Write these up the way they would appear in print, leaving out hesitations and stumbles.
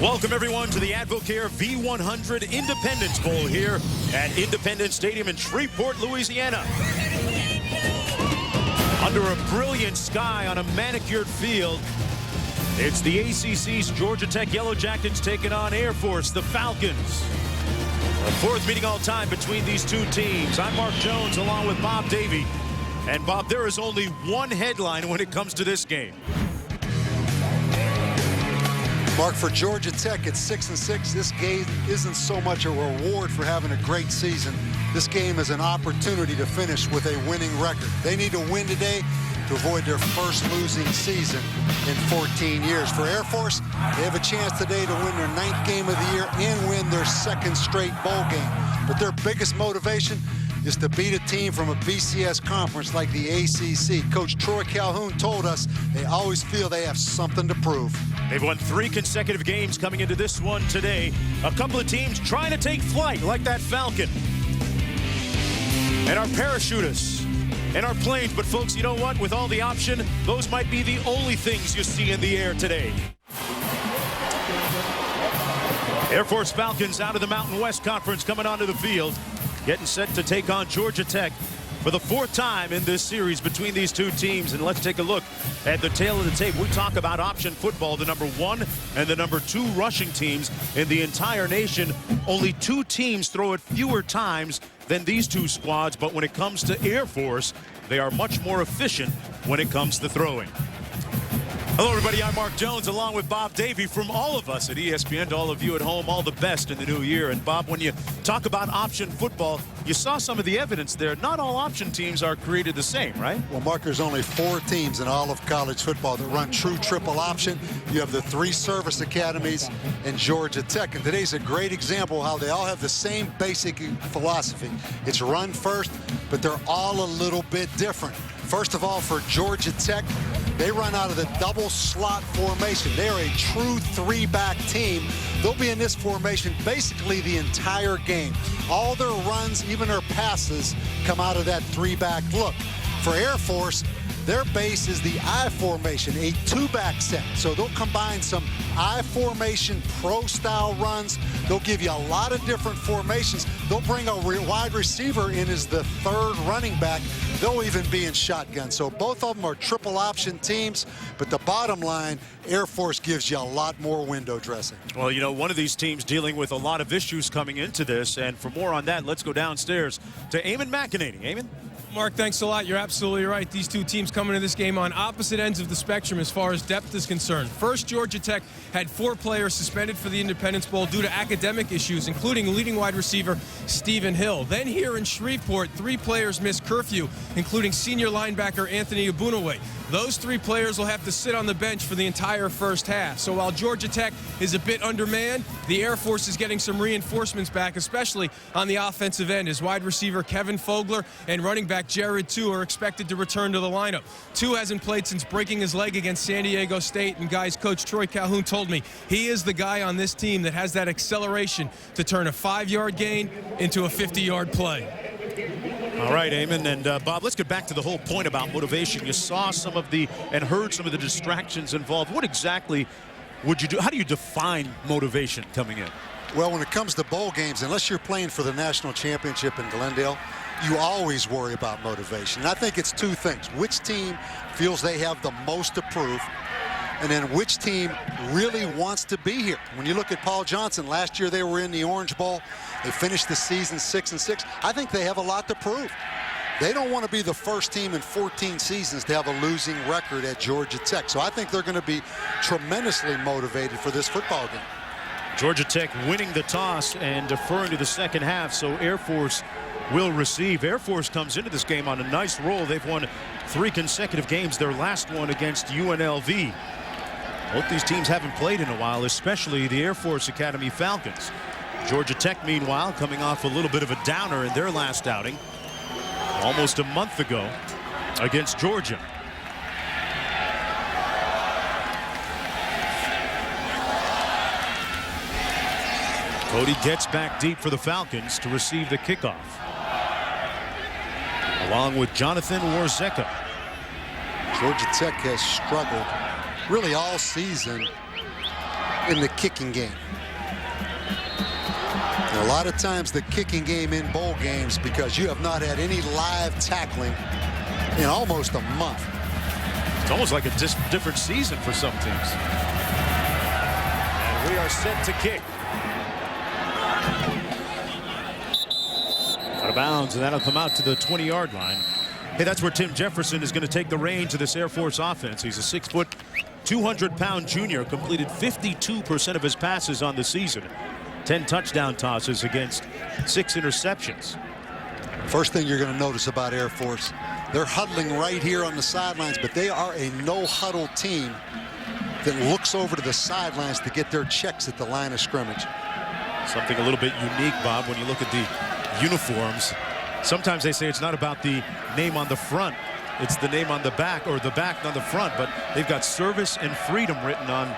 Welcome, everyone, to the Advocare V100 Independence Bowl here at Independence Stadium in Shreveport, Louisiana. Under a brilliant sky on a manicured field, it's the ACC's Georgia Tech Yellow Jackets taking on Air Force, the Falcons. The fourth meeting all time between these two teams. I'm Mark Jones along with Bob Davie. And Bob, there is only one headline when it comes to this game. Mark, for Georgia Tech, it's 6-6. This game isn't so much a reward for having a great season. This game is an opportunity to finish with a winning record. They need to win today to avoid their first losing season in 14 years. For Air Force, they have a chance today to win their 9th game of the year and win their 2nd straight bowl game. But their biggest motivation is to beat a team from a BCS conference like the ACC. Coach Troy Calhoun told us they always feel they have something to prove. They've won 3 consecutive games coming into this one today. A couple of teams trying to take flight like that Falcon. And our parachutists and our planes. But folks, you know what? With all the option, those might be the only things you see in the air today. Air Force Falcons out of the Mountain West Conference coming onto the field. Getting set to take on Georgia Tech for the 4th time in this series between these two teams. And let's take a look at the tail of the tape. We talk about option football, the number 1 and the number 2 rushing teams in the entire nation. Only 2 teams throw it fewer times than these 2 squads. But when it comes to Air Force, they are much more efficient when it comes to throwing. Hello, everybody. I'm Mark Jones, along with Bob Davie. From all of us at ESPN to all of you at home, all the best in the new year. And, Bob, when you talk about option football, you saw some of the evidence there. Not all option teams are created the same, right? Well, Mark, there's only 4 teams in all of college football that run true triple option. You have the 3 service academies and Georgia Tech. And today's a great example of how they all have the same basic philosophy. It's run first, but they're all a little bit different. First of all, for Georgia Tech, they run out of the double slot formation. They're a true 3-back team. They'll be in this formation basically the entire game. All their runs, even their passes, come out of that 3-back look. For Air Force, their base is the I formation, a 2-back set. So they'll combine some I formation pro-style runs. They'll give you a lot of different formations. They'll bring a wide receiver in as the 3rd running back. They'll even be in shotgun. So both of them are triple option teams. But the bottom line, Air Force gives you a lot more window dressing. Well, you know, one of these teams dealing with a lot of issues coming into this. And for more on that, let's go downstairs to Eamon McEnany. Eamon? Mark, thanks a lot. You're absolutely right. These 2 teams coming into this game on opposite ends of the spectrum as far as depth is concerned. First, Georgia Tech had 4 players suspended for the Independence Bowl due to academic issues, including leading wide receiver Stephen Hill. Then here in Shreveport, 3 players missed curfew, including senior linebacker Anthony Abunaway. Those 3 players will have to sit on the bench for the entire first half. So while Georgia Tech is a bit undermanned, the Air Force is getting some reinforcements back, especially on the offensive end, as wide receiver Kevin Fogler and running back Jared Tu are expected to return to the lineup. Tu hasn't played since breaking his leg against San Diego State, and guys, Coach Troy Calhoun told me he is the guy on this team that has that acceleration to turn a 5-yard gain into a 50-yard play. All right, Eamon, and Bob, let's get back to the whole point about motivation. You saw some of the and heard some of the distractions involved. What exactly would you do? How do you define motivation coming in? Well, when it comes to bowl games, unless you're playing for the national championship in Glendale, you always worry about motivation. And I think it's 2 things. Which team feels they have the most to prove, and then which team really wants to be here. When you look at Paul Johnson, last year they were in the Orange Bowl. They finished the season 6-6. I think they have a lot to prove. They don't want to be the first team in 14 seasons to have a losing record at Georgia Tech. So I think they're going to be tremendously motivated for this football game. Georgia Tech winning the toss and deferring to the second half, so Air Force will receive. Air Force comes into this game on a nice roll. They've won 3 consecutive games, their last one against UNLV. Both these teams haven't played in a while, especially the Air Force Academy Falcons. Georgia Tech, meanwhile, coming off a little bit of a downer in their last outing almost a month ago against Georgia. Cody gets back deep for the Falcons to receive the kickoff, along with Jonathan Warzeka. Georgia Tech has struggled really all season in the kicking game. And a lot of times the kicking game in bowl games, because you have not had any live tackling in almost a month. It's almost like a different season for some teams. And we are set to kick. Out of bounds, and that'll come out to the 20-yard line. Hey, that's where Tim Jefferson is going to take the reins of this Air Force offense. He's a 6-foot, 200-pound junior, completed 52% of his passes on the season. 10 touchdown tosses against 6 interceptions. First thing you're going to notice about Air Force, they're huddling right here on the sidelines, but they are a no-huddle team that looks over to the sidelines to get their checks at the line of scrimmage. Something a little bit unique, Bob, when you look at the uniforms. Sometimes they say it's not about the name on the front, it's the name on the back, or the back on the front, but they've got service and freedom written on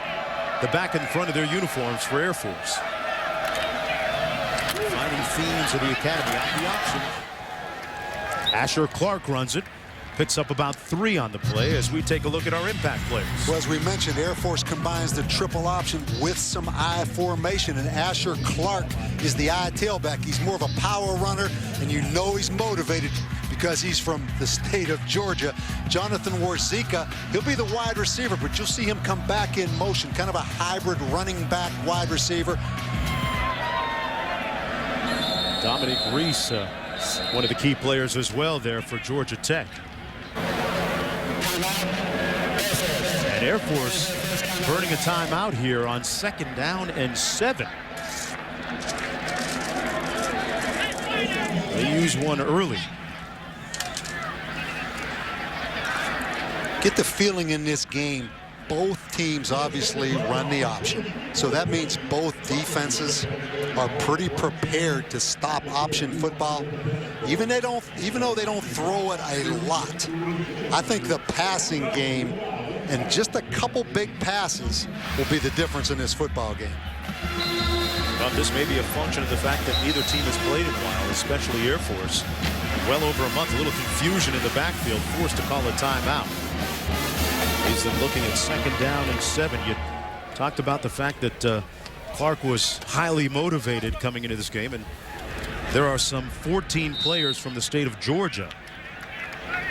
the back and front of their uniforms for Air Force. Finding themes of the academy on the option. Asher Clark runs it. Picks up about 3 on the play as we take a look at our impact players. Well, as we mentioned, Air Force combines the triple option with some I formation, and Asher Clark is the I tailback. He's more of a power runner, and you know he's motivated because he's from the state of Georgia. Jonathan Warzika, he'll be the wide receiver, but you'll see him come back in motion, kind of a hybrid running back wide receiver. Dominic Reese, one of the key players as well there for Georgia Tech. And Air Force burning a timeout here on 2nd down and 7. They use one early. Get the feeling in this game, both teams obviously run the option. So that means both defenses are pretty prepared to stop option football. Even though they don't throw it a lot. I think the passing game and just a couple big passes will be the difference in this football game. Well, this may be a function of the fact that neither team has played in a while, especially Air Force. Well over a month, a little confusion in the backfield, forced to call a timeout. He's then looking at 2nd down and 7. You talked about the fact that Clark was highly motivated coming into this game, and there are some 14 players from the state of Georgia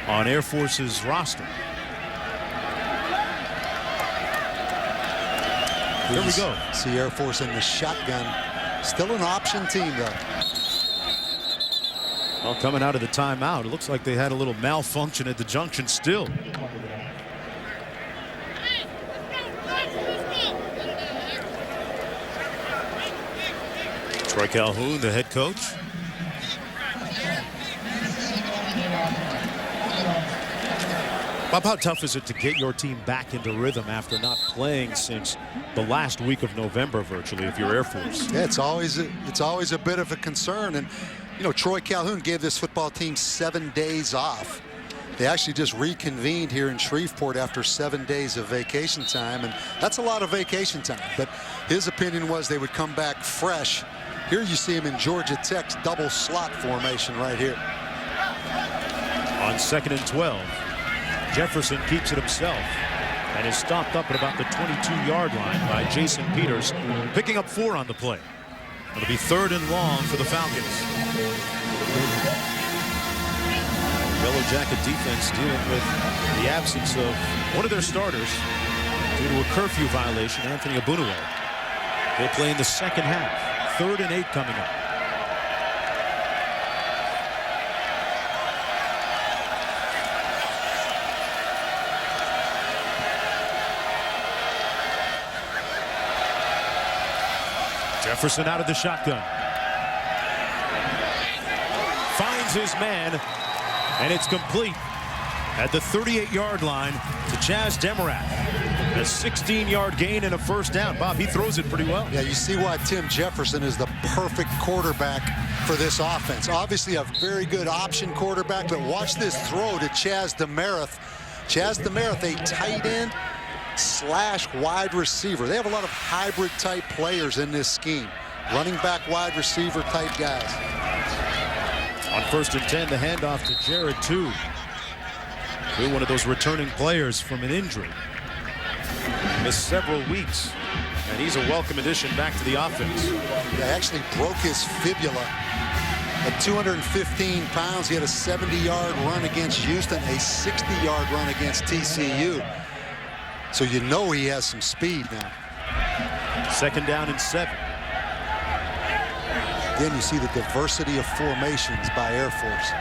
on Air Force's roster. Here we go. See Air Force in the shotgun. Still an option team, though. Well, coming out of the timeout, it looks like they had a little malfunction at the junction still. Troy Calhoun, the head coach. Bob, how tough is it to get your team back into rhythm after not playing since the last week of November, virtually, if you're Air Force? Yeah, it's always a bit of a concern. And, you know, Troy Calhoun gave this football team 7 days off. They actually just reconvened here in Shreveport after 7 days of vacation time, and that's a lot of vacation time. But his opinion was they would come back fresh. Here you see him in Georgia Tech's double slot formation right here. On 2nd and 12. Jefferson keeps it himself and is stopped up at about the 22-yard line by Jason Peters, picking up 4 on the play. It'll be 3rd and long for the Falcons. Yellow Jacket defense dealing with the absence of one of their starters due to a curfew violation, Anthony Abunuwe. They play in the 2nd half. 3rd and 8 coming up. Jefferson out of the shotgun. Finds his man, and it's complete at the 38-yard line to Chaz Demarath. A 16-yard gain and a 1st down. Bob, he throws it pretty well. Yeah, you see why Tim Jefferson is the perfect quarterback for this offense. Obviously a very good option quarterback, but watch this throw to Chaz Demarath. Chaz Demarath, a tight end / wide receiver. They have a lot of hybrid type players in this scheme. Running back, wide receiver type guys. On 1st and 10, the handoff to Jared Two, one of those returning players from an injury. Missed several weeks. and he's a welcome addition back to the offense. He actually broke his fibula. At 215 pounds, he had a 70-yard run against Houston, a 60-yard run against TCU. So you know he has some speed now. 2nd down and 7. Again, you see the diversity of formations by Air Force.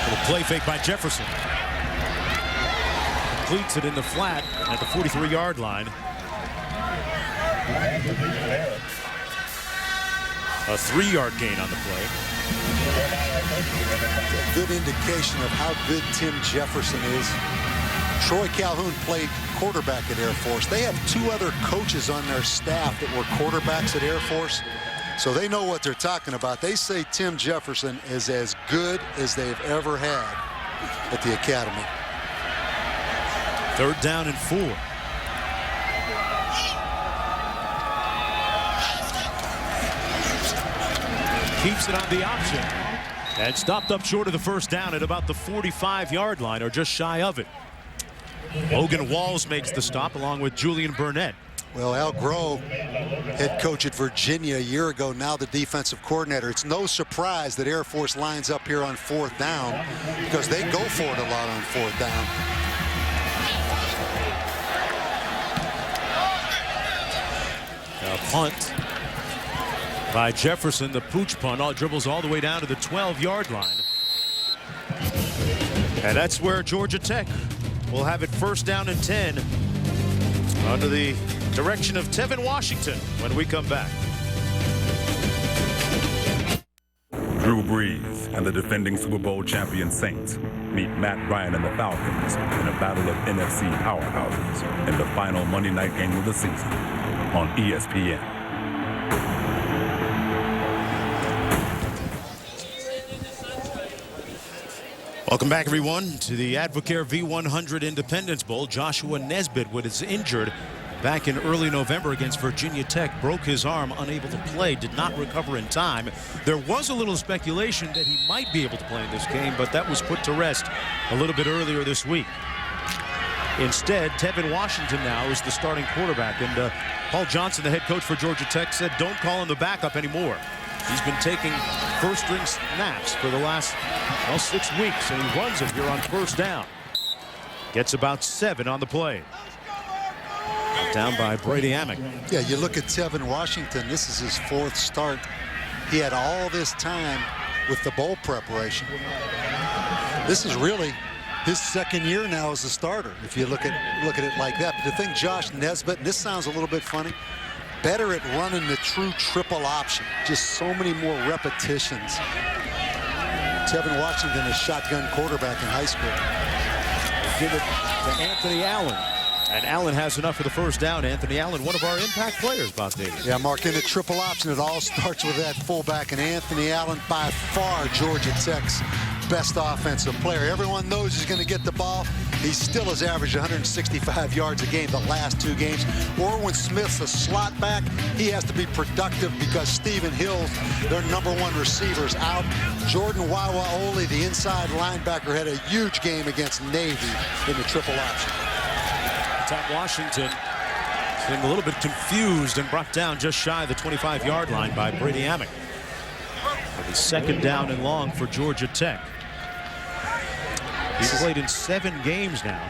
Little play fake by Jefferson. Completes it in the flat at the 43-yard line. A 3-yard gain on the play. A good indication of how good Tim Jefferson is. Troy Calhoun played quarterback at Air Force. They have 2 other coaches on their staff that were quarterbacks at Air Force, so they know what they're talking about. They say Tim Jefferson is as good as they've ever had at the academy. 3rd down and 4. Keeps it on the option and stopped up short of the 1st down at about the 45-yard line, or just shy of it. Logan Walls makes the stop along with Julian Burnett. Well, Al Grove, head coach at Virginia a year ago, now the defensive coordinator. It's no surprise that Air Force lines up here on 4th down because they go for it a lot on 4th down. A punt by Jefferson, the pooch punt, dribbles all the way down to the 12-yard line. And that's where Georgia Tech will have it 1st down and 10 under the direction of Tevin Washington when we come back. Drew Brees and the defending Super Bowl champion Saints meet Matt Ryan and the Falcons in a battle of NFC powerhouses in the final Monday night game of the season on ESPN. Welcome back, everyone, to the Advocare V100 Independence Bowl. Joshua Nesbitt was injured back in early November against Virginia Tech, broke his arm, unable to play, did not recover in time. There was a little speculation that he might be able to play in this game, but that was put to rest a little bit earlier this week. Instead, Tevin Washington now is the starting quarterback, and Paul Johnson, the head coach for Georgia Tech, said don't call him the backup anymore. He's been taking first-string snaps for the last 6 weeks, and he runs it here on 1st down. Gets about 7 on the play. Down by Brady Amick. Yeah, you look at Tevin Washington. This is his 4th start. He had all this time with the bowl preparation. This is really his 2nd year now as a starter, if you look at it like that. But the thing, Josh Nesbitt, and this sounds a little bit funny, better at running the true triple option. Just so many more repetitions. Tevin Washington, a shotgun quarterback in high school. Give it to Anthony Allen. And Allen has enough for the 1st down. Anthony Allen, one of our impact players, Bob Davis. Yeah, Mark, in the triple option, it all starts with that fullback. And Anthony Allen, by far, Georgia Tech's best offensive player. Everyone knows he's going to get the ball. He still has averaged 165 yards a game the last 2 games. Orwin Smith's a slot back. He has to be productive because Stephen Hill's their #1 receiver's out. Jordan Wawaoli, the inside linebacker, had a huge game against Navy in the triple option. Washington getting a little bit confused and brought down just shy of the 25-yard line by Brady Amick. For the 2nd down and long for Georgia Tech. He's played in 7 games now,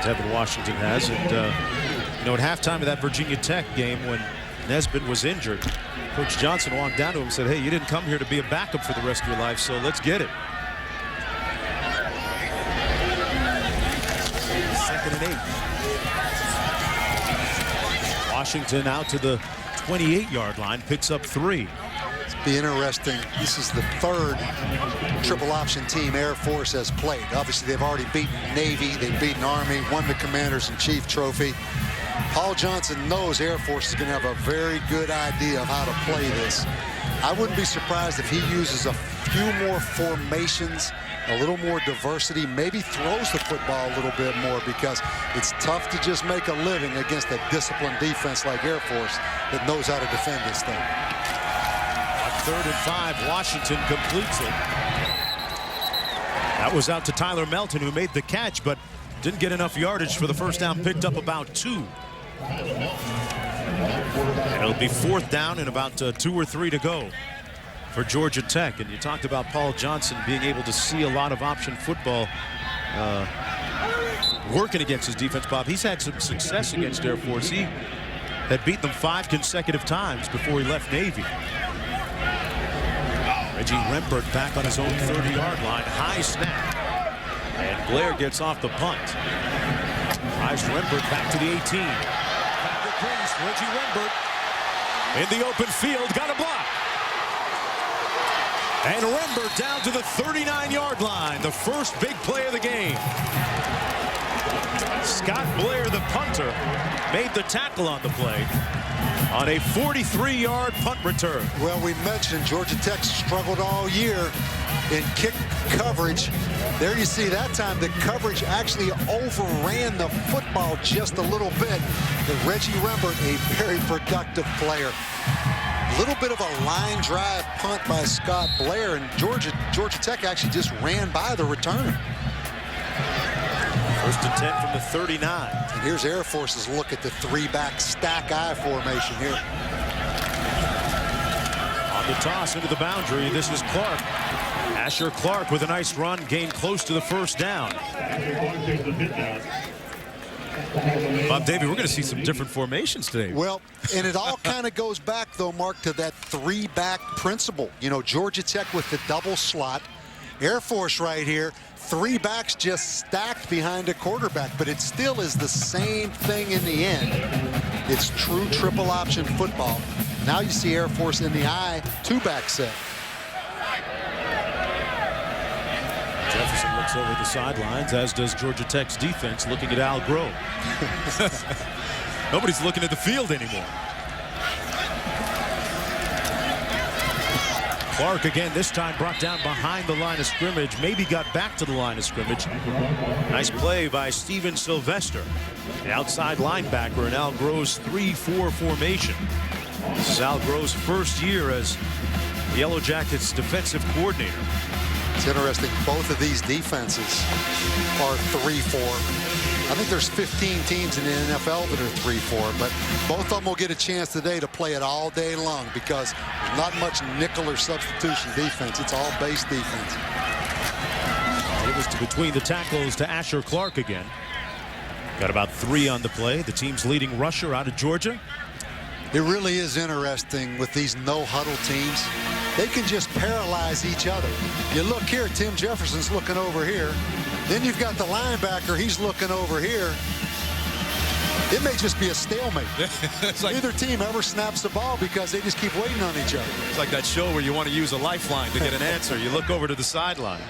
Tevin Washington has. And, at halftime of that Virginia Tech game when Nesbitt was injured, Coach Johnson walked down to him and said, hey, you didn't come here to be a backup for the rest of your life, so let's get it. 2nd and 8. Washington out to the 28-yard line, picks up 3. Be interesting. This is the 3rd triple option team Air Force has played. Obviously, they've already beaten Navy, they've beaten Army, won the Commanders-in-Chief trophy. Paul Johnson knows Air Force is going to have a very good idea of how to play this. I wouldn't be surprised if he uses a few more formations, a little more diversity, maybe throws the football a little bit more, because it's tough to just make a living against a disciplined defense like Air Force that knows how to defend this thing. 3rd and 5, Washington completes it. That was out to Tyler Melton, who made the catch, but Didn't get enough yardage for the first down, picked up about 2. And it'll be 4th down and about 2 or 3 to go for Georgia Tech. And you talked about Paul Johnson being able to see a lot of option football working against his defense, Bob. He's had some success against Air Force. He had beat them 5 consecutive times before he left Navy. Reggie Rembert back on his own 30-yard line. High snap. And Blair gets off the punt. Tries Rembert back to the 18. Reggie Rembert in the open field. Got a block. And Rembert down to the 39-yard line. The first big play of the game. Scott Blair, the punter, made the tackle on the play on a 43-yard punt return. Well, we mentioned Georgia Tech struggled all year in kick coverage. There you see that time the coverage actually overran the football just a little bit. But Reggie Rembert, a very productive player. A little bit of a line drive punt by Scott Blair, and Georgia Tech actually just ran by the returner. 1st and 10 from the 39. And here's Air Force's look at the 3-back stack eye formation here. On the toss into the boundary, this is Clark. Asher Clark with a nice run, gained close to the first down. Bob Davey, we're going to see some different formations today. Well, and it all kind of goes back, though, Mark, to that 3-back principle. You know, Georgia Tech with the double slot. Air Force right here, 3 backs just stacked behind a quarterback, but it still is the same thing in the end. It's true triple option football. Now you see Air Force in the I 2-back set. Jefferson looks over the sidelines, as does Georgia Tech's defense, looking at Al Grove. Nobody's looking at the field anymore. Clark again, this time brought down behind the line of scrimmage. Maybe got back to the line of scrimmage. Nice play by Steven Sylvester, the outside linebacker in Al Grove's 3-4 formation. This is Al Grove's first year as the Yellow Jackets defensive coordinator. It's interesting, both of these defenses are 3-4. I think there's 15 teams in the NFL that are 3-4, but both of them will get a chance today to play it all day long because there's not much nickel or substitution defense. It's all base defense. It was between the tackles to Asher Clark again. Got about 3 on the play. The team's leading rusher out of Georgia. It really is interesting with these no-huddle teams. They can just paralyze each other. You look here, Tim Jefferson's looking over here. Then you've got the linebacker, he's looking over here. It may just be a stalemate. It's like neither team ever snaps the ball because they just keep waiting on each other. It's like that show where you want to use a lifeline to get an answer. You look over to the sideline.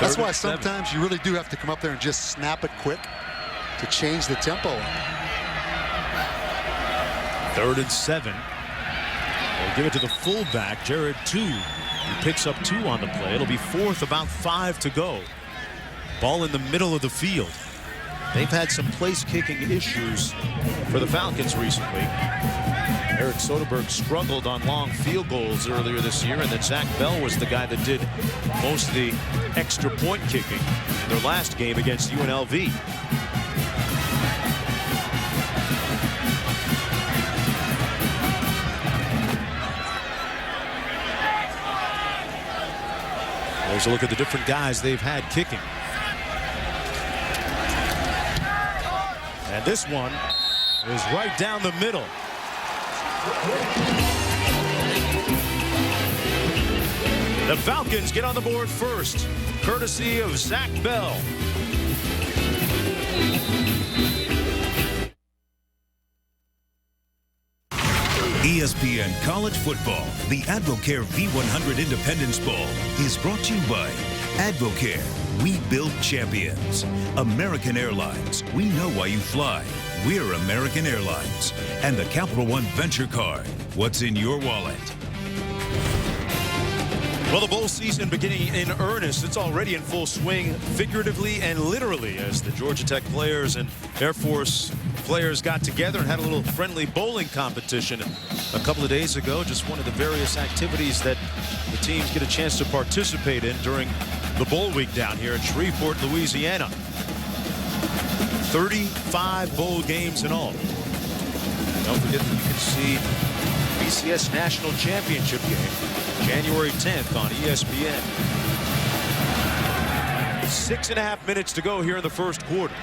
That's why sometimes you really do have to come up there and just snap it quick to change the tempo. 3rd and 7. They'll give it to the fullback, Jared Two. He picks up 2 on the play. It'll be 4th, about 5 to go. Ball in the middle of the field. They've had some place-kicking issues for the Falcons recently. Eric Soderbergh struggled on long field goals earlier this year, and then Zach Bell was the guy that did most of the extra point kicking in their last game against UNLV. There's a look at the different guys they've had kicking. And this one is right down the middle. The Falcons get on the board first, courtesy of Zach Bell. ESPN College Football, the AdvoCare V100 Independence Bowl, is brought to you by AdvoCare. We build champions. American Airlines. We know why you fly. We're American Airlines. And the Capital One Venture Card. What's in your wallet? Well, the bowl season beginning in earnest. It's already in full swing, figuratively and literally, as the Georgia Tech players and Air Force players got together and had a little friendly bowling competition a couple of days ago. Just one of the various activities that the teams get a chance to participate in during the bowl week down here in Shreveport, Louisiana. 35 bowl games in all. Don't forget that you can see BCS National Championship game January 10th on ESPN. 6.5 minutes to go here in the first quarter.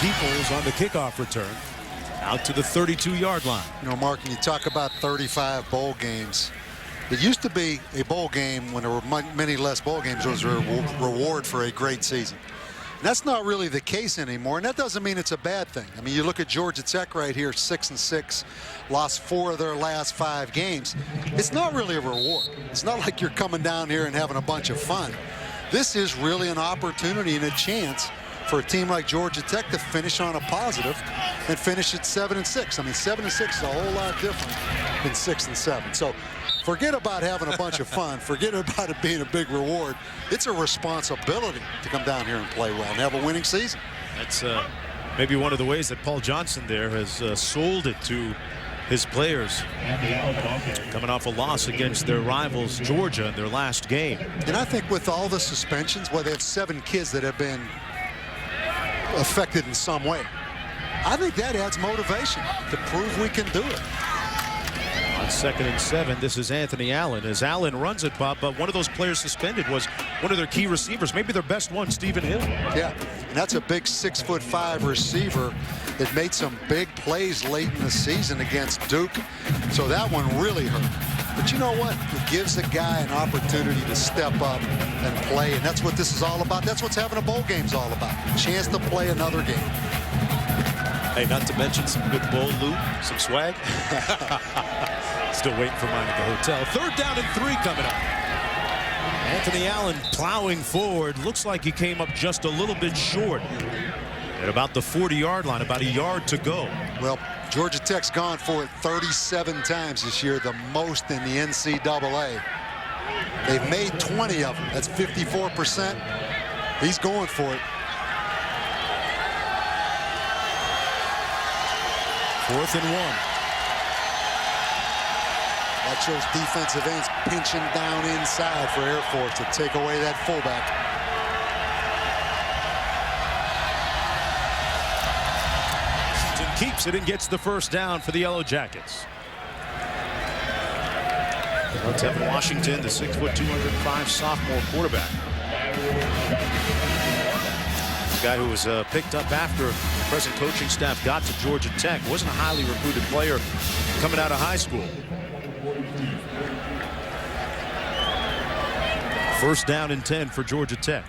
Peoples on the kickoff return out to the 32-yard line. You know, Mark, when you talk about 35 bowl games, it used to be a bowl game when there were many less bowl games was a reward for a great season. And that's not really the case anymore, and that doesn't mean it's a bad thing. I mean, you look at Georgia Tech right here, 6-6, lost 4 of their last 5 games. It's not really a reward. It's not like you're coming down here and having a bunch of fun. This is really an opportunity and a chance for a team like Georgia Tech to finish on a positive and finish at 7-6. I mean, 7-6 is a whole lot different than 6-7. So forget about having a bunch of fun. Forget about it being a big reward. It's a responsibility to come down here and play well and have a winning season. That's maybe one of the ways that Paul Johnson there has sold it to his players, coming off a loss against their rivals Georgia in their last game. And I think with all the suspensions, well, they have 7 kids that have been affected in some way. I think that adds motivation to prove we can do it. On 2nd and 7, this is Anthony Allen. As Allen runs it, Bob, but one of those players suspended was one of their key receivers, maybe their best one, Stephen Hill. Yeah, and that's a big 6'5" receiver that made some big plays late in the season against Duke. So that one really hurt. But you know what? It gives a guy an opportunity to step up and play, and that's what this is all about. That's what's having a bowl game's all about. A chance to play another game. Hey, not to mention some good bowl loot, some swag. Still waiting for mine at the hotel. 3rd down and 3 coming up. Anthony Allen plowing forward. Looks like he came up just a little bit short at about the 40-yard line, about a yard to go. Well, Georgia Tech's gone for it 37 times this year, the most in the NCAA. They've made 20 of them. That's 54%. He's going for it. 4th and 1. That shows defensive ends pinching down inside for Air Force to take away that fullback. Keeps it and gets the first down for the Yellow Jackets. Tevin Washington, the 6', 205 sophomore quarterback. The guy who was picked up after the present coaching staff got to Georgia Tech. Wasn't a highly recruited player coming out of high school. 1st down and 10 for Georgia Tech.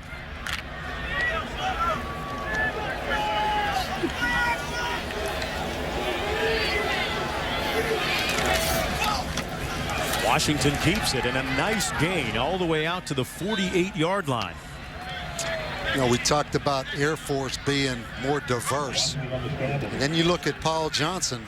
Washington keeps it, and a nice gain all the way out to the 48-yard line. You know, we talked about Air Force being more diverse. And then you look at Paul Johnson.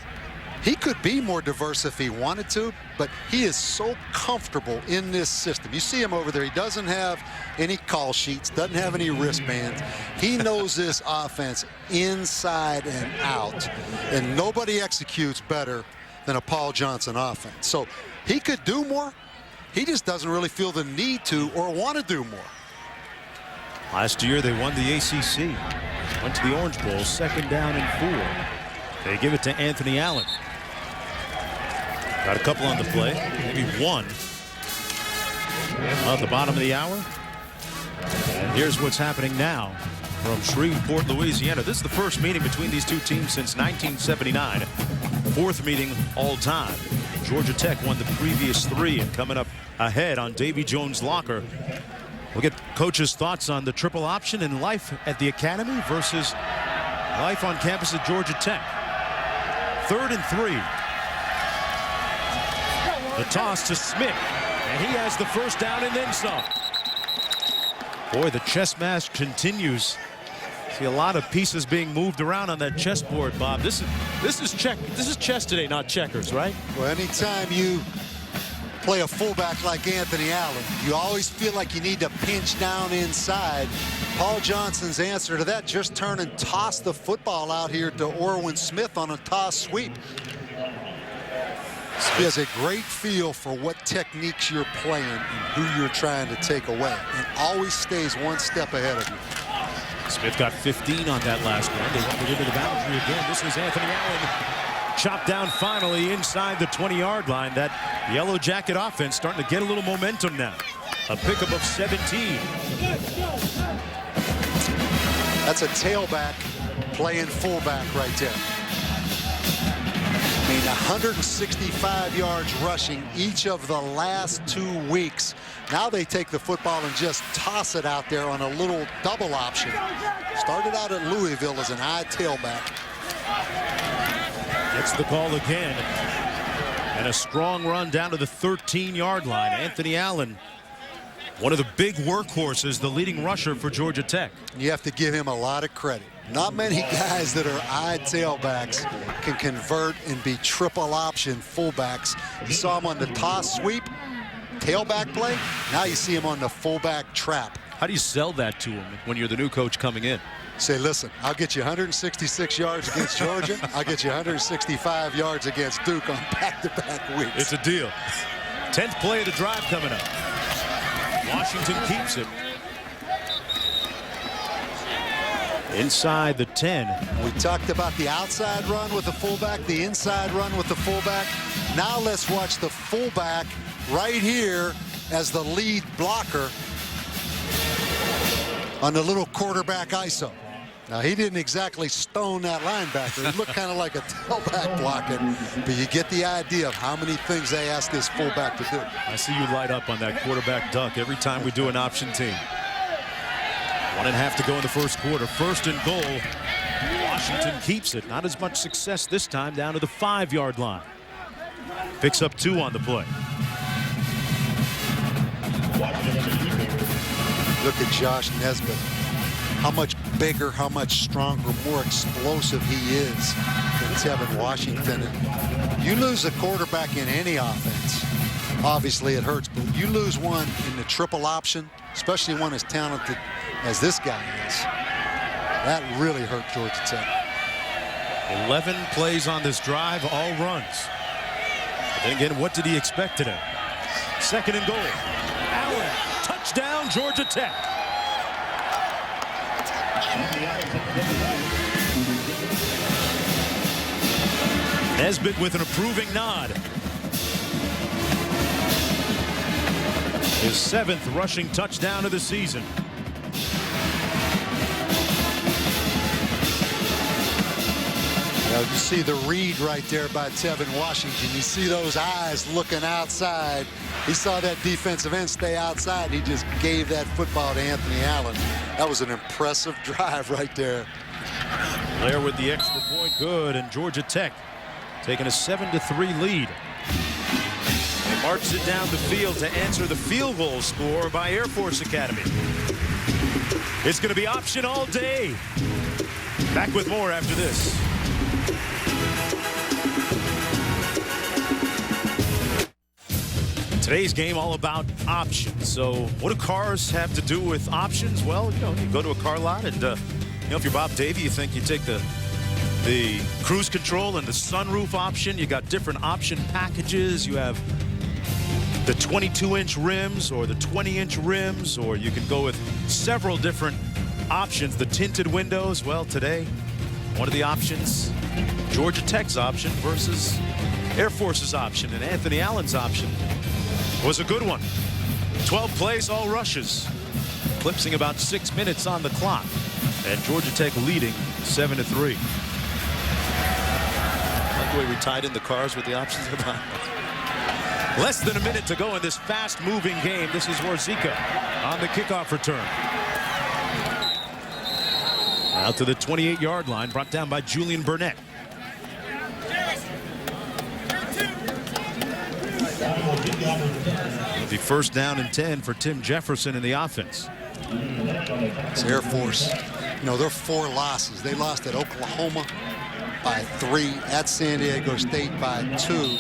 He could be more diverse if he wanted to, but he is so comfortable in this system. You see him over there. He doesn't have any call sheets, doesn't have any wristbands. He knows this offense inside and out, and nobody executes better than a Paul Johnson offense. So he could do more. He just doesn't really feel the need to or want to do more. Last year they won the ACC. Went to the Orange Bowl, 2nd down and 4. They give it to Anthony Allen. Got a couple on the play, maybe one. At the bottom of the hour. And here's what's happening now from Shreveport, Louisiana. This is the first meeting between these two teams since 1979. 4th meeting all time. Georgia Tech won the previous 3 and coming up ahead on Davy Jones' locker. We'll get coach's thoughts on the triple option and life at the academy versus life on campus at Georgia Tech. 3rd and 3. The toss to Smith, and he has the first down and then some. Boy, the chess match continues. See a lot of pieces being moved around on that chessboard, Bob. This is chess today, not checkers, right? Well, anytime you play a fullback like Anthony Allen, you always feel like you need to pinch down inside. Paul Johnson's answer to that, just turn and toss the football out here to Orwin Smith on a toss sweep. He has a great feel for what techniques you're playing and who you're trying to take away, and always stays one step ahead of you. Smith got 15 on that last one. They wanted into the boundary again. This is Anthony Allen. Chopped down finally inside the 20-yard line. That Yellow Jacket offense starting to get a little momentum now. A pickup of 17. That's a tailback playing fullback right there. I mean, 165 yards rushing each of the last 2 weeks. Now they take the football and just toss it out there on a little double option. Started out at Louisville as an I tailback. Gets the call again. And a strong run down to the 13-yard line. Anthony Allen, one of the big workhorses, the leading rusher for Georgia Tech. You have to give him a lot of credit. Not many guys that are I tailbacks can convert and be triple option fullbacks. You saw him on the toss sweep, tailback play. Now you see him on the fullback trap. How do you sell that to him when you're the new coach coming in? Say, listen, I'll get you 166 yards against Georgia. I'll get you 165 yards against Duke on back-to-back weeks. It's a deal. 10th play of the drive coming up. Washington keeps it. Inside the 10. We talked about the outside run with the fullback, the inside run with the fullback. Now let's watch the fullback right here as the lead blocker on the little quarterback ISO. Now, he didn't exactly stone that linebacker. It looked kind of like a tailback blocking, but you get the idea of how many things they ask this fullback to do. I see you light up on that quarterback duck every time we do an option team. 1.5 to go in the first quarter. First and goal. Washington keeps it. Not as much success this time, down to the 5-yard line. Picks up 2 on the play. Look at Josh Nesbitt. How much bigger, how much stronger, more explosive he is than Tevin Washington. And you lose a quarterback in any offense, obviously it hurts, but you lose one in the triple option, especially one as talented as this guy is. That really hurt Georgia Tech. 11 plays on this drive, all runs. But then again, what did he expect today? Second and goal. Allen, touchdown, Georgia Tech. Nesbitt with an approving nod. His 7th rushing touchdown of the season. Now, you see the read right there by Tevin Washington. You see those eyes looking outside. He saw that defensive end stay outside, and he just gave that football to Anthony Allen. That was an impressive drive right there. Blair with the extra point, good, and Georgia Tech taking a 7-3 lead. They marched it down the field to answer the field goal score by Air Force Academy. It's going to be option all day. Back with more after this. Today's game all about options. So what do cars have to do with options? Well, you know, you go to a car lot and, you know, if you're Bob Davey, you think you take the cruise control and the sunroof option. You got different option packages. You have the 22-inch rims or the 20-inch rims, or you can go with several different options. The tinted windows. Well, today, one of the options, Georgia Tech's option versus Air Force's option, and Anthony Allen's option was a good one. 12 plays, all rushes, eclipsing about 6 minutes on the clock, and Georgia Tech leading 7-3. Like the way we tied in the cars with the options. Less than a minute to go in this fast-moving game. This is Warzika on the kickoff return. Out to the 28-yard line, brought down by Julian Burnett. It'll be first down and 10 for Tim Jefferson in the offense. It's Air Force. You know, they're 4 losses. They lost at Oklahoma by 3, at San Diego State by 2.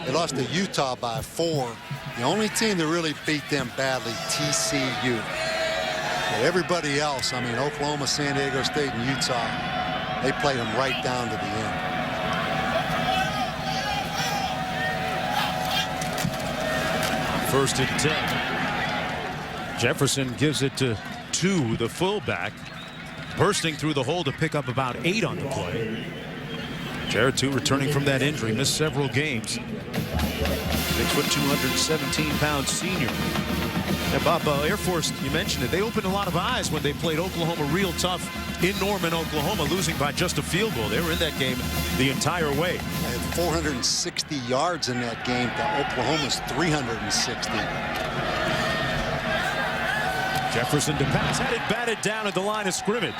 They lost to Utah by 4. The only team that really beat them badly, TCU. But everybody else, I mean, Oklahoma, San Diego State, and Utah, they played them right down to the end. First and 10. Jefferson gives it to 2, the fullback. bursting through the hole to pick up about 8 on the play. Jared, too, returning from that injury, missed several games. 6 foot, 217-pound senior. And Bob, Air Force, you mentioned it. They opened a lot of eyes when they played Oklahoma real tough in Norman, Oklahoma, losing by just a field goal. They were in that game the entire way. They had 460 yards in that game to Oklahoma's 360. Jefferson to pass, had it batted down at the line of scrimmage.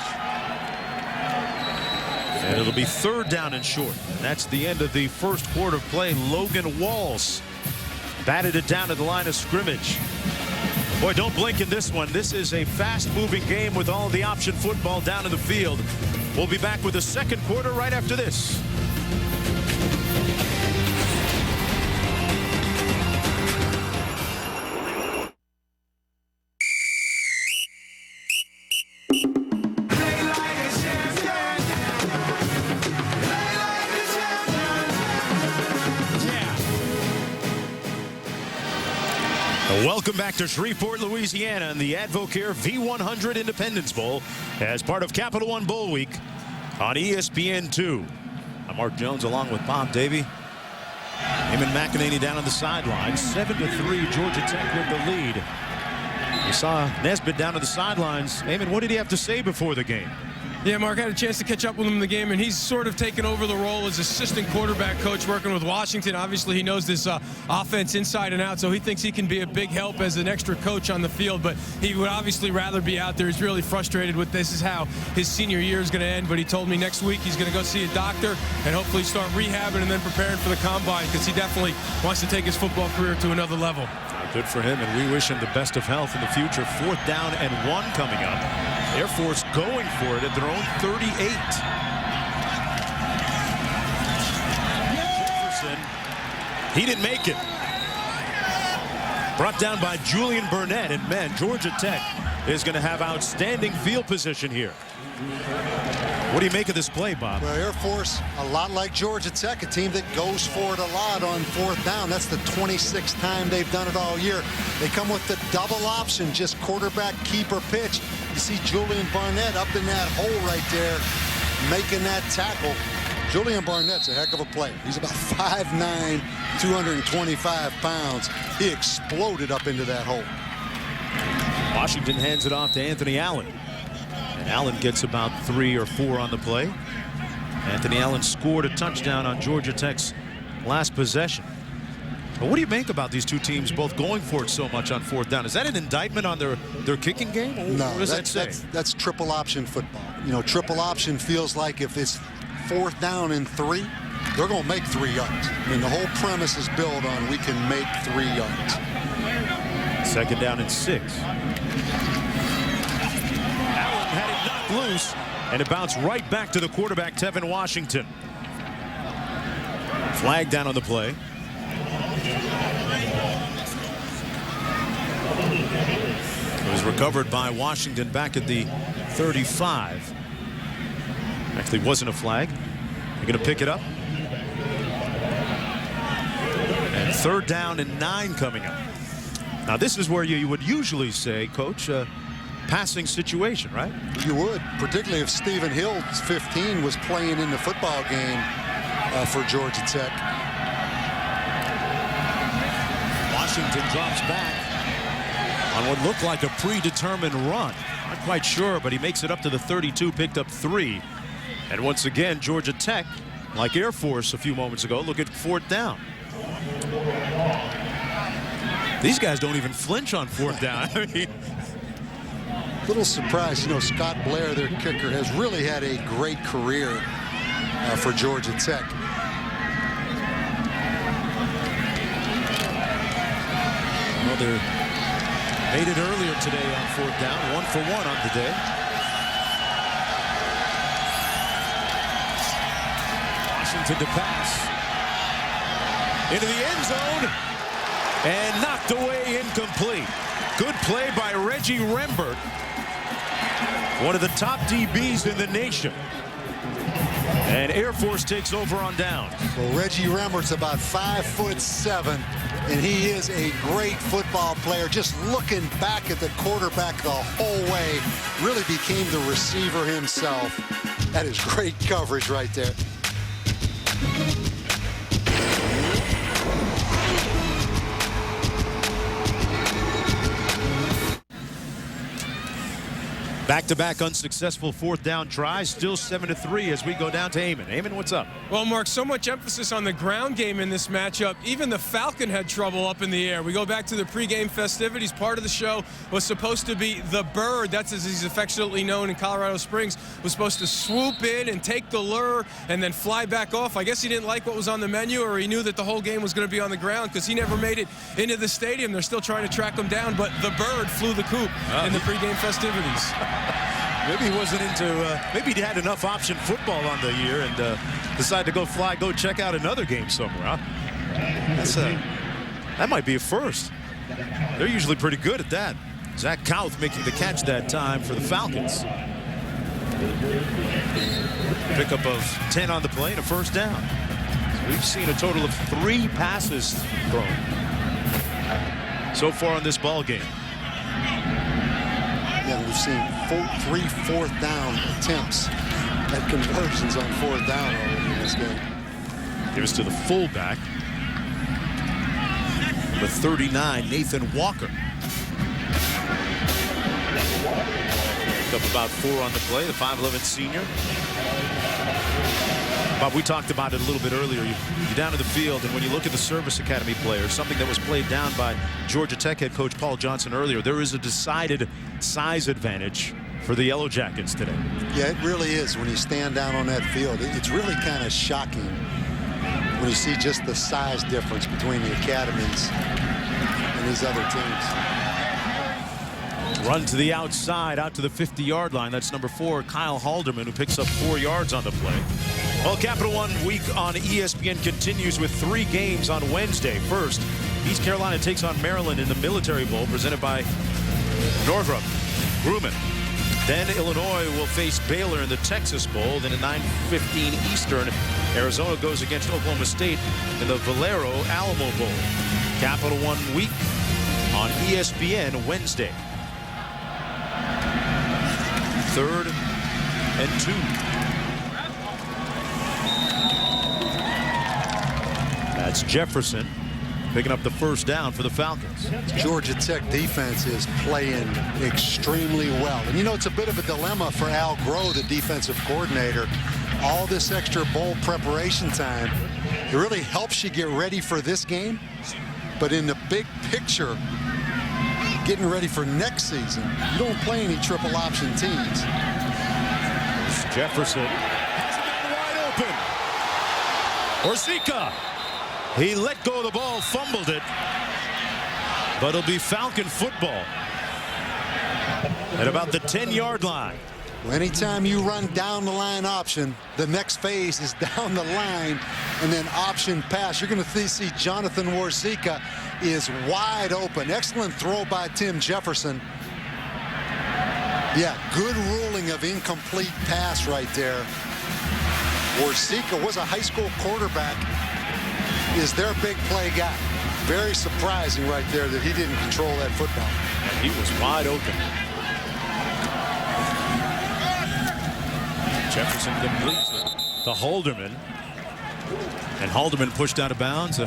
And it'll be 3rd down and short. And that's the end of the first quarter play. Logan Walls batted it down at the line of scrimmage. Boy, don't blink in this one. This is a fast-moving game with all the option football down in the field. We'll be back with the second quarter right after this. Welcome back to Shreveport, Louisiana, and the Advocare V100 Independence Bowl as part of Capital One Bowl Week on ESPN2. I'm Mark Jones along with Bob Davie. Eamon McEnany down on the sideline. 7-3, Georgia Tech with the lead. We saw Nesbitt down on the sidelines. Eamon, what did he have to say before the game? Yeah, Mark, I had a chance to catch up with him in the game, and he's sort of taken over the role as assistant quarterback coach working with Washington. Obviously, he knows this offense inside and out, so he thinks he can be a big help as an extra coach on the field, but he would obviously rather be out there. He's really frustrated with this is how his senior year is going to end, but he told me next week he's going to go see a doctor and hopefully start rehabbing and then preparing for the combine because he definitely wants to take his football career to another level. Good for him, and we wish him the best of health in the future. 4th down and 1 coming up. Air Force going for it at their own 38. Jefferson, he didn't make it. Brought down by Julian Burnett, and man, Georgia Tech is going to have outstanding field position here. What do you make of this play, Bob? Well, Air Force, a lot like Georgia Tech, a team that goes for it a lot on 4th down. That's the 26th time they've done it all year. They come with the double option, just quarterback keeper pitch. You see Julian Barnett up in that hole right there, making that tackle. Julian Barnett's a heck of a player. He's about 5'9", 225 pounds. He exploded up into that hole. Washington hands it off to Anthony Allen. And Allen gets about 3 or 4 on the play. Anthony Allen scored a touchdown on Georgia Tech's last possession. But what do you make about these two teams both going for it so much on 4th down? Is that an indictment on their kicking game? No, what does that say? That's triple option football. You know, triple option feels like if it's 4th down and 3, they're going to make 3 yards. I mean, the whole premise is built on we can make 3 yards. 2nd down and 6. Allen had it knocked loose, and it bounced right back to the quarterback, Tevin Washington. Flag down on the play. It was recovered by Washington back at the 35. Actually wasn't a flag. They're going to pick it up. And 3rd down and 9 coming up. Now this is where you would usually say, Coach, passing situation, right? You would, particularly if Stephen Hill, 15, was playing in the football game for Georgia Tech. Washington drops back on what looked like a predetermined run. Not quite sure, but he makes it up to the 32, picked up 3. And once again, Georgia Tech, like Air Force a few moments ago, look at 4th down. These guys don't even flinch on 4th down. I mean, little surprised, you know, Scott Blair, their kicker, has really had a great career for Georgia Tech. Well, they made it earlier today on 4th down, 1 for 1 on the day. Washington to pass into the end zone and knocked away, incomplete. Good play by Reggie Rembert, one of the top DBs in the nation. And Air Force takes over on down. Well, Reggie Remmert's about 5'7", and he is a great football player. Just looking back at the quarterback the whole way, really became the receiver himself. That is great coverage right there. Back-to-back unsuccessful fourth down tries, still 7-3 as we go down to Eamon. Eamon, what's up? Well, Mark, so much emphasis on the ground game in this matchup. Even the Falcon had trouble up in the air. We go back to the pregame festivities. Part of the show was supposed to be the Bird. That's as he's affectionately known in Colorado Springs. Was supposed to swoop in and take the lure and then fly back off. I guess he didn't like what was on the menu, or he knew that the whole game was going to be on the ground because he never made it into the stadium. They're still trying to track him down, but the Bird flew the coop in the pregame festivities. Maybe he wasn't into, maybe he had enough option football on the year and decided to go check out another game somewhere, huh? That might be a first. They're usually pretty good at that. Zach Kauth making the catch that time for the Falcons. Pickup of 10 on the play and a first down. So we've seen a total of 3 passes thrown so far in this ball game. Yeah, we've seen 3 fourth down attempts at conversions on fourth down already in this game. Give us to the fullback. Number 39, Nathan Walker. Picked up about 4 on the play, the 5'11" senior. Bob, we talked about it a little bit earlier. You're down to the field, and when you look at the service academy players, something that was played down by Georgia Tech head coach Paul Johnson earlier, there is a decided size advantage for the Yellow Jackets today. Yeah, it really is. When you stand down on that field, it's really kind of shocking when you see just the size difference between the academies and these other teams. Run to the outside, out to the 50-yard line. That's number 4, Kyle Halderman, who picks up 4 yards on the play. Well, Capital One week on ESPN continues with 3 games on Wednesday. First, East Carolina takes on Maryland in the Military Bowl presented by Northrop Grumman. Then Illinois will face Baylor in the Texas Bowl. Then at 9:15 Eastern, Arizona goes against Oklahoma State in the Valero Alamo Bowl. Capital One week on ESPN Wednesday. 3rd and 2. That's Jefferson picking up the first down for the Falcons. Georgia Tech defense is playing extremely well. And you know, it's a bit of a dilemma for Al Groh, the defensive coordinator. All this extra bowl preparation time, it really helps you get ready for this game. But in the big picture, getting ready for next season, you don't play any triple option teams. Jefferson wide open. Orzika. He let go of the ball, fumbled it. But it'll be Falcon football at about the 10-yard line. Well, anytime you run down the line option, the next phase is down the line and then option pass. You're going to see Jonathan Orzika is wide open. Excellent throw by Tim Jefferson. Yeah, good ruling of incomplete pass right there. Orzika was a high school quarterback, is their big play guy. Very surprising right there that he didn't control that football. And he was wide open. Jefferson completes it to Halderman. And Halderman pushed out of bounds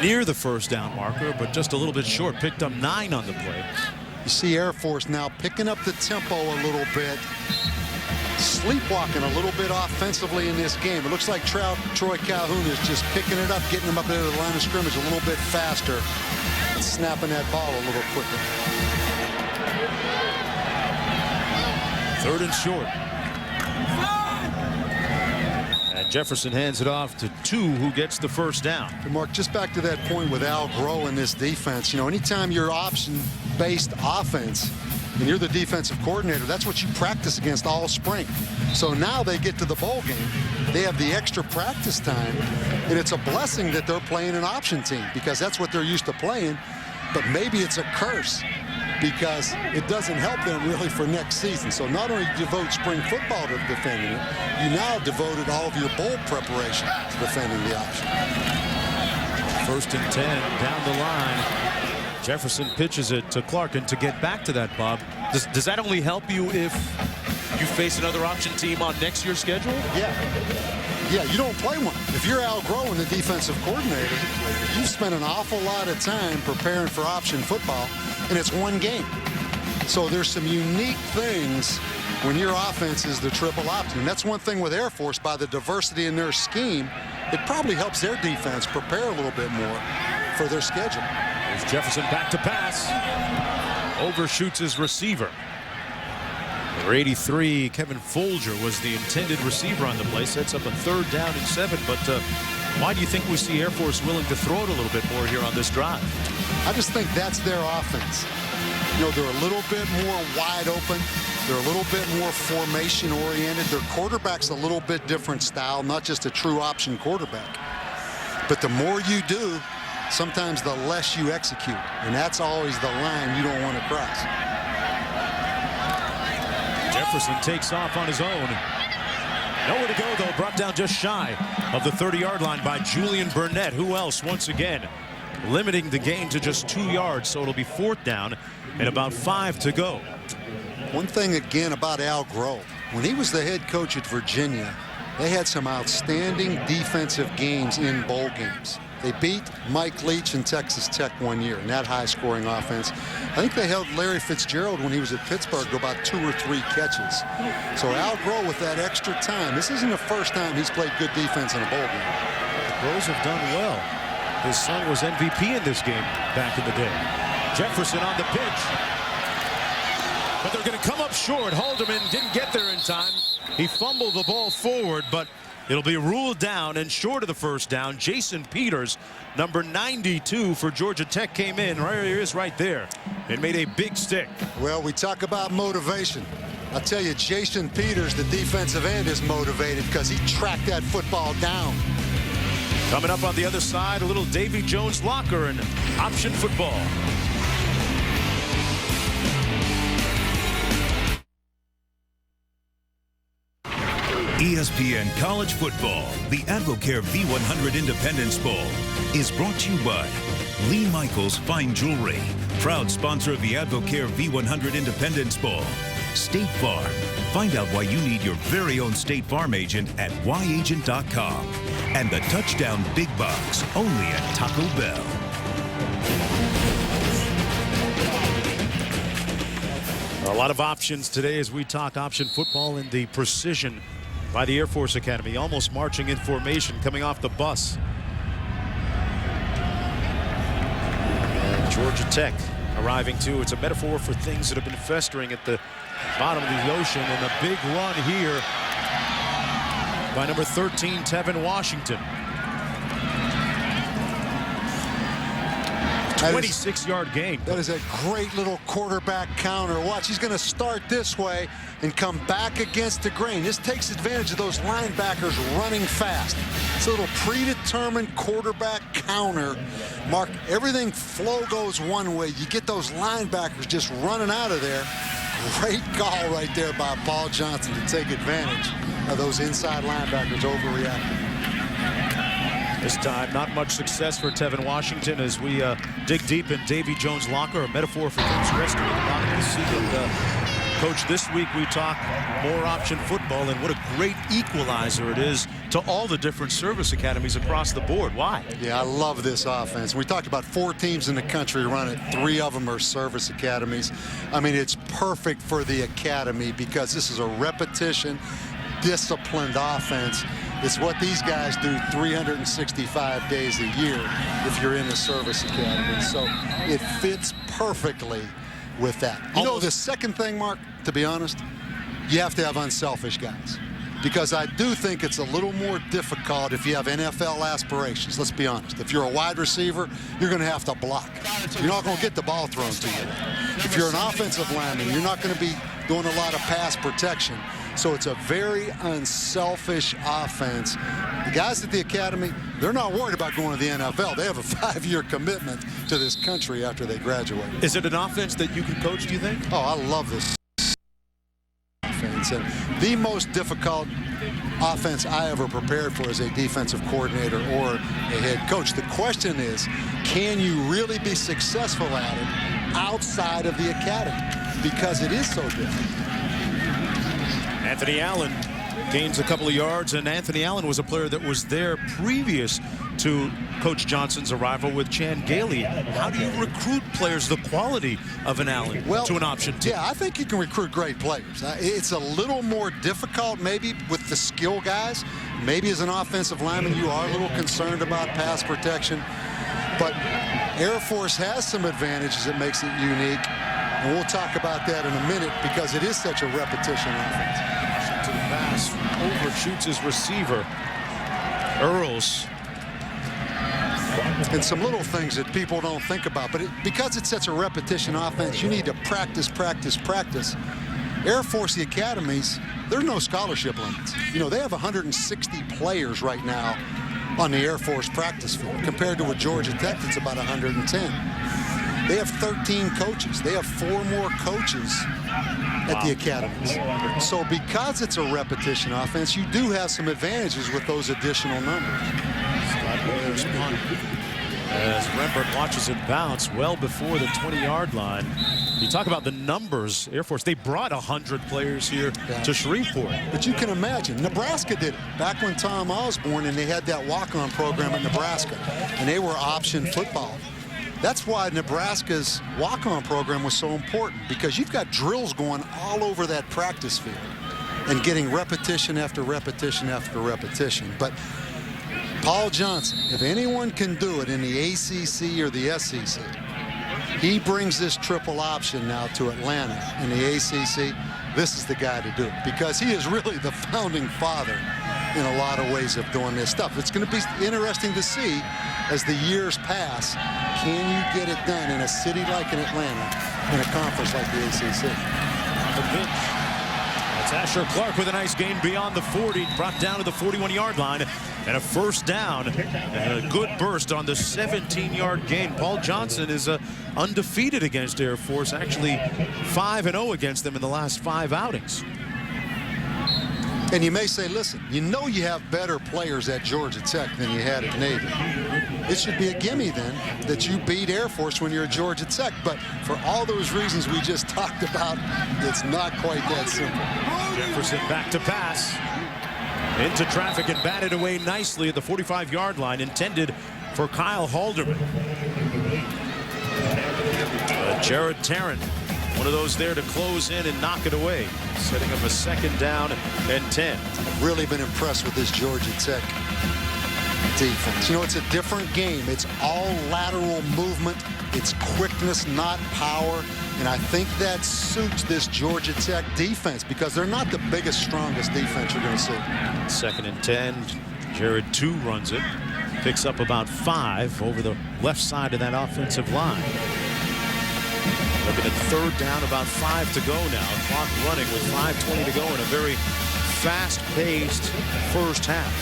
near the first down marker, but just a little bit short. Picked up 9 on the play. You see Air Force now picking up the tempo a little bit. Sleepwalking a little bit offensively in this game. It looks like Troy Calhoun is just picking it up, getting him up into the line of scrimmage a little bit faster, and snapping that ball a little quicker. 3rd and short. And Jefferson hands it off to 2, who gets the first down. And Mark, just back to that point with Al Groh in this defense, you know, anytime you're option-based offense and you're the defensive coordinator, that's what you practice against all spring. So now they get to the bowl game. They have the extra practice time, and it's a blessing that they're playing an option team because that's what they're used to playing. But maybe it's a curse because it doesn't help them really for next season. So not only devote spring football to defending it, you now devoted all of your bowl preparation to defending the option. 1st and 10 down the line. Jefferson pitches it to Clark, and to get back to that, Bob, does that only help you if you face another option team on next year's schedule? Yeah, you don't play one. If you're Al Groen, the defensive coordinator, you've spent an awful lot of time preparing for option football, and it's one game. So there's some unique things when your offense is the triple option. And that's one thing with Air Force, by the diversity in their scheme, it probably helps their defense prepare a little bit more for their schedule. There's Jefferson back to pass. Overshoots his receiver. Number 83, Kevin Folger, was the intended receiver on the play. Sets up a 3rd down and 7. But why do you think we see Air Force willing to throw it a little bit more here on this drive? I just think that's their offense. You know, they're a little bit more wide open. They're a little bit more formation oriented. Their quarterback's a little bit different style, not just a true option quarterback. But the more you do, sometimes the less you execute. And that's always the line you don't want to cross. Jefferson takes off on his own. Nowhere to go, though. Brought down just shy of the 30-yard line by Julian Burnett. Who else, once again, limiting the gain to just 2 yards. So it'll be 4th down and about 5 to go. One thing, again, about Al Groen. When he was the head coach at Virginia, they had some outstanding defensive games in bowl games. They beat Mike Leach and Texas Tech one year in that high-scoring offense. I think they held Larry Fitzgerald when he was at Pittsburgh to about 2 or 3 catches. So Al Groen, with that extra time, this isn't the first time he's played good defense in a bowl game. The Grows have done well. His son was MVP in this game back in the day. Jefferson on the pitch. But they're going to come up short. Haldeman didn't get there in time. He fumbled the ball forward, but it'll be ruled down and short of the 1st down. Jason Peters, number 92 for Georgia Tech, came in. Right, he is right there and made a big stick. Well, we talk about motivation. I tell you, Jason Peters, the defensive end, is motivated because he tracked that football down. Coming up on the other side, a little Davy Jones locker and option football. ESPN College Football, the AdvoCare V100 Independence Bowl, is brought to you by Lee Michaels Fine Jewelry, proud sponsor of the AdvoCare V100 Independence Bowl. State Farm. Find out why you need your very own State Farm agent at yagent.com. And the Touchdown Big Box, only at Taco Bell. A lot of options today as we talk option football and the precision by the Air Force Academy, almost marching in formation, coming off the bus. And Georgia Tech arriving too. It's a metaphor for things that have been festering at the bottom of the ocean, and a big run here by number 13, Tevin Washington. 26-yard gain. That is a great little quarterback counter. Watch, he's going to start this way and come back against the grain. This takes advantage of those linebackers running fast. It's a little predetermined quarterback counter. Mark, everything flow goes one way. You get those linebackers just running out of there. Great call right there by Paul Johnson to take advantage of those inside linebackers overreacting. This time, not much success for Tevin Washington as we dig deep in Davy Jones' locker, a metaphor for things resting at the bottom of the sea. And, Coach, this week we talk more option football, and what a great equalizer it is to all the different service academies across the board. Why? Yeah, I love this offense. We talked about 4 teams in the country run it. 3 of them are service academies. I mean, it's perfect for the academy because this is a repetition, disciplined offense. It's what these guys do 365 days a year if you're in the service academy. So it fits perfectly with that. You know, the second thing, Mark, to be honest, you have to have unselfish guys. Because I do think it's a little more difficult if you have NFL aspirations. Let's be honest. If you're a wide receiver, you're going to have to block. You're not going to get the ball thrown to you. If you're an offensive lineman, you're not going to be doing a lot of pass protection. So it's a very unselfish offense. The guys at the academy, they're not worried about going to the NFL. They have a 5-year commitment to this country after they graduate. Is it an offense that you can coach, do you think? Oh, I love this offense. And the most difficult offense I ever prepared for as a defensive coordinator or a head coach. The question is, can you really be successful at it outside of the academy? Because it is so different. Anthony Allen gains a couple of yards, and Anthony Allen was a player that was there previous to Coach Johnson's arrival with Chan Gailey. How do you recruit players the quality of an Allen to an option team? Yeah, I think you can recruit great players. It's a little more difficult maybe with the skill guys. Maybe as an offensive lineman you are a little concerned about pass protection. But Air Force has some advantages that makes it unique. And we'll talk about that in a minute because it is such a repetition offense. To the pass, overshoots his receiver. Earls. And some little things that people don't think about. But because it's such a repetition offense, you need to practice, practice, practice. Air Force, the academies, there's no scholarship limits. You know, they have 160 players right now on the Air Force practice field compared to a Georgia Tech that's about 110. They have 13 coaches. They have 4 more coaches at the academies. So because it's a repetition offense, you do have some advantages with those additional numbers. Scott Williams punt as Rembert watches it bounce well before the 20-yard line. You talk about the numbers. Air Force, they brought 100 players here to Shreveport. But you can imagine, Nebraska did it back when Tom Osborne and they had that walk-on program at Nebraska, and they were option football. That's why Nebraska's walk-on program was so important, because you've got drills going all over that practice field and getting repetition after repetition after repetition. But Paul Johnson, if anyone can do it in the ACC or the SEC, he brings this triple option now to Atlanta in the ACC. This is the guy to do it, because he is really the founding father in a lot of ways of doing this stuff. It's going to be interesting to see as the years pass, can you get it done in a city like in Atlanta, in a conference like the ACC? The pitch. That's Asher Clark with a nice gain beyond the 40, brought down to the 41-yard line, and a first down, and a good burst on the 17-yard gain. Paul Johnson is undefeated against Air Force, actually 5-0 against them in the last 5 outings. And you may say, listen, you know you have better players at Georgia Tech than you had at Navy. It should be a gimme then that you beat Air Force when you're at Georgia Tech. But for all those reasons we just talked about, it's not quite that simple. Jefferson back to pass. Into traffic and batted away nicely at the 45-yard line, intended for Kyle Halderman. Jared Tarrant, one of those there to close in and knock it away, setting up a 2nd down and 10. I've really been impressed with this Georgia Tech defense. You know, it's a different game. It's all lateral movement. It's quickness, not power. And I think that suits this Georgia Tech defense, because they're not the biggest, strongest defense you're going to see. 2nd and 10. Jared 2 runs it. Picks up about 5 over the left side of that offensive line. Looking at 3rd down, about 5 to go now. Clock running with 5:20 to go in a very fast-paced first half.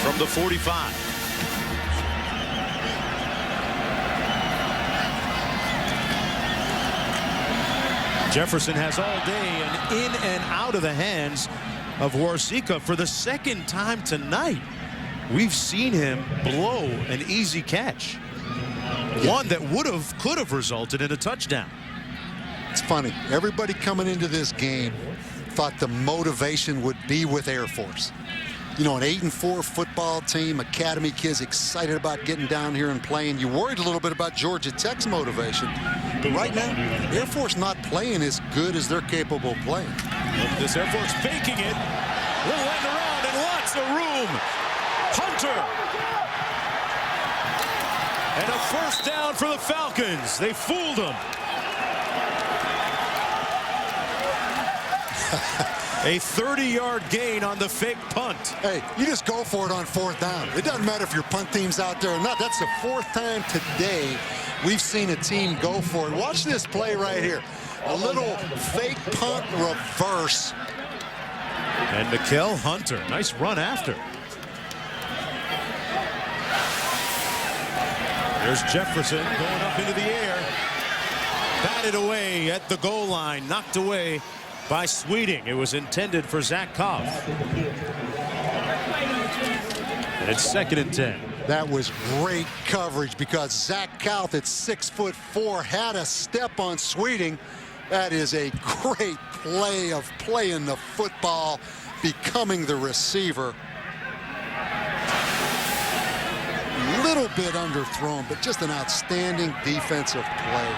From the 45. Jefferson has all day and in and out of the hands of Warsika for the 2nd time tonight. We've seen him blow an easy catch. One that could have resulted in a touchdown. It's funny. Everybody coming into this game thought the motivation would be with Air Force. You know, an 8-4 football team, academy kids excited about getting down here and playing. You worried a little bit about Georgia Tech's motivation. But right now, Air Force not playing as good as they're capable of playing. Look at this Air Force faking it. Little end around and lots of room. Hunter. And a first down for the Falcons. They fooled them. A 30-yard gain on the fake punt. Hey, you just go for it on 4th down. It doesn't matter if your punt team's out there or not. That's the 4th time today we've seen a team go for it. Watch this play right here. A little fake punt reverse. And Nikhil Hunter, nice run after. There's Jefferson going up into the air. Batted away at the goal line, knocked away by Sweeting. It was intended for Zach Koff. And it's 2nd and 10. That was great coverage because Zach Koff at 6'4" had a step on Sweeting. That is a great play of playing the football, becoming the receiver. Little bit underthrown, but just an outstanding defensive play.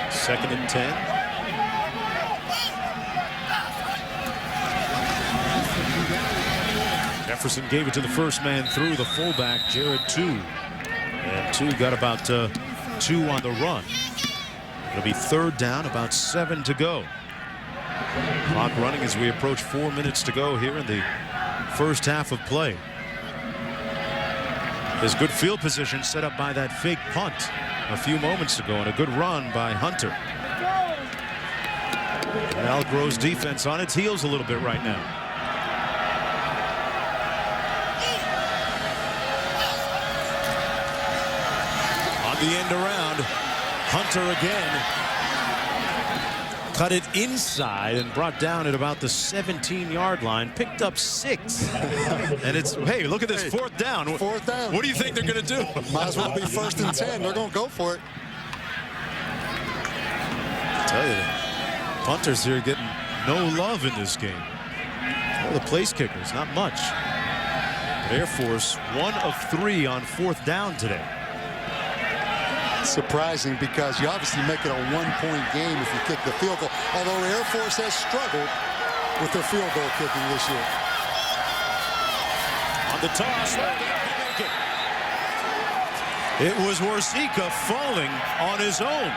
2nd and 10. Jefferson gave it to the first man through, the fullback, Jared 2. And 2 got about 2 on the run. It'll be 3rd down, about 7 to go. Clock running as we approach 4 minutes to go here in the first half of play. There's good field position set up by that fake punt a few moments ago, and a good run by Hunter. Al Grove's defense on its heels a little bit right now. On the end around, Hunter again. Cut it inside and brought down at about the 17-yard line. Picked up 6. And it's, hey, look at this, 4th down. 4th down. What do you think they're going to do? Might as well be 1st and 10. They're going to go for it. I tell you, the punters here getting no love in this game. Well, the place kickers, not much. But Air Force 1 of 3 on 4th down today. Surprising because you obviously make it a 1-point game if you kick the field goal, although Air Force has struggled with their field goal kicking this year. On the toss, it was Warzika falling on his own.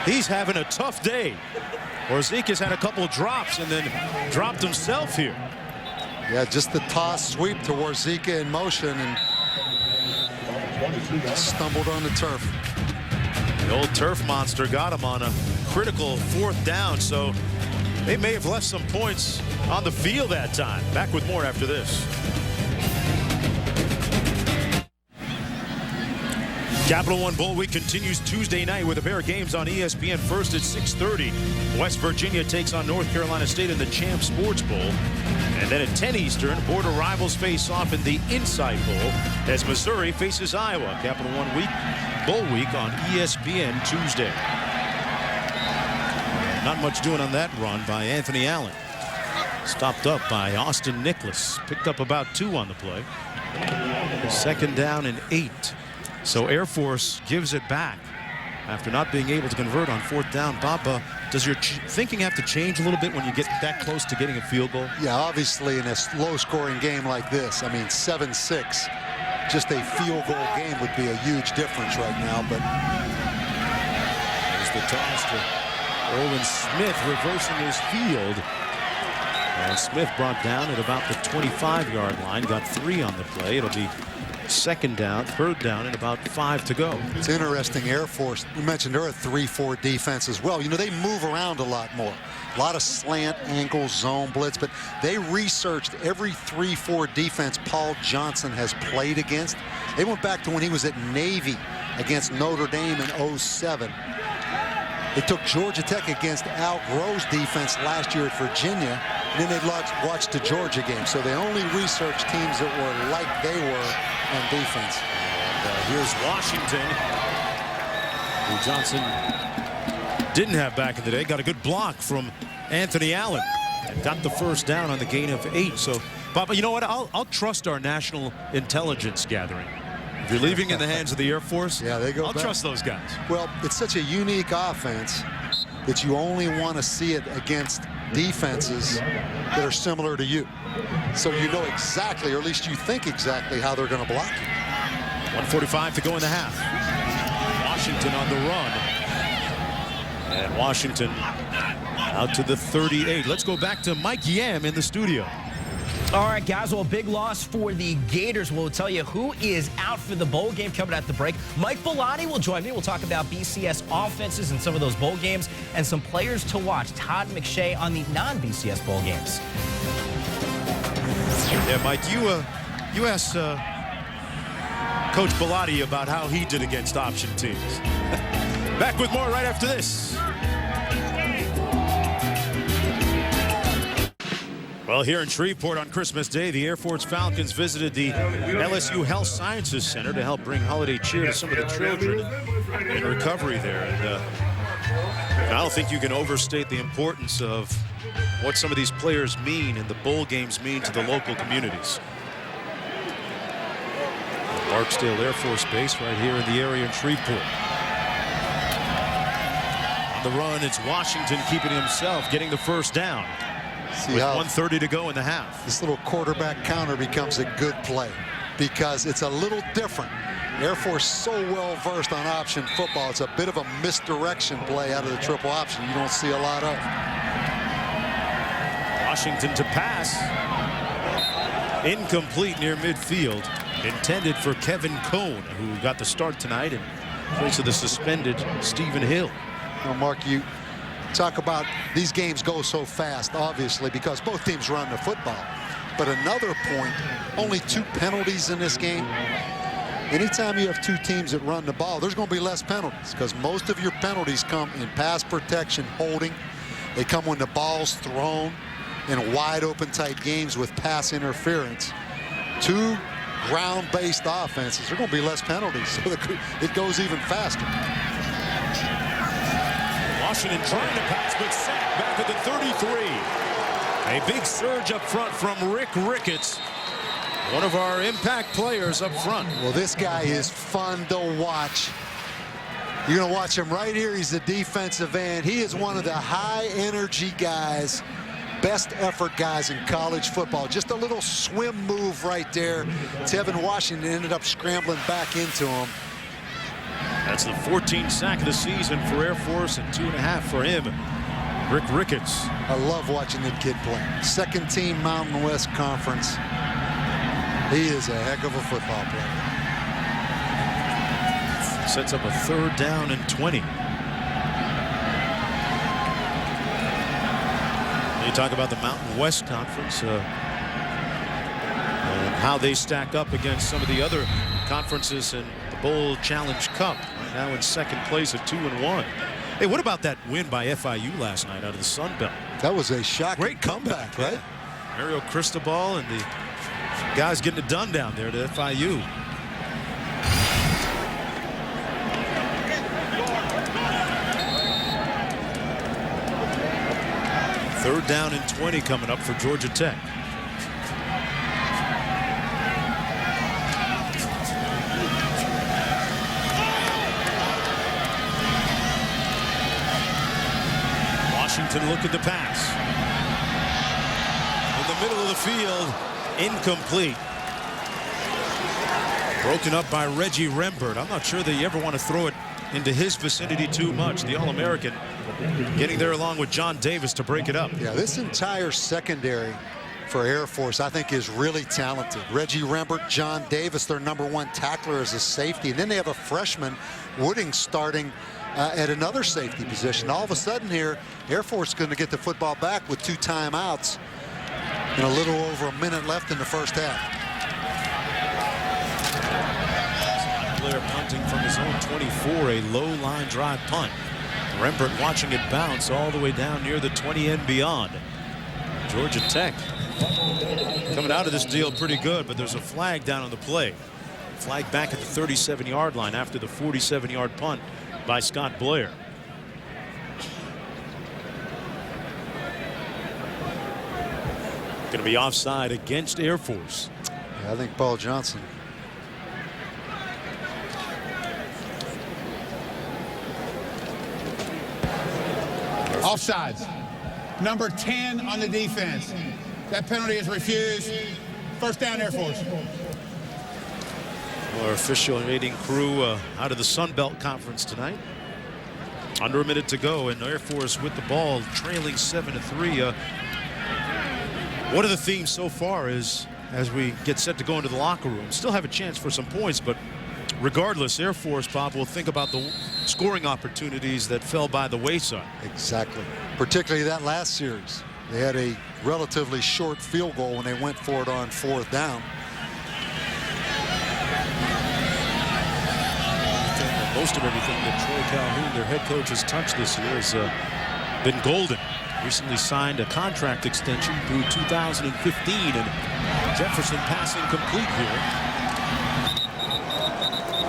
He's having a tough day. Warzika's had a couple drops and then dropped himself here. Yeah, just the toss sweep to Warzika in motion and stumbled on the turf. The old turf monster got him on a critical 4th down, so they may have left some points on the field that time. Back with more after this. Capital One Bowl Week continues Tuesday night with a pair of games on ESPN. First at 6:30, West Virginia takes on North Carolina State in the Champ Sports Bowl. And then at 10 Eastern, border rivals face off in the Inside Bowl as Missouri faces Iowa. Capital One Bowl Week on ESPN Tuesday. Not much doing on that run by Anthony Allen. Stopped up by Austin Nicholas. Picked up about 2 on the play. 2nd down and 8. So Air Force gives it back after not being able to convert on 4th down. Bob, does your thinking have to change a little bit when you get that close to getting a field goal? Yeah, obviously in a low-scoring game like this, I mean 7-6, just a field goal game would be a huge difference right now. But there's the toss to Olin Smith, reversing his field. And Smith brought down at about the 25-yard line, got 3 on the play. It'll be 2nd down, 3rd down, and about 5 to go. It's interesting, Air Force, we mentioned they're a 3-4 defense as well. You know, they move around a lot more. A lot of slant, ankle, zone, blitz, but they researched every 3-4 defense Paul Johnson has played against. They went back to when he was at Navy against Notre Dame in 07. They took Georgia Tech against Al Grove's defense last year at Virginia, and then they watched the Georgia game. So they only researched teams that were like they were on defense. And here's Washington, who Johnson didn't have back in the day. Got a good block from Anthony Allen and got the 1st down on the gain of 8. So, Bob, you know what? I'll trust our national intelligence gathering. If you're leaving in the hands of the Air Force, yeah, they go I'll back. Trust those guys. Well, it's such a unique offense that you only want to see it against defenses that are similar to you. So you know exactly, or at least you think exactly, how they're going to block you. 1:45 to go in the half. Washington on the run. And Washington out to the 38. Let's go back to Mike Yam in the studio. All right, guys, well, a big loss for the Gators. We'll tell you who is out for the bowl game coming at the break. Mike Bellotti will join me. We'll talk about BCS offenses and some of those bowl games and some players to watch. Todd McShay on the non-BCS bowl games. Yeah, Mike, you asked Coach Bellotti about how he did against option teams. Back with more right after this. Well, here in Shreveport on Christmas Day, the Air Force Falcons visited the LSU Health Sciences Center to help bring holiday cheer to some of the children in recovery there. And I don't think you can overstate the importance of what some of these players mean and the bowl games mean to the local communities. Barksdale Air Force Base right here in the area in Shreveport. On the run, it's Washington keeping himself, getting the first down. See with how 1:30 to go in the half. This little quarterback counter becomes a good play because it's a little different. Air Force so well versed on option football. It's a bit of a misdirection play out of the triple option you don't see a lot of. Washington to pass. Incomplete near midfield. Intended for Kevin Cohn, who got the start tonight in place of the suspended Stephen Hill. Now, Mark, you talk about these games go so fast, obviously, because both teams run the football. But another point, only 2 penalties in this game. Anytime you have 2 teams that run the ball, there's going to be less penalties because most of your penalties come in pass protection, holding. They come when the ball's thrown in wide open tight games with pass interference. 2 ground-based offenses, there are going to be less penalties, so it goes even faster. Washington trying to pass, but sacked back at the 33. A big surge up front from Rick Ricketts, one of our impact players up front. Well, this guy is fun to watch. You're going to watch him right here. He's the defensive end. He is one of the high-energy guys, best effort guys in college football. Just a little swim move right there. Tevin Washington ended up scrambling back into him. That's the 14th sack of the season for Air Force and 2.5 for him. Rick Ricketts. I love watching the kid play. Second team Mountain West Conference. He is a heck of a football player. Sets up a 3rd down and 20. You talk about the Mountain West Conference and how they stack up against some of the other conferences in the Bowl Challenge Cup. Right now in 2nd place at 2-1. Hey, what about that win by FIU last night out of the Sun Belt? That was a shocking Great comeback, right? Mario Cristobal and the guys getting it done down there to FIU. Third down and 20 coming up for Georgia Tech. Washington looking to pass. In the middle of the field, incomplete. Broken up by Reggie Rembert. I'm not sure that you ever want to throw it into his vicinity too much. The All-American getting there along with John Davis to break it up. Yeah, this entire secondary for Air Force, I think, is really talented. Reggie Rembert, John Davis, their #1 tackler as a safety. And then they have a freshman, Wooding, starting at another safety position. All of a sudden here, Air Force is going to get the football back with 2 timeouts and a little over a minute left in the first half. Blair punting from his own 24, a low line drive punt. Rembert watching it bounce all the way down near the 20 and beyond. Georgia Tech coming out of this deal pretty good, but there's a flag down on the play. Flag back at the 37-yard line after the 47-yard punt by Scott Blair. Going to be offside against Air Force. Yeah, I think Paul Johnson. Offsides. Number 10 on the defense. That penalty is refused. First down, Air Force. Our officiating crew out of the Sun Belt Conference tonight. Under a minute to go, and Air Force with the ball, trailing 7-3. One of the themes so far is, as we get set to go into the locker room, still have a chance for some points, but regardless, Air Force, Bob, will think about the scoring opportunities that fell by the wayside. Exactly. Particularly that last series. They had a relatively short field goal when they went for it on 4th down. Most of everything that Troy Calhoun, their head coach, has touched this year has been golden. Recently signed a contract extension through 2015, and Jefferson passing complete here.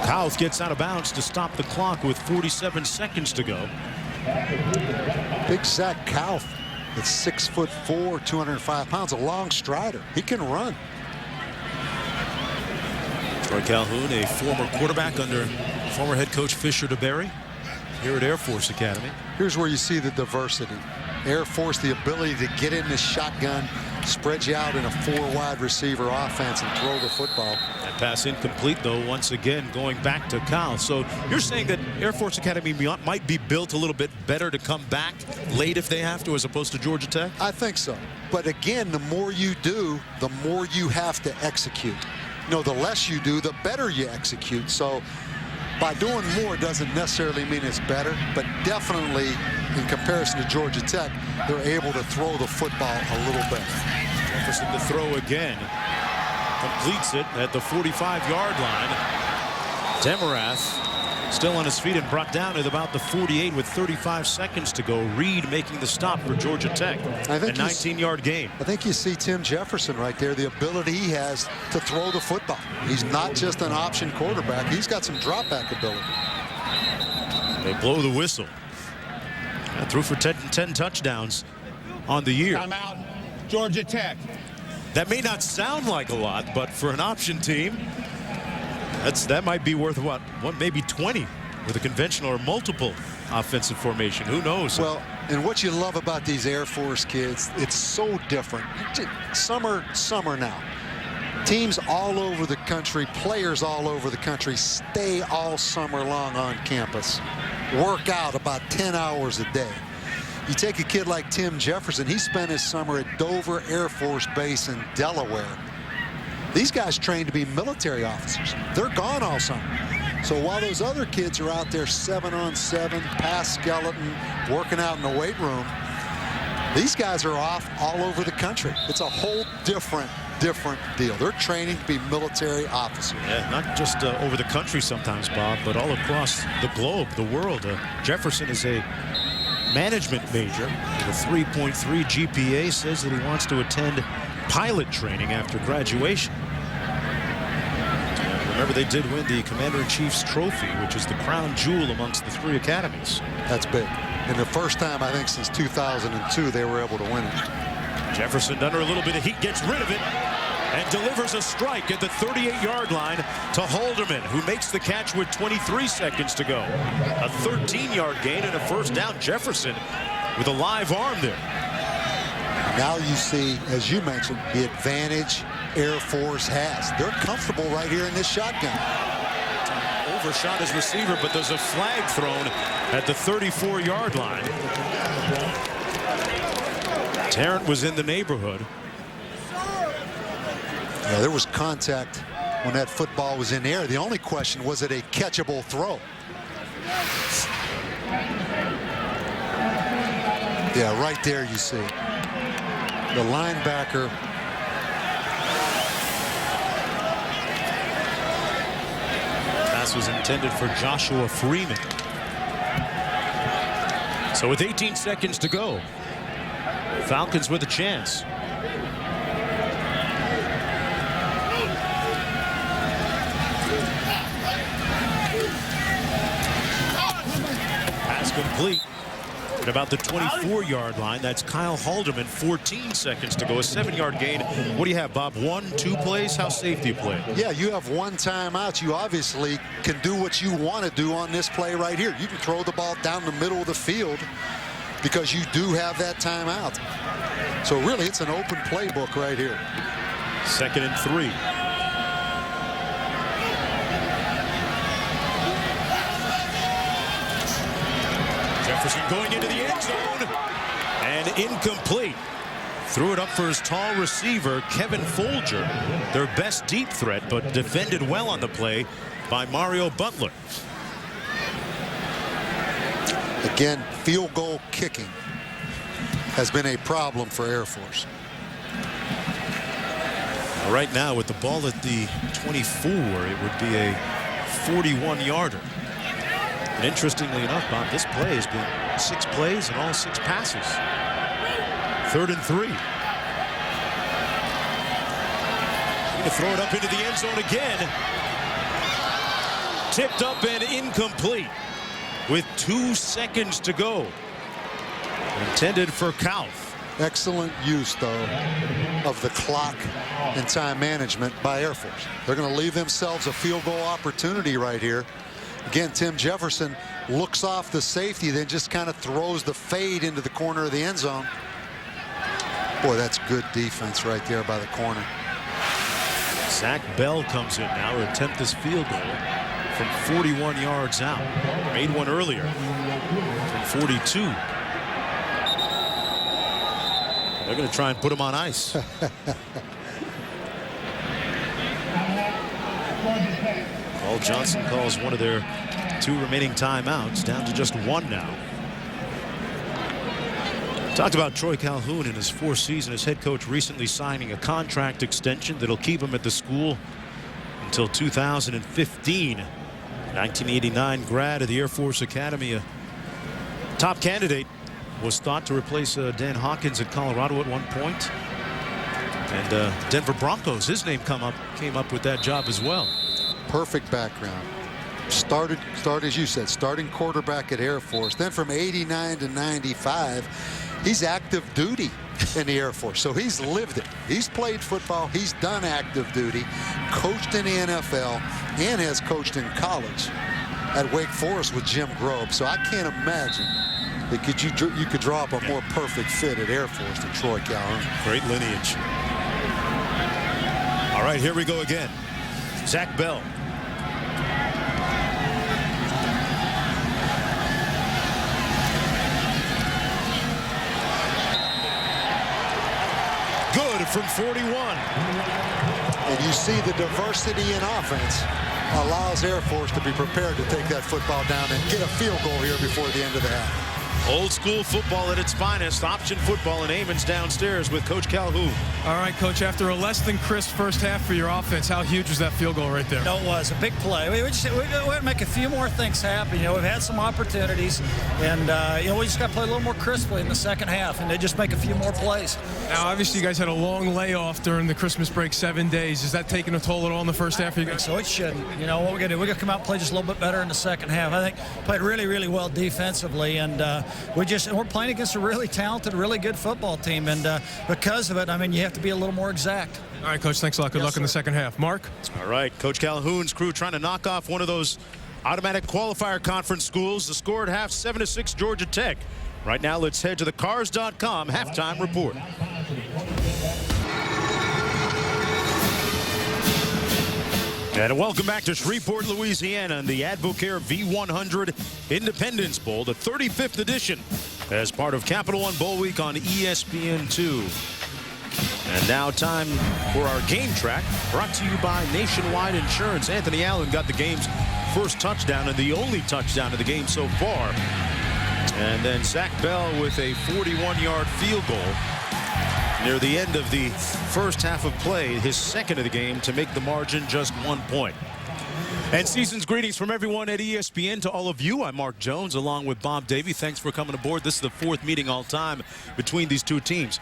Kauth gets out of bounds to stop the clock with 47 seconds to go. Big Zach Kauth. It's 6'4", 205 pounds, a long strider. He can run. Troy Calhoun, a former quarterback under former head coach Fisher DeBerry here at Air Force Academy. Here's where you see the diversity. Air Force, the ability to get in the shotgun, spread you out in a 4-wide receiver offense and throw the football. That pass incomplete, though, once again going back to Kyle. So you're saying that Air Force Academy might be built a little bit better to come back late if they have to, as opposed to Georgia Tech? I think so. But again, the more you do, the more you have to execute. You know, the less you do, the better you execute. So by doing more doesn't necessarily mean it's better, but definitely in comparison to Georgia Tech, they're able to throw the football a little better. Jefferson to throw again. Completes it at the 45-yard line. Demarath still on his feet and brought down at about the 48 with 35 seconds to go. Reed making the stop for Georgia Tech. A 19-yard gain. I think you see Tim Jefferson right there, the ability he has to throw the football. He's not just an option quarterback. He's got some drop back ability. They blow the whistle. Threw for 10 touchdowns on the year. Timeout, Georgia Tech. That may not sound like a lot, but for an option team, that might be worth what maybe 20 with a conventional or multiple offensive formation. Who knows? Well, and what you love about these Air Force kids, it's so different. Summer now. Teams all over the country, players all over the country stay all summer long on campus. Work out about 10 hours a day. You take a kid like Tim Jefferson, he spent his summer at Dover Air Force Base in Delaware. These guys trained to be military officers. They're gone all summer. So while those other kids are out there 7-on-7, pass skeleton, working out in the weight room, these guys are off all over the country. It's a whole different deal. They're training to be military officers. Yeah, not just over the country sometimes, Bob, but all across the globe, the world. Jefferson is a management major with a 3.3 GPA, says that he wants to attend pilot training after graduation. Remember, they did win the Commander-in-Chief's Trophy, which is the crown jewel amongst the 3 academies. That's big. And the first time, I think, since 2002, they were able to win it. Jefferson, under a little bit of heat, gets rid of it and delivers a strike at the 38-yard line to Halderman, who makes the catch with 23 seconds to go. A 13-yard gain and a first down. Jefferson with a live arm there. Now you see, as you mentioned, the advantage Air Force has. They're comfortable right here in this shotgun. Overshot his receiver, but there's a flag thrown at the 34-yard line. Tarrant was in the neighborhood. Yeah, there was contact when that football was in the air. The only question, was it a catchable throw? Yeah, right there you see. The linebacker. Pass was intended for Joshua Freeman. So with 18 seconds to go, Falcons with a chance. Pass complete at about the 24-yard line. That's Kyle Halderman. 14 seconds to go. A 7-yard gain. What do you have, Bob? 1, 2 plays? How safe do you play? Yeah, you have one timeout. You obviously can do what you want to do on this play right here. You can throw the ball down the middle of the field because you do have that timeout. So really, it's an open playbook right here. 2nd and 3. Jefferson going into the end zone and incomplete. Threw it up for his tall receiver, Kevin Folger, their best deep threat, but defended well on the play by Mario Butler. Again, field goal kicking has been a problem for Air Force. Right now, with the ball at the 24, it would be a 41-yarder. And interestingly enough, Bob, this play has been 6 plays and all 6 passes. 3rd and 3. Going to throw it up into the end zone again. Tipped up and incomplete with 2 seconds to go. Intended for Kauth. Excellent use, though, of the clock and time management by Air Force. They're going to leave themselves a field goal opportunity right here. Again, Tim Jefferson looks off the safety, then just kind of throws the fade into the corner of the end zone. Boy, that's good defense right there by the corner. Zach Bell comes in now to attempt this field goal from 41 yards out. Made one earlier from 42. They're going to try and put him on ice. Paul Johnson calls one of their 2 remaining timeouts, down to just 1 now. Talked about Troy Calhoun in his 4th season as head coach, recently signing a contract extension that'll keep him at the school until 2015. 1989 grad of the Air Force Academy, a top candidate. Was thought to replace Dan Hawkins at Colorado at one point. And Denver Broncos, his name came up with that job as well. Perfect background. Started as you said, starting quarterback at Air Force. Then from 89 to 95, he's active duty in the Air Force. So he's lived it. He's played football. He's done active duty, coached in the NFL, and has coached in college at Wake Forest with Jim Grobe. So I can't imagine that you could draw up a more perfect fit at Air Force than Troy Calhoun. Great lineage. All right, here we go again. Zach Bell. Good from 41. And you see the diversity in offense allows Air Force to be prepared to take that football down and get a field goal here before the end of the half. Old school football at its finest. Option football, and Eamon's downstairs with Coach Calhoun. All right, Coach, after a less than crisp first half for your offense, how huge was that field goal right there? No, it was a big play. We had to make a few more things happen. You know, we've had some opportunities, and you know, we just got to play a little more crisply in the second half, and they just make a few more plays. Now, obviously, you guys had a long layoff during the Christmas break, 7 days. Is that taking a toll at all in the first half? So it shouldn't. You know, what we're going to do, we're going to come out and play just a little bit better in the second half. I think played really, really well defensively, and we're playing against a really talented, really good football team, and because of it, I mean, you have to be a little more exact. All right, Coach, thanks a lot. Good luck in the second half. Mark? All right, Coach Calhoun's crew trying to knock off one of those automatic qualifier conference schools. The score at half, 7-6, Georgia Tech. Right now, let's head to the Cars.com halftime report. And welcome back to Shreveport, Louisiana, and the Advocare V100 Independence Bowl, the 35th edition, as part of Capital One Bowl Week on ESPN2. And now time for our game track, brought to you by Nationwide Insurance. Anthony Allen got the game's first touchdown and the only touchdown of the game so far. And then Zach Bell with a 41-yard field goal near the end of the first half of play, his second of the game, to make the margin just 1 point. And season's greetings from everyone at ESPN to all of you. I'm Mark Jones along with Bob Davie. Thanks for coming aboard. This is the 4th meeting all time between these two teams.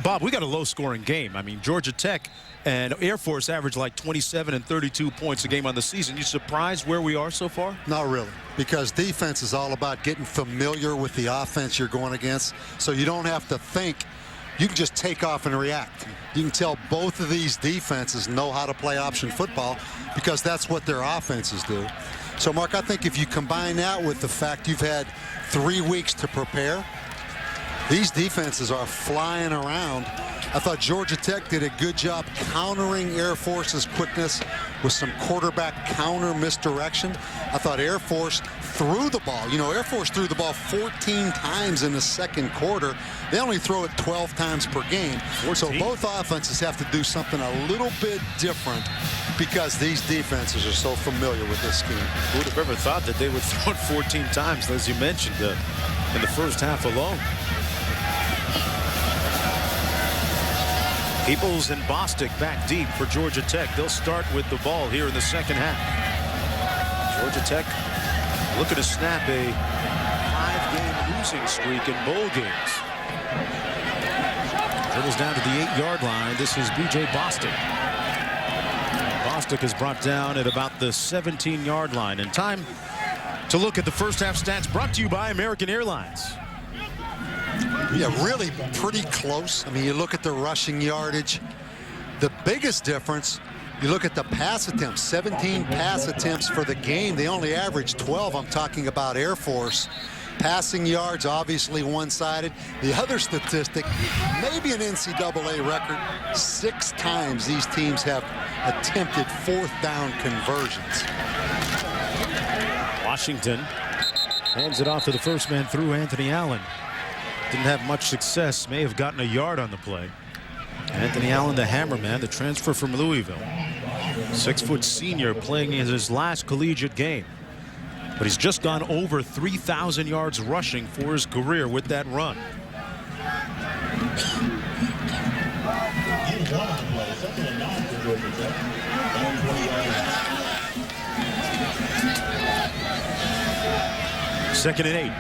Bob, we got a low-scoring game. I mean, Georgia Tech and Air Force average like 27 and 32 points a game on the season. You surprised where we are so far? Not really, because defense is all about getting familiar with the offense you're going against, so you don't have to think. You can just take off and react. You can tell both of these defenses know how to play option football because that's what their offenses do. So, Mark, I think if you combine that with the fact you've had 3 weeks to prepare, these defenses are flying around I thought Georgia Tech did a good job countering Air Force's quickness with some quarterback counter misdirection. I thought Air Force threw the ball. You know, Air Force threw the ball 14 times in the second quarter. They only throw it 12 times per game. 14. So both offenses have to do something a little bit different because these defenses are so familiar with this scheme. Who would have ever thought that they would throw it 14 times, as you mentioned, in the first half alone? Peoples and Bostic back deep for Georgia Tech. They'll start with the ball here in the second half. Georgia Tech looking to snap a 5-game losing streak in bowl games. Dribbles down to the 8-yard line. This is B.J. Bostic. Bostic is brought down at about the 17-yard line. And time to look at the first half stats brought to you by American Airlines. Yeah, really pretty close. I mean, you look at the rushing yardage. The biggest difference, you look at the pass attempts, 17 pass attempts for the game. They only averaged 12. I'm talking about Air Force. Passing yards, obviously one-sided. The other statistic, maybe an NCAA record, 6 times these teams have attempted 4th down conversions. Washington hands it off to the first man through, Anthony Allen. Didn't have much success, may have gotten a yard on the play. Anthony Allen, the hammerman, the transfer from Louisville. 6-foot senior playing in his last collegiate game. But he's just gone over 3,000 yards rushing for his career with that run. Second and 8.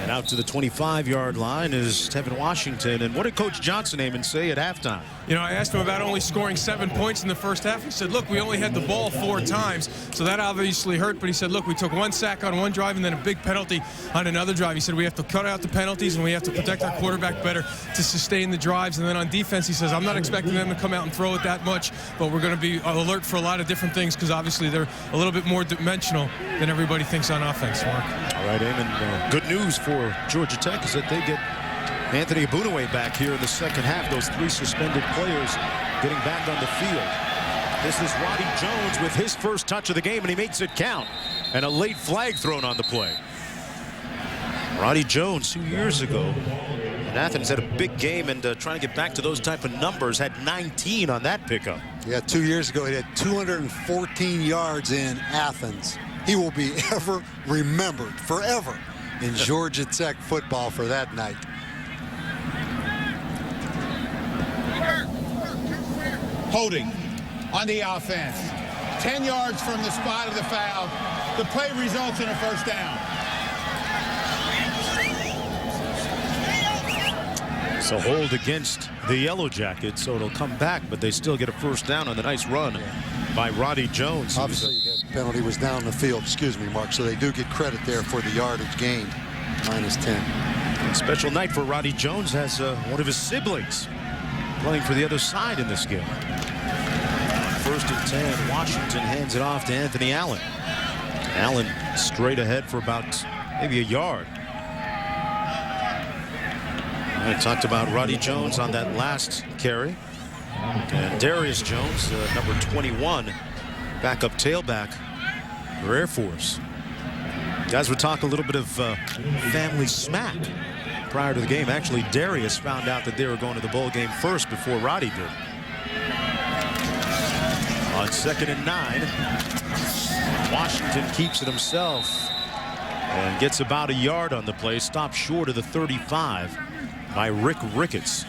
And out to the 25-yard line is Tevin Washington. And what did Coach Johnson Amon say at halftime? You know, I asked him about only scoring 7 points in the first half. He said, look, we only had the ball 4 times, so that obviously hurt. But he said, look, we took 1 sack on one drive and then a big penalty on another drive. He said, we have to cut out the penalties and we have to protect our quarterback better to sustain the drives. And then on defense, he says, I'm not expecting them to come out and throw it that much, but we're going to be alert for a lot of different things because obviously they're a little bit more dimensional than everybody thinks on offense, Mark. All right, Amon, good news for Georgia Tech is that they get Anthony Abunaway back here in the second half. Those 3 suspended players getting back on the field. This is Roddy Jones with his first touch of the game, and he makes it count. And a late flag thrown on the play. Roddy Jones 2 years ago in Athens had a big game, and trying to get back to those type of numbers, had 19 on that pickup. Yeah, 2 years ago he had 214 yards in Athens. He will be ever remembered forever in Georgia Tech football for that night. Holding on the offense. 10 yards from the spot of the foul. The play results in a first down. So hold against the Yellow Jackets, so it'll come back, but they still get a first down on the nice run by Roddy Jones. Obviously, that penalty was down the field. Excuse me, Mark. So they do get credit there for the yardage gained. -10. Special night for Roddy Jones, has one of his siblings playing for the other side in this game. First and 10, Washington hands it off to Anthony Allen. Allen straight ahead for about maybe a yard. I talked about Roddy Jones on that last carry. And Darius Jones, number 21, backup tailback for Air Force. Guys, we're talking a little bit of family smack prior to the game. Actually, Darius found out that they were going to the bowl game first before Roddy did. On 2nd and 9, Washington keeps it himself and gets about a yard on the play. Stopped short of the 35 by Rick Ricketts.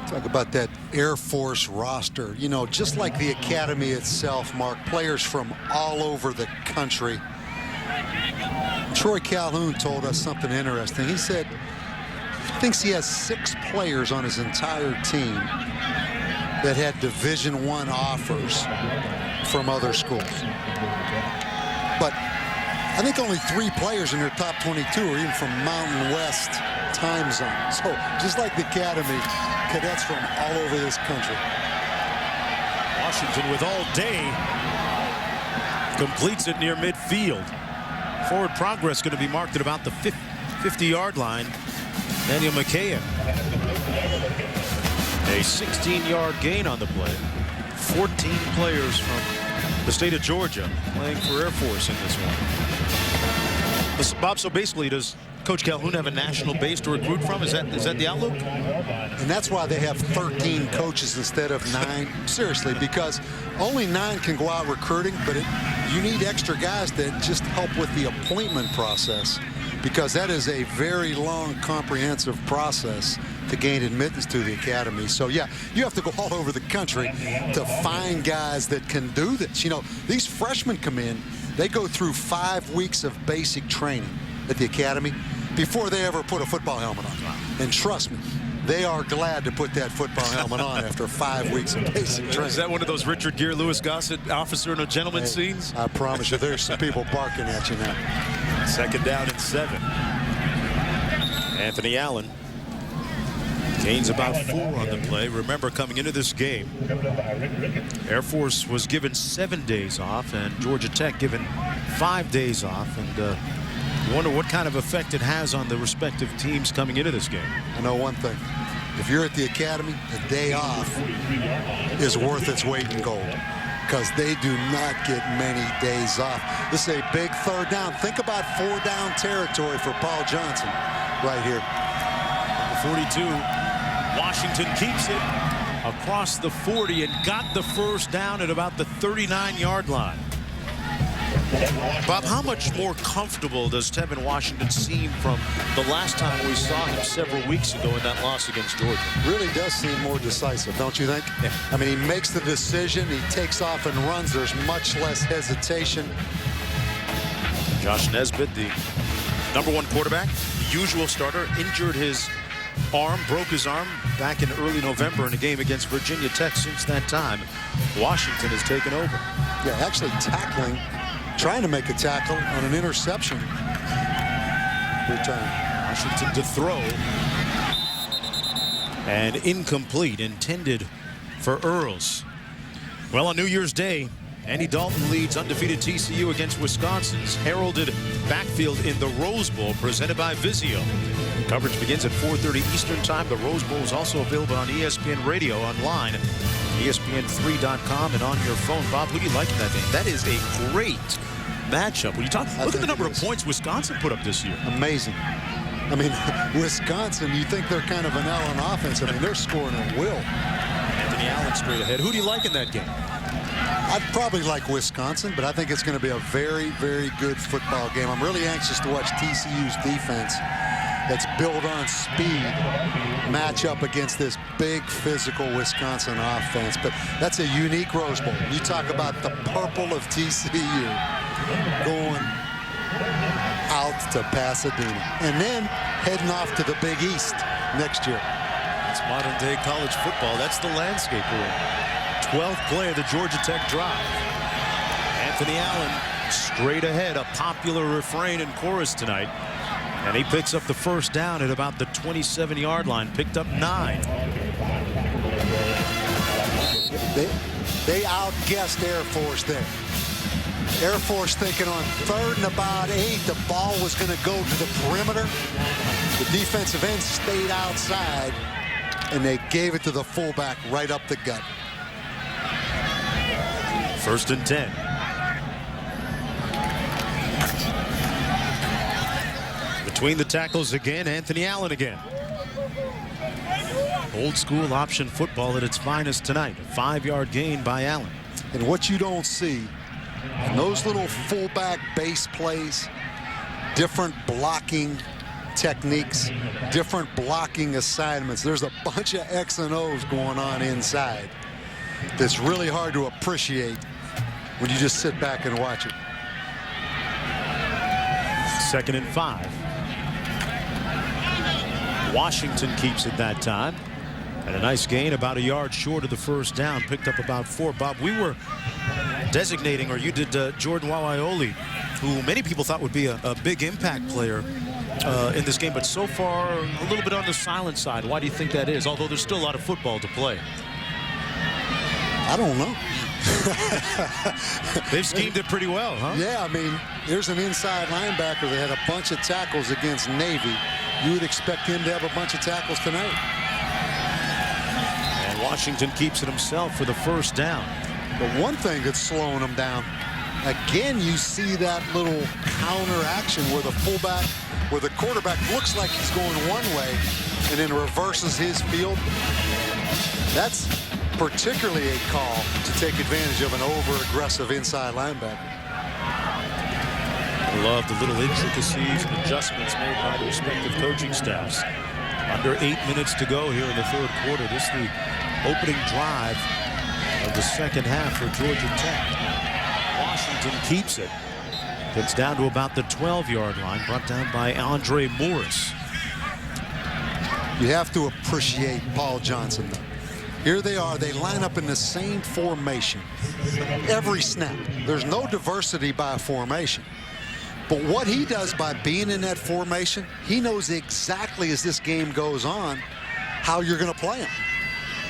Talk about that Air Force roster. You know, just like the academy itself, Mark, players from all over the country. Troy Calhoun told us something interesting. He said he thinks he has 6 players on his entire team that had Division I offers from other schools. But I think only 3 players in their top 22 are even from Mountain West time zone. So just like the academy, cadets from all over this country. Washington with all day completes it near midfield. Forward progress going to be marked at about the 50-yard line. Daniel McKayen. A 16-yard gain on the play. 14 players from the state of Georgia playing for Air Force in this one. Listen, Bob, so basically, does Coach Calhoun have a national base to recruit from? Is that the outlook? And that's why they have 13 coaches instead of 9. Seriously, because only 9 can go out recruiting, but you need extra guys that just help with the appointment process, because that is a very long, comprehensive process to gain admittance to the academy. So yeah, you have to go all over the country to find guys that can do this. You know, these freshmen come in, they go through 5 weeks of basic training at the academy before they ever put a football helmet on. And trust me, they are glad to put that football helmet on after 5 weeks of basic training. Is that one of those Richard Gere, Louis Gossett, officer and a gentleman scenes? I promise you, there's some people barking at you now. Second down and 7. Anthony Allen gains about 4 on the play. Remember, coming into this game, Air Force was given 7 days off and Georgia Tech given 5 days off. And you wonder what kind of effect it has on the respective teams coming into this game. I know one thing. If you're at the academy, a day off is worth its weight in gold, because they do not get many days off. This is a big 3rd down. Think about 4-down territory for Paul Johnson right here. 42. Washington keeps it across the 40 and got the first down at about the 39-yard line. Bob, how much more comfortable does Tevin Washington seem from the last time we saw him several weeks ago in that loss against Georgia? Really does seem more decisive, don't you think? Yeah. I mean, he makes the decision, he takes off and runs. There's much less hesitation. Josh Nesbitt, the #1 quarterback, the usual starter, injured his arm, broke his arm back in early November in a game against Virginia Tech. Since that time, Washington has taken over. Yeah, actually tackling, trying to make a tackle on an interception return. Washington to throw. And incomplete, intended for Earls. Well, on New Year's Day, Andy Dalton leads undefeated TCU against Wisconsin's heralded backfield in the Rose Bowl, presented by Vizio. Coverage begins at 4:30 Eastern Time. The Rose Bowl is also available on ESPN Radio, online, ESPN3.com, and on your phone. Bob, who do you like in that game? That is a great matchup. When you talk, look at the number of points Wisconsin put up this year. Amazing. I mean, Wisconsin, you think they're kind of an Allen offense. I mean, they're scoring at will. Anthony Allen straight ahead. Who do you like in that game? I'd probably like Wisconsin, but I think it's going to be a very, very good football game. I'm really anxious to watch TCU's defense that's built on speed match up against this big physical Wisconsin offense. But that's a unique Rose Bowl. You talk about the purple of TCU going out to Pasadena and then heading off to the Big East next year. It's modern day college football. That's the landscape we're in. 12th play of the Georgia Tech drive. Anthony Allen straight ahead, a popular refrain and chorus tonight. And he picks up the first down at about the 27-yard line, picked up 9. They outguessed Air Force there. Air Force thinking on 3rd and about 8, the ball was going to go to the perimeter. The defensive end stayed outside, and they gave it to the fullback right up the gut. 1st and 10. Between the tackles again, Anthony Allen again. Old school option football at its finest tonight. A 5-yard gain by Allen. And what you don't see in those little fullback base plays, different blocking techniques, different blocking assignments. There's a bunch of X and O's going on inside that's really hard to appreciate when you just sit back and watch it. 2nd and 5. Washington keeps it that time. And a nice gain, about a yard short of the first down, picked up about 4. Bob, we were designating, or you did, Jordan Wawaiole, who many people thought would be a big impact player in this game, but so far a little bit on the silent side. Why do you think that is? Although there's still a lot of football to play. I don't know. They've schemed it pretty well, huh? Yeah, I mean, here's an inside linebacker that had a bunch of tackles against Navy. You would expect him to have a bunch of tackles tonight. And Washington keeps it himself for the first down. But one thing that's slowing him down, again, you see that little counter action where the fullback, where the quarterback looks like he's going one way and then reverses his field. That's particularly a call to take advantage of an over-aggressive inside linebacker. I love the little intricacies and adjustments made by the respective coaching staffs. Under 8 minutes to go here in the third quarter. This is the opening drive of the second half for Georgia Tech. Washington keeps it. Gets down to about the 12-yard line, brought down by Andre Morris. You have to appreciate Paul Johnson, though. Here they are. They line up in the same formation every snap. There's no diversity by formation. But what he does by being in that formation, he knows exactly as this game goes on how you're going to play him.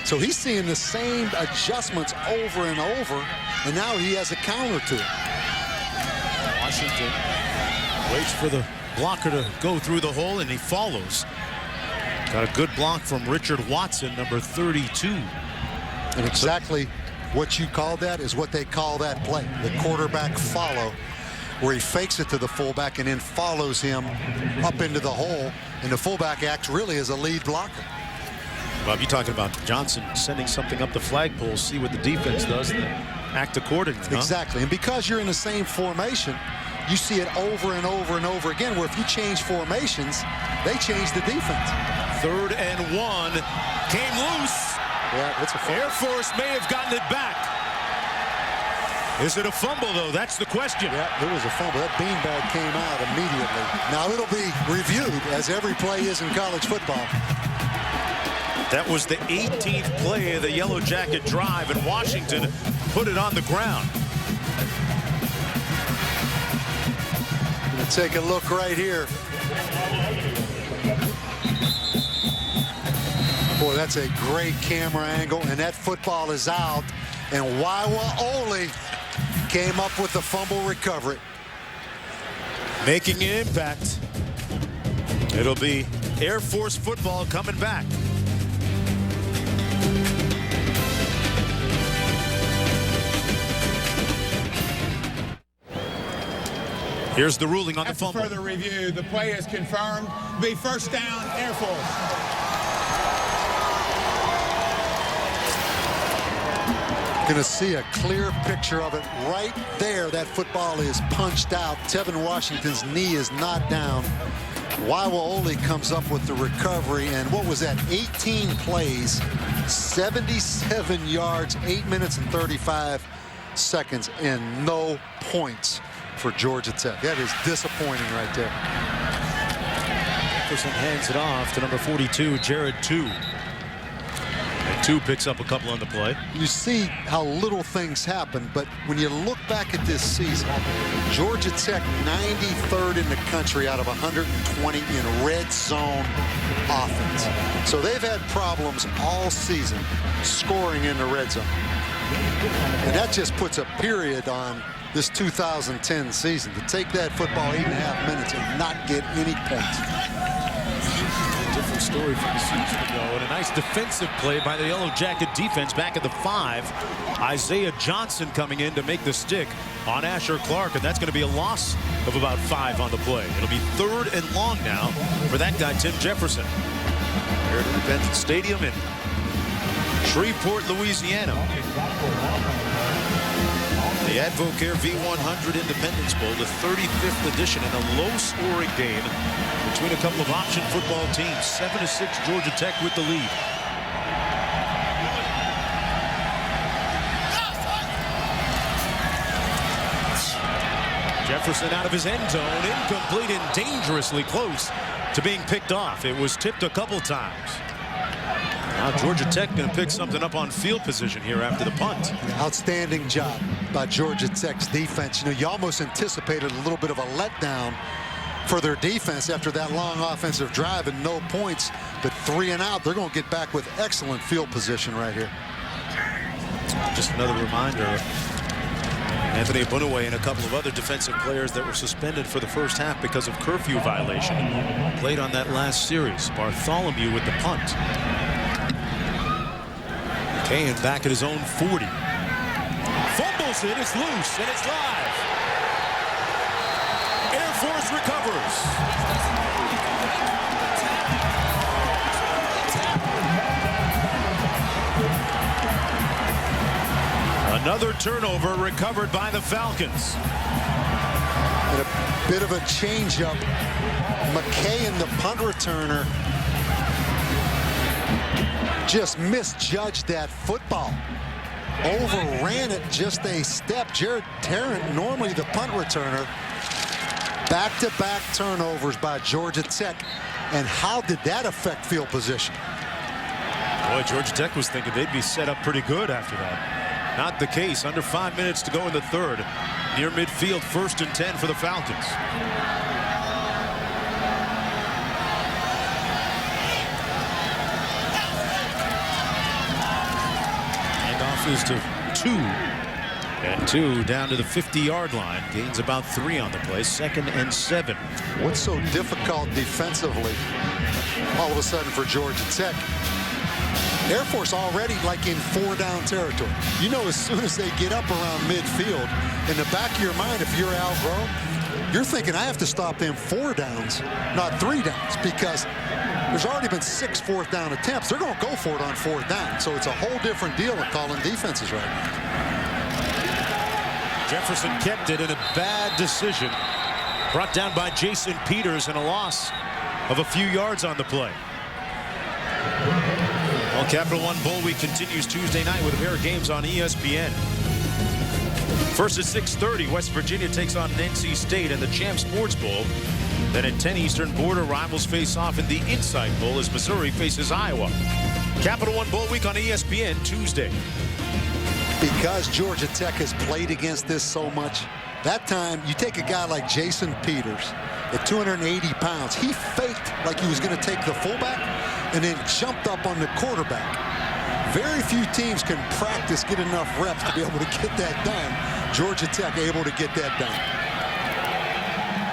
So he's seeing the same adjustments over and over, and now he has a counter to it. Washington waits for the blocker to go through the hole, and he follows. Got a good block from Richard Watson, number 32. And exactly what you call that is what they call that play, the quarterback follow, where he fakes it to the fullback and then follows him up into the hole, and the fullback acts really as a lead blocker. Bob, you're talking about Johnson sending something up the flagpole, see what the defense does, and then act accordingly, huh? Exactly, and because you're in the same formation, you see it over and over and over again, where if you change formations, they change the defense. 3rd and 1 came loose. Yeah, it's a fumble. Air Force may have gotten it back. Is it a fumble, though? That's the question. Yeah, there was a fumble. That beanbag came out immediately. Now it'll be reviewed, as every play is in college football. That was the 18th play of the Yellow Jacket drive, and Washington put it on the ground. Gonna take a look right here. Boy, that's a great camera angle, and that football is out. And Waiwa Ole came up with the fumble recovery. Making an impact. It'll be Air Force football coming back. Here's the ruling on the After fumble. further review, the play is confirmed. Be first down, Air Force. Going to see a clear picture of it right there. That football is punched out. Tevin Washington's knee is not down. Waiwa Ole comes up with the recovery, and what was that? 18 plays, 77 yards, 8 minutes and 35 seconds, and no points for Georgia Tech. That is disappointing right there. Jefferson hands it off to number 42, Jared Two. And Two picks up a couple on the play. You see how little things happen, but when you look back at this season, Georgia Tech 93rd in the country out of 120 in red zone offense. So they've had problems all season scoring in the red zone. And that just puts a period on this 2010 season. To take that football 8.5 minutes and not get any points. Different story from the season ago, and a nice defensive play by the Yellow Jacket defense back at the 5. Isaiah Johnson coming in to make the stick on Asher Clark, and that's going to be a loss of about 5 on the play. It'll be 3rd and long now for that guy, Tim Jefferson. Here at Independence Stadium in Shreveport, Louisiana. The Advocare V100 Independence Bowl, the 35th edition, in a low-scoring game between a couple of option football teams. 7-6 Georgia Tech with the lead. Jefferson out of his end zone, incomplete and dangerously close to being picked off. It was tipped a couple times. Now Georgia Tech going to pick something up on field position here after the punt. Outstanding job by Georgia Tech's defense. You know, you almost anticipated a little bit of a letdown for their defense after that long offensive drive and no points, but 3 and out. They're going to get back with excellent field position right here. Just another reminder, Anthony Abunaway and a couple of other defensive players that were suspended for the first half because of curfew violation played on that last series. Bartholomew with the punt. Cahan back at his own 40. Fumbles it, it's loose, and it's live. Air Force recovers. Another turnover recovered by the Falcons. And a bit of a changeup. McKahan, the punt returner, just misjudged that football. Overran it just a step. Jared Tarrant, normally the punt returner. Back-to-back turnovers by Georgia Tech. And how did that affect field position? Boy, Georgia Tech was thinking they'd be set up pretty good after that. Not the case. Under 5 minutes to go in the third. Near midfield, 1st and 10 for the Falcons. Handoff is to 2. And 2 down to the 50-yard line. Gains about 3 on the play. 2nd and 7. What's so difficult defensively all of a sudden for Georgia Tech? Air Force already like in 4-down territory. You know, as soon as they get up around midfield, in the back of your mind, if you're Al Groh, you're thinking, I have to stop them 4 downs, not 3 downs, because there's already been 6 4th down attempts. They're going to go for it on 4th down. So it's a whole different deal of calling defenses right now. Jefferson kept it in a bad decision. Brought down by Jason Peters and a loss of a few yards on the play. Well, Capital One Bowl Week continues Tuesday night with a pair of games on ESPN. First at 6:30, West Virginia takes on NC State in the Champ Sports Bowl. Then at 10 Eastern, border rivals face off in the Insight Bowl as Missouri faces Iowa. Capital One Bowl Week on ESPN Tuesday. Because Georgia Tech has played against this so much, that time you take a guy like Jason Peters at 280 pounds. He faked like he was going to take the fullback and then jumped up on the quarterback. Very few teams can practice, get enough reps to be able to get that done. Georgia Tech able to get that done.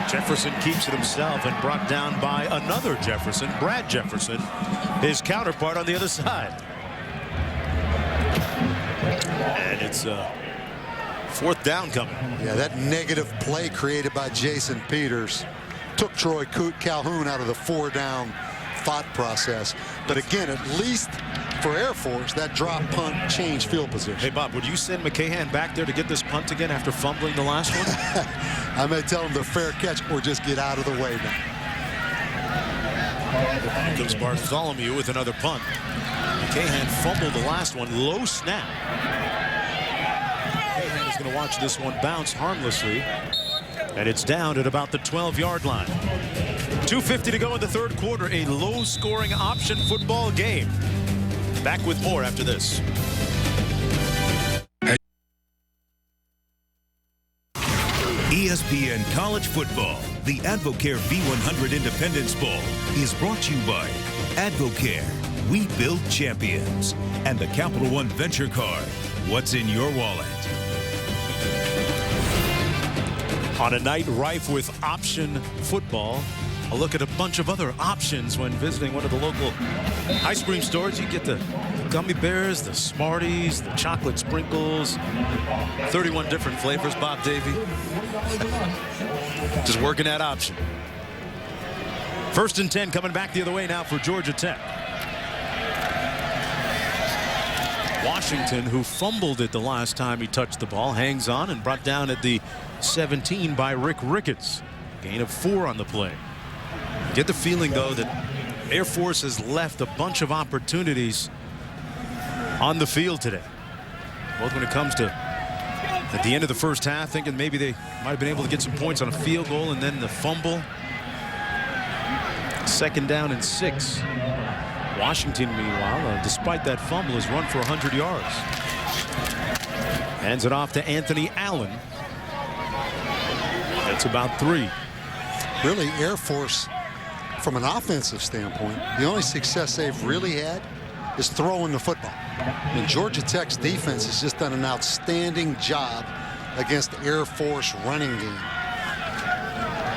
Jefferson keeps it himself and brought down by another Jefferson, Brad Jefferson, his counterpart on the other side. And it's 4th down coming. Yeah, that negative play created by Jason Peters took Troy Calhoun out of the 4-down thought process. But again, at least for Air Force, that drop punt changed field position. Hey, Bob, would you send McKahan back there to get this punt again after fumbling the last one? I may tell him the fair catch or just get out of the way now. Here comes Bartholomew with another punt. McKahan fumbled the last one. Low snap. McKahan is going to watch this one bounce harmlessly. And it's down at about the 12-yard line. 2:50 to go in the third quarter. A low-scoring option football game. Back with more after this. ESPN College Football, the Advocare V100 Independence Bowl, is brought to you by Advocare, we build champions, and the Capital One Venture Card. What's in your wallet? On a night rife with option football, a look at a bunch of other options when visiting one of the local ice cream stores. You get the gummy bears, the Smarties, the chocolate sprinkles, 31 different flavors, Bob Davey. Just working that option. 1st and 10 coming back the other way now for Georgia Tech. Washington, who fumbled it the last time he touched the ball, hangs on and brought down at the 17 by Rick Ricketts. Gain of 4 on the play. Get the feeling, though, that Air Force has left a bunch of opportunities on the field today. Both when it comes to at the end of the first half, thinking maybe they might have been able to get some points on a field goal, and then the fumble. 2nd down and 6. Washington, meanwhile, despite that fumble, has run for 100 yards. Hands it off to Anthony Allen. That's about 3. Really, Air Force, from an offensive standpoint, the only success they've really had is throwing the football. And Georgia Tech's defense has just done an outstanding job against the Air Force running game.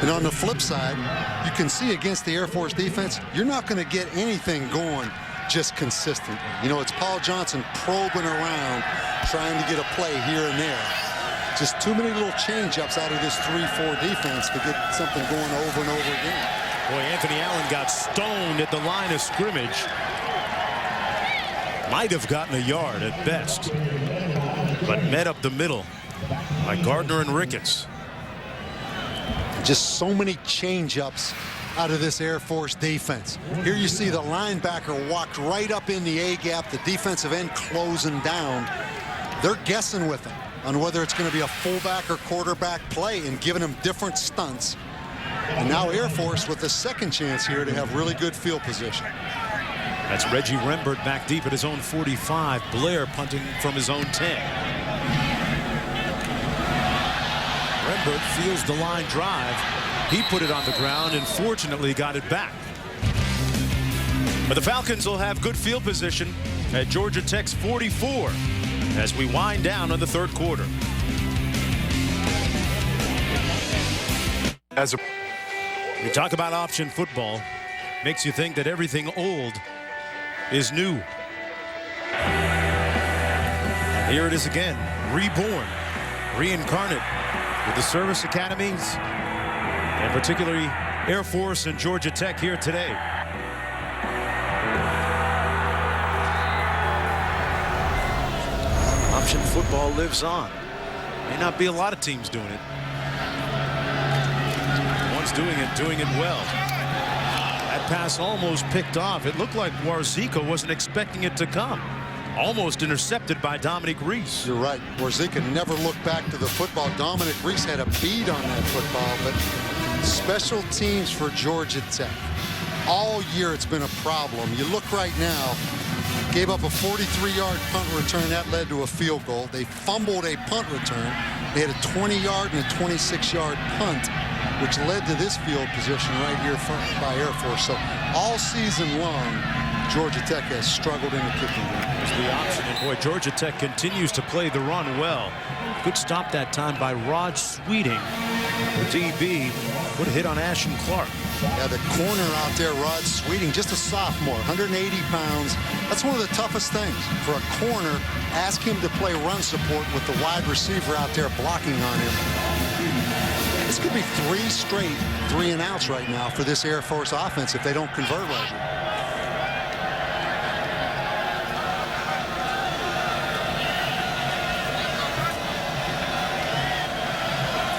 And on the flip side, you can see against the Air Force defense, you're not going to get anything going just consistently. You know, it's Paul Johnson probing around, trying to get a play here and there. Just too many little change-ups out of this 3-4 defense to get something going over and over again. Boy, Anthony Allen got stoned at the line of scrimmage. Might have gotten a yard at best, but met up the middle by Gardner and Ricketts. Just so many change-ups out of this Air Force defense. Here you see the linebacker walked right up in the A-gap, the defensive end closing down. They're guessing with him on whether it's going to be a fullback or quarterback play and giving him different stunts. And now Air Force with the second chance here to have really good field position. That's Reggie Rembert back deep at his own 45. Blair punting from his own 10. Rembert feels the line drive. He put it on the ground and fortunately got it back. But the Falcons will have good field position at Georgia Tech's 44 as we wind down on the third quarter. We talk about option football. Makes you think that everything old is new. And here it is again, reborn, reincarnate with the service academies, and particularly Air Force and Georgia Tech here today. Option football lives on. May not be a lot of teams doing it. The ones doing it well. That pass almost picked off. It looked like Warzika wasn't expecting it to come. Almost intercepted by Dominic Reese. You're right. Warzika never looked back to the football. Dominic Reese had a bead on that football, but special teams for Georgia Tech. All year it's been a problem. You look right now, gave up a 43-yard punt return. That led to a field goal. They fumbled a punt return. They had a 20-yard and a 26-yard punt, which led to this field position right here by Air Force. So all season long, Georgia Tech has struggled in the kicking game. There's the option, and boy, Georgia Tech continues to play the run well. Good stop that time by Rod Sweeting. The DB put a hit on Ashton Clark. Yeah, the corner out there, Rod Sweeting, just a sophomore, 180 pounds. That's one of the toughest things for a corner. Ask him to play run support with the wide receiver out there blocking on him. This could be 3 straight 3-and-outs right now for this Air Force offense if they don't convert right here.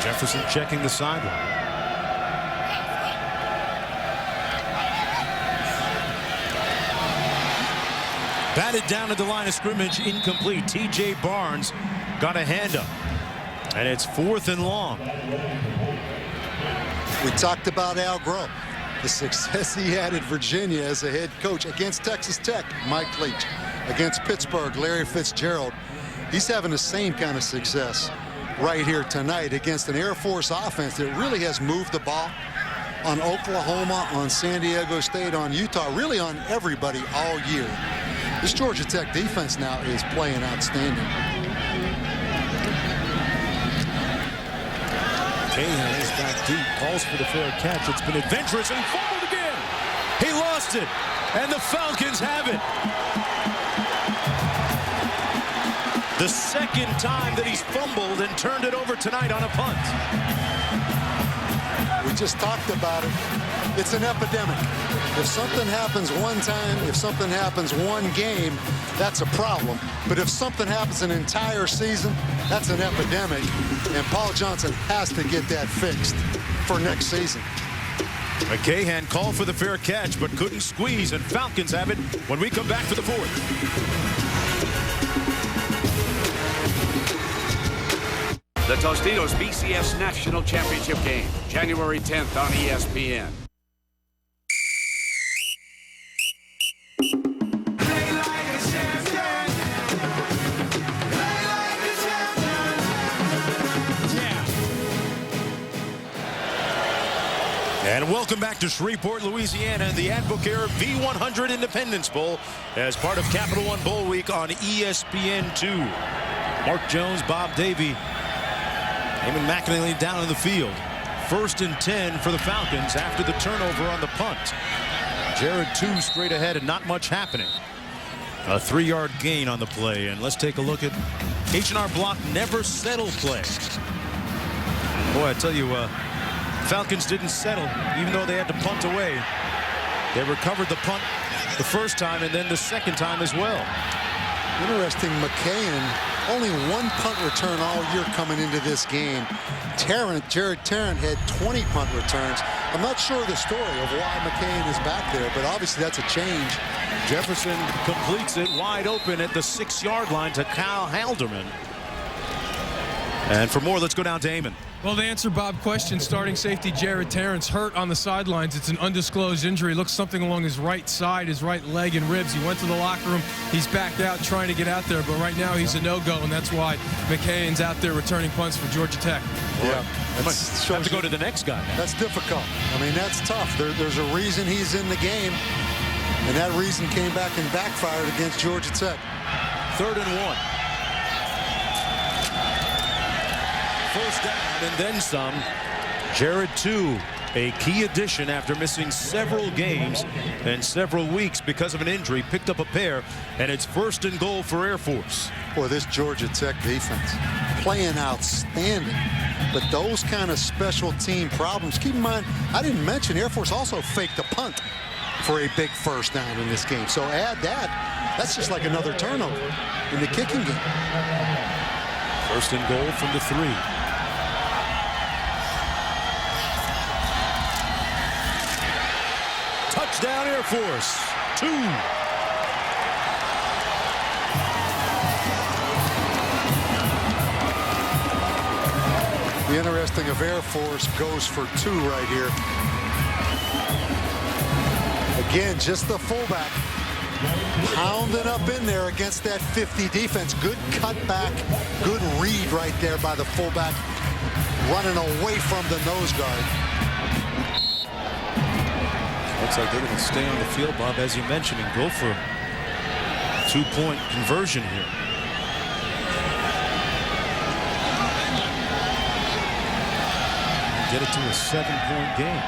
Jefferson checking the sideline. Batted down at the line of scrimmage, incomplete. T.J. Barnes got a hand up. And it's 4th and long. We talked about Al Groh, the success he had at Virginia as a head coach against Texas Tech, Mike Leach. Against Pittsburgh, Larry Fitzgerald. He's having the same kind of success right here tonight against an Air Force offense that really has moved the ball on Oklahoma, on San Diego State, on Utah, really on everybody all year. This Georgia Tech defense now is playing outstanding. Cahan is back deep, calls for the fair catch. It's been adventurous, and he fumbled again. He lost it, and the Falcons have it. The second time that he's fumbled and turned it over tonight on a punt. We just talked about it. It's an epidemic. If something happens one time, if something happens one game, that's a problem. But if something happens an entire season, that's an epidemic. And Paul Johnson has to get that fixed for next season. Cahan called for the fair catch, but couldn't squeeze, and Falcons have it when we come back for the 4th. The Tostitos BCS National Championship game, January 10th on ESPN. And welcome back to Shreveport, Louisiana, and the Advocare V100 Independence Bowl as part of Capital One Bowl Week on ESPN2. Mark Jones, Bob Davie, Eamon McInerney down in the field. 1st and 10 for the Falcons after the turnover on the punt. Jared 2 straight ahead and not much happening. A 3-yard gain on the play, and let's take a look at H&R Block never settle play. Boy, I tell you, Falcons didn't settle, even though they had to punt away. They recovered the punt the first time and then the second time as well. Interesting, McCain, only 1 punt return all year coming into this game. Jared Tarrant had 20 punt returns. I'm not sure the story of why McCain is back there, but obviously that's a change. Jefferson completes it wide open at the 6-yard line to Kyle Halderman. And for more, let's go down to Eamon. Well, to answer Bob's question, starting safety Jared Tarrant's hurt on the sidelines. It's an undisclosed injury. Looks something along his right side, his right leg and ribs. He went to the locker room. He's backed out trying to get out there, but right now he's a no-go, and that's why McCain's out there returning punts for Georgia Tech. Yeah, have to go to the next guy. That's difficult. I mean, that's tough. There's a reason he's in the game, and that reason came back and backfired against Georgia Tech. 3rd and 1. First down and then some. Jared 2, a key addition after missing several games and several weeks because of an injury, picked up a pair, and it's 1st and goal for Air Force. Boy, this Georgia Tech defense playing outstanding, but those kind of special team problems. Keep in mind, I didn't mention Air Force also faked a punt for a big 1st down in this game. So add that, that's just like another turnover in the kicking game. 1st and goal from the 3. Touchdown Air Force. 2. The interesting of Air Force goes for 2 right here. Again, just the fullback pounding up in there against that 50 defense. Good cutback, good read right there by the fullback, running away from the nose guard. Looks like they're going to stay on the field, Bob, as you mentioned, and go for a 2-point conversion here. Get it to a 7-point game.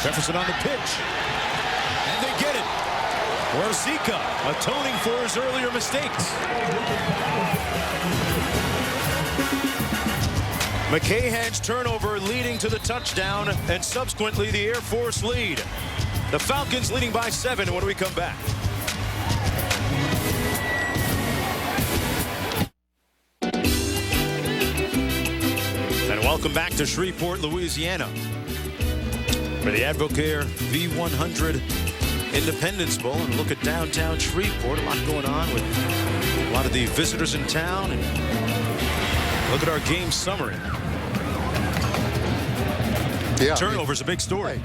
Jefferson on the pitch. And they get it. Rosica atoning for his earlier mistakes. McCahan's turnover leading to the touchdown and subsequently the Air Force lead. The Falcons leading by 7 when we come back. And welcome back to Shreveport, Louisiana, for the Advocare V100 Independence Bowl. And look at downtown Shreveport. A lot going on with a lot of the visitors in town. And look at our game summary. Yeah, turnover's a big story.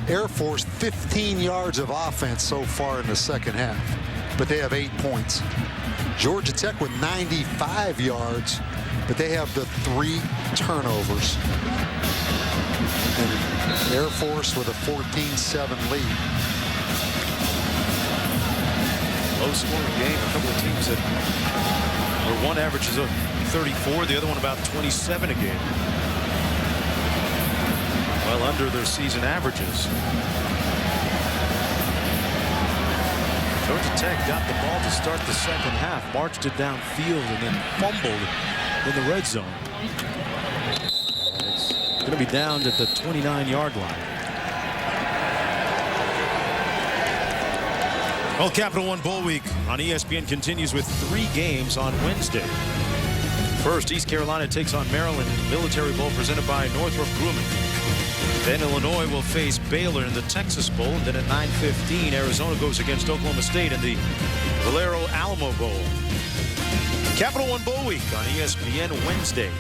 Air Force 15 yards of offense so far in the second half, but they have 8 points. Georgia Tech with 95 yards, but they have the 3 turnovers. And Air Force with a 14-7 lead. Low-scoring game. A couple of teams that, where one averages of 34, the other one about 27 a game. Well under their season averages. Georgia Tech got the ball to start the second half, marched it downfield, and then fumbled in the red zone. It's going to be down at the 29-yard line. Well, Capital One Bowl Week on ESPN continues with 3 games on Wednesday. First, East Carolina takes on Maryland in the Military Bowl presented by Northrop Grumman. Then Illinois will face Baylor in the Texas Bowl. And then at 9:15, Arizona goes against Oklahoma State in the Valero Alamo Bowl. Capital One Bowl Week on ESPN Wednesday.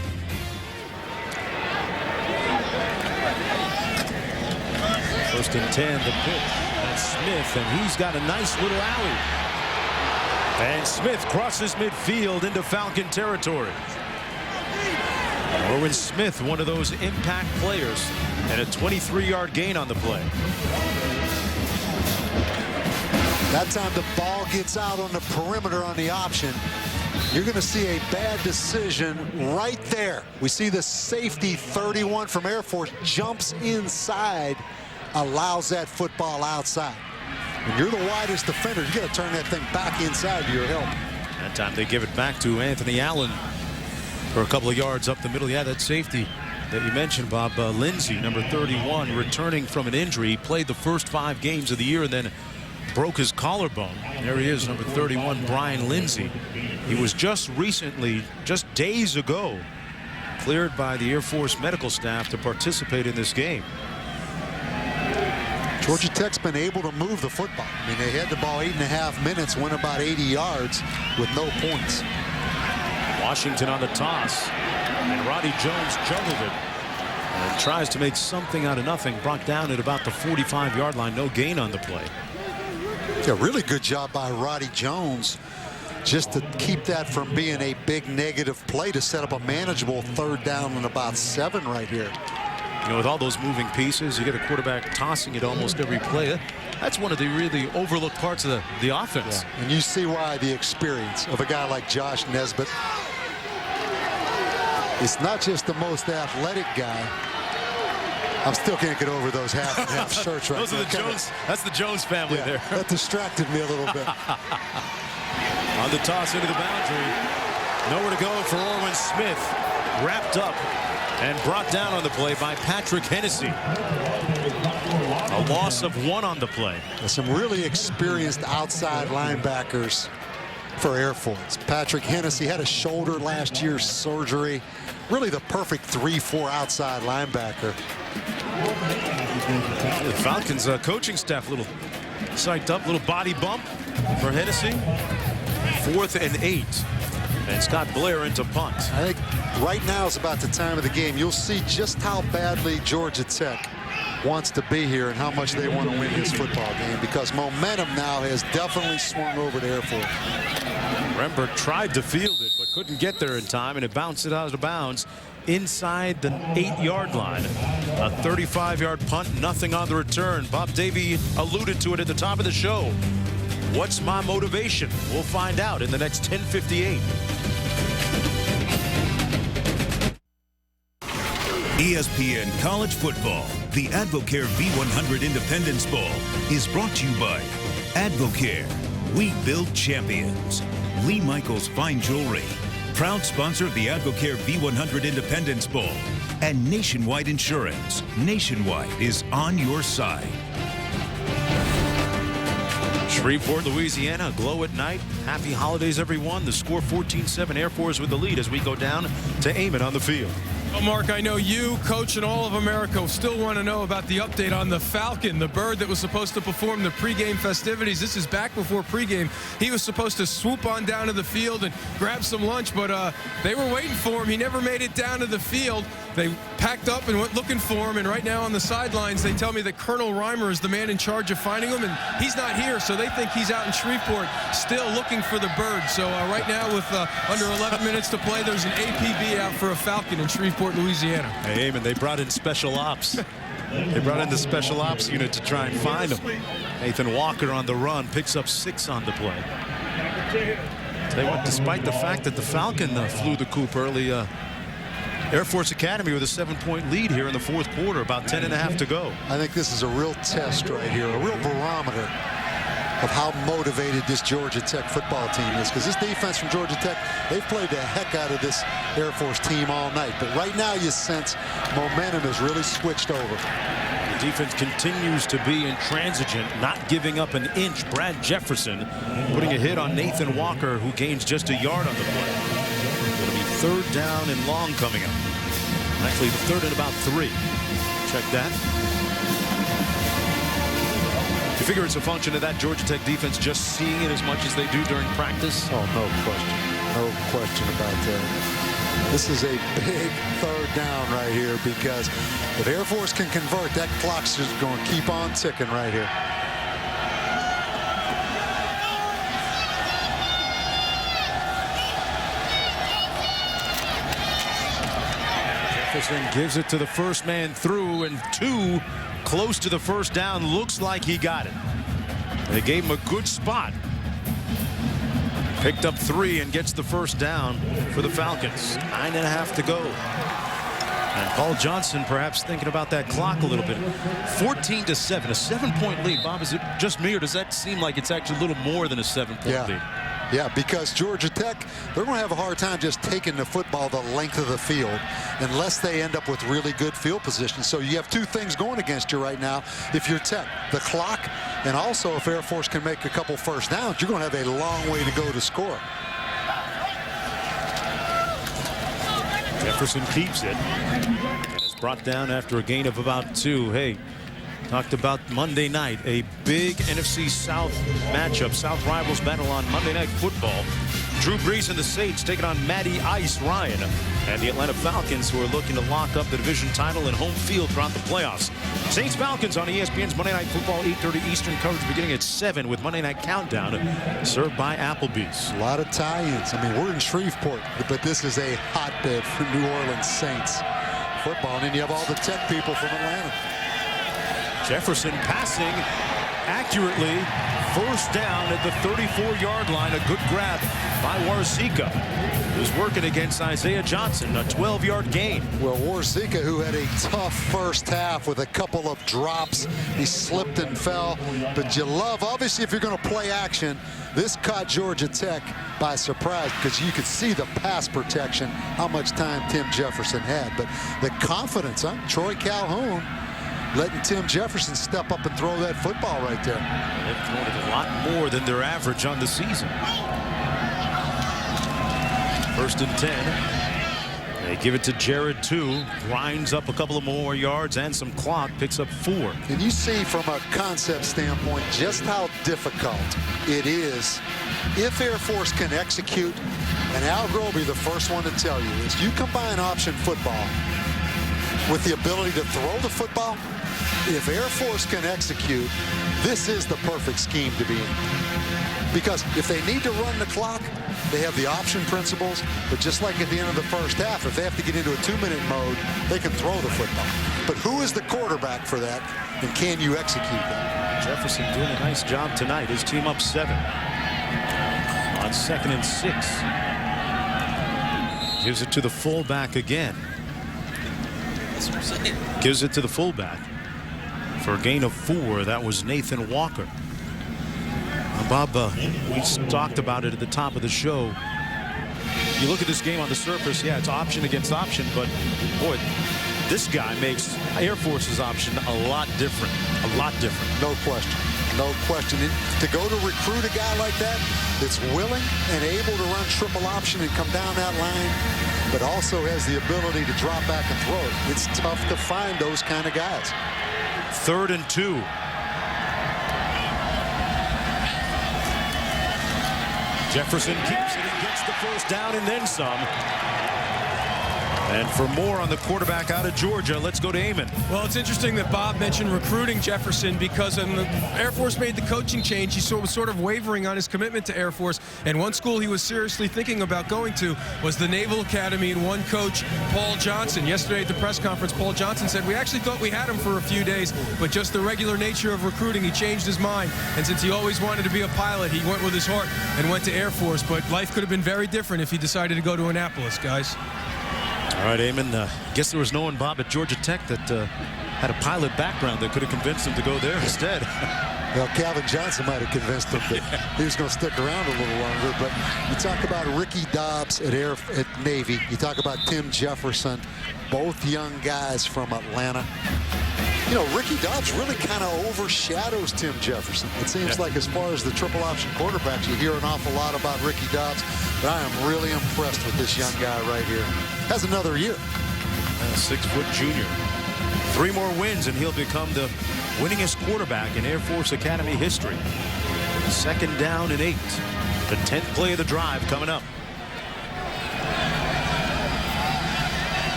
First and 10, the pitch. That's Smith, and he's got a nice little alley. And Smith crosses midfield into Falcon territory. Orwin Smith, one of those impact players, and a 23-yard gain on the play. That time the ball gets out on the perimeter on the option. You're going to see a bad decision right there. We see the safety 31 from Air Force jumps inside, allows that football outside. When you're the widest defender, you got to turn that thing back inside to your help. That time they give it back to Anthony Allen for a couple of yards up the middle. Yeah, that safety that you mentioned, Bob, Lindsey, number 31, returning from an injury. He played the first 5 games of the year and then broke his collarbone. There he is, number 31, Brian Lindsey. He was just recently, just days ago, cleared by the Air Force medical staff to participate in this game. Georgia Tech's been able to move the football. I mean, they had the ball 8.5 minutes, went about 80 yards with no points. Washington on the toss, and Roddy Jones juggled it and tries to make something out of nothing. Brought down at about the 45-yard line. No gain on the play. Yeah, really good job by Roddy Jones just to keep that from being a big negative play, to set up a manageable 3rd down and about 7 right here. You know, with all those moving pieces, you get a quarterback tossing it almost every play. That's one of the really overlooked parts of the offense. Yeah. And you see why the experience of a guy like Josh Nesbitt. It's not just the most athletic guy. I still can't get over those half and half shirts right Those are the Jones. That's the Jones family there. That distracted me a little bit. On the toss into the boundary. Nowhere to go for Orwin Smith. Wrapped up and brought down on the play by Patrick Hennessy. A loss of 1 on the play. Some really experienced outside linebackers for Air Force. Patrick Hennessy had a shoulder last year surgery. Really the perfect 3-4 outside linebacker. The Falcons coaching staff a little psyched up, little body bump for Hennessy. 4th and 8. And Scott Blair into punt. I think right now is about the time of the game. You'll see just how badly Georgia Tech wants to be here and how much they want to win this football game, because momentum now has definitely swung over to Air Force. Rembert tried to field it but couldn't get there in time, and it bounced it out of bounds inside the 8-yard line. A 35-yard punt, nothing on the return. Bob Davie alluded to it at the top of the show. What's my motivation? We'll find out in the next 10:58. ESPN College Football, the AdvoCare V100 Independence Bowl, is brought to you by AdvoCare. We build champions. Lee Michaels Fine Jewelry, proud sponsor of the AdvoCare V100 Independence Bowl. And Nationwide Insurance. Nationwide is on your side. Shreveport, Louisiana, glow at night. Happy holidays, everyone. The score 14-7, Air Force with the lead as we go down to Amon on the field. Well, Mark, I know you, Coach, and all of America still want to know about the update on the Falcon, the bird that was supposed to perform the pregame festivities. This is back before pregame. He was supposed to swoop on down to the field and grab some lunch, but they were waiting for him. He never made it down to the field. They packed up and went looking for him, and right now on the sidelines, they tell me that Colonel Reimer is the man in charge of finding him, and he's not here, so they think he's out in Shreveport still looking for the bird. So right now, with under 11 minutes to play, there's an APB out for a Falcon in Shreveport, Louisiana. Hey, Amon, they brought in special ops. They brought in the special ops unit to try and find him. Nathan Walker on the run, picks up 6 on the play. Tell you what, despite the fact that the Falcon flew the coop early, Air Force Academy with a 7-point lead here in the 4th quarter, about 10.5 to go. I think this is a real test right here, a real barometer of how motivated this Georgia Tech football team is, because this defense from Georgia Tech, they've played the heck out of this Air Force team all night. But right now you sense momentum has really switched over. The defense continues to be intransigent, not giving up an inch. Brad Jefferson putting a hit on Nathan Walker, who gains just a yard on the play. It'll be 3rd down and long coming up. Actually, the 3rd and about 3. Check that. You figure it's a function of that Georgia Tech defense just seeing it as much as they do during practice? Oh, no question. No question about that. This is a big 3rd down right here, because if Air Force can convert, that clock's just going to keep on ticking right here. Jefferson gives it to the first man through, and 2 close to the first down. Looks like he got it. They gave him a good spot. Picked up 3 and gets the first down for the Falcons. 9.5 to go. And Paul Johnson perhaps thinking about that clock a little bit. 14-7, a 7-point lead. Bob, is it just me, or does that seem like it's actually a little more than a 7-point lead? Yeah, because Georgia Tech, they're going to have a hard time just taking the football the length of the field unless they end up with really good field position. So you have 2 things going against you right now if you're Tech. The clock, and also if Air Force can make a couple first downs, you're going to have a long way to go to score. Jefferson keeps it. And is brought down after a gain of about 2. Hey, talked about Monday night, a big NFC South matchup. South rivals battle on Monday Night Football. Drew Brees and the Saints taking on Matty Ice Ryan and the Atlanta Falcons, who are looking to lock up the division title and home field throughout the playoffs. Saints Falcons on ESPN's Monday Night Football, 8:30 Eastern, coverage beginning at 7 with Monday Night Countdown served by Applebee's. A lot of tie-ins. I mean, we're in Shreveport, but this is a hotbed for New Orleans Saints football. And then you have all the Tech people from Atlanta. Jefferson passing accurately. First down at the 34-yard line. A good grab by Warzika, who's working against Isaiah Johnson. A 12-yard gain. Well, Warzika, who had a tough first half with a couple of drops. He slipped and fell. But you love, obviously, if you're going to play action, this caught Georgia Tech by surprise because you could see the pass protection, how much time Tim Jefferson had. But the confidence, Troy Calhoun, letting Tim Jefferson step up and throw that football right there. They've thrown it a lot more than their average on the season. 1st and 10. They give it to Jared 2. Grinds up a couple of more yards and some clock. Picks up 4. And you see from a concept standpoint just how difficult it is if Air Force can execute. And Al Grobe, the first one to tell you, is you combine option football with the ability to throw the football. If Air Force can execute, this is the perfect scheme to be in. Because if they need to run the clock, they have the option principles. But just like at the end of the first half, if they have to get into a 2-minute mode, they can throw the football. But who is the quarterback for that, and can you execute that? Jefferson doing a nice job tonight. His team up 7. On 2nd and 6. Gives it to the fullback again. Gives it to the fullback for a gain of 4. That was Nathan Walker. Bob, we talked about it at the top of the show. You look at this game on the surface, yeah, it's option against option, but boy, this guy makes Air Force's option a lot different. A lot different. No question. No question. And to go to recruit a guy like that that's willing and able to run triple option and come down that line, but also has the ability to drop back and throw it. It's tough to find those kind of guys. 3rd and 2. Jefferson keeps it and gets the first down and then some. And for more on the quarterback out of Georgia, let's go to Eamon. Well, it's interesting that Bob mentioned recruiting Jefferson because when the Air Force made the coaching change, he was sort of wavering on his commitment to Air Force. And one school he was seriously thinking about going to was the Naval Academy, and one coach, Paul Johnson. Yesterday at the press conference, Paul Johnson said, we actually thought we had him for a few days, but just the regular nature of recruiting, he changed his mind. And since he always wanted to be a pilot, he went with his heart and went to Air Force. But life could have been very different if he decided to go to Annapolis, guys. All right, Eamon, guess there was no one, Bob, at Georgia Tech that had a pilot background that could have convinced him to go there instead. Well, Calvin Johnson might have convinced him that he was going to stick around a little longer. But you talk about Ricky Dobbs at Navy. You talk about Tim Jefferson, both young guys from Atlanta. You know, Ricky Dobbs really kind of overshadows Tim Jefferson. It seems like as far as the triple option quarterbacks, you hear an awful lot about Ricky Dobbs. But I am really impressed with this young guy right here. Has another year. A 6-foot junior. 3 more wins and he'll become the winningest quarterback in Air Force Academy history. 2nd down and 8. The 10th play of the drive coming up.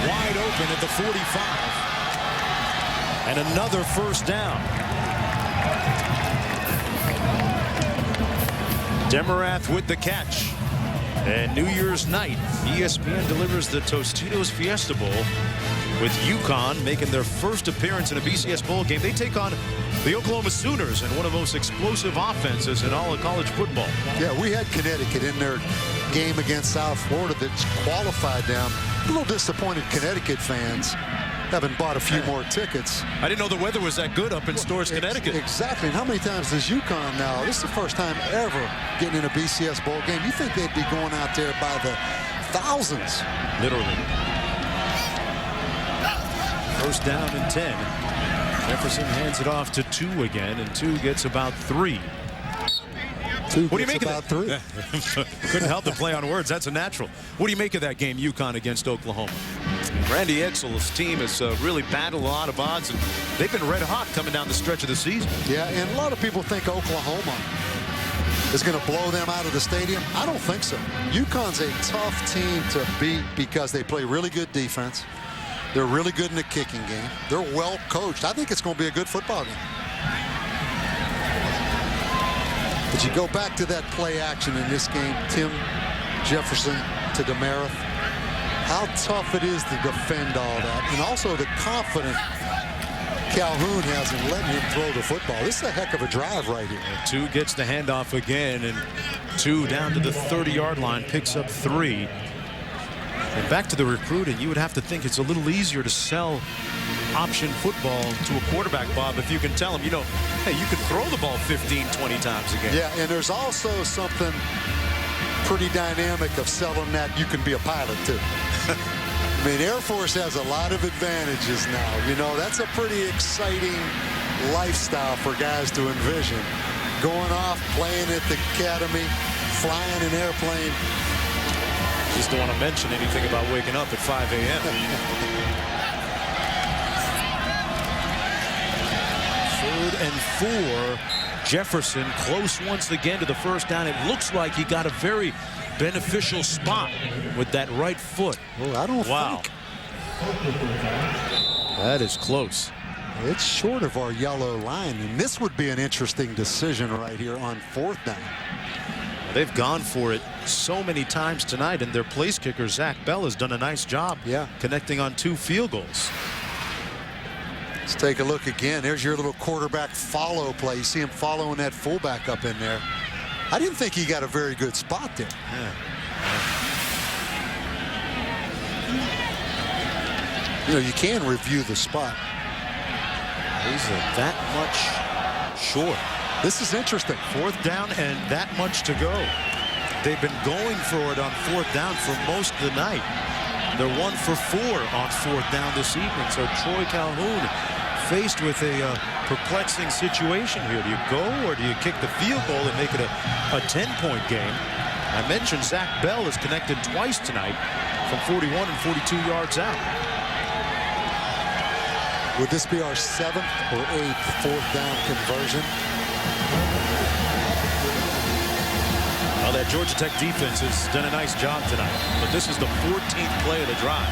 Wide open at the 45. And another first down. Demarath with the catch. And New Year's night, ESPN delivers the Tostitos Fiesta Bowl with UConn making their first appearance in a BCS bowl game. They take on the Oklahoma Sooners and one of the most explosive offenses in all of college football. Yeah, we had Connecticut in their game against South Florida that qualified them. A little disappointed Connecticut fans haven't bought a few more tickets. I didn't know the weather was that good up in Storrs, Connecticut. Exactly. And how many times does UConn now? This is the first time ever getting in a BCS bowl game. You think they'd be going out there by the thousands. Literally. First down and 10. Jefferson hands it off to 2 again, and 2 gets about 3. What do you make of that? 3. Couldn't help the play on words. That's a natural. What do you make of that game, UConn against Oklahoma? Randy Edsall's team has really battled a lot of odds, and they've been red hot coming down the stretch of the season. Yeah, and a lot of people think Oklahoma is going to blow them out of the stadium. I don't think so. UConn's a tough team to beat because they play really good defense. They're really good in the kicking game. They're well coached. I think it's going to be a good football game. But you go back to that play action in this game, Tim Jefferson to Demarath. How tough it is to defend all that. And also the confidence Calhoun has in letting him throw the football. This is a heck of a drive right here. And 2 gets the handoff again, and 2 down to the 30-yard line, picks up 3. And back to the recruiting, you would have to think it's a little easier to sell option football to a quarterback, Bob, if you can tell him, you know, hey, you can throw the ball 15, 20 times a game. Yeah, and there's also something pretty dynamic of selling that you can be a pilot too. I mean, Air Force has a lot of advantages now. You know, that's a pretty exciting lifestyle for guys to envision. Going off, playing at the academy, flying an airplane. Just don't want to mention anything about waking up at 5 a.m. 3rd and 4. Jefferson close once again to the first down. It looks like he got a very beneficial spot with that right foot. Well, I don't think. That is close. It's short of our yellow line, and this would be an interesting decision right here on 4th down. They've gone for it so many times tonight, and their place kicker, Zach Bell, has done a nice job connecting on 2 field goals. Let's take a look again. There's your little quarterback follow play. You see him following that fullback up in there. I didn't think he got a very good spot there. You know, you can review the spot. He's that much short. This is interesting. 4th down and that much to go. They've been going for it on 4th down for most of the night. They're 1 for 4 on 4th down this evening. So Troy Calhoun faced with a perplexing situation here. Do you go or do you kick the field goal and make it a 10-point game? I mentioned Zach Bell is connected twice tonight from 41 and 42 yards out. Would this be our 7th or 8th 4th down conversion? Well, that Georgia Tech defense has done a nice job tonight, but this is the 14th play of the drive.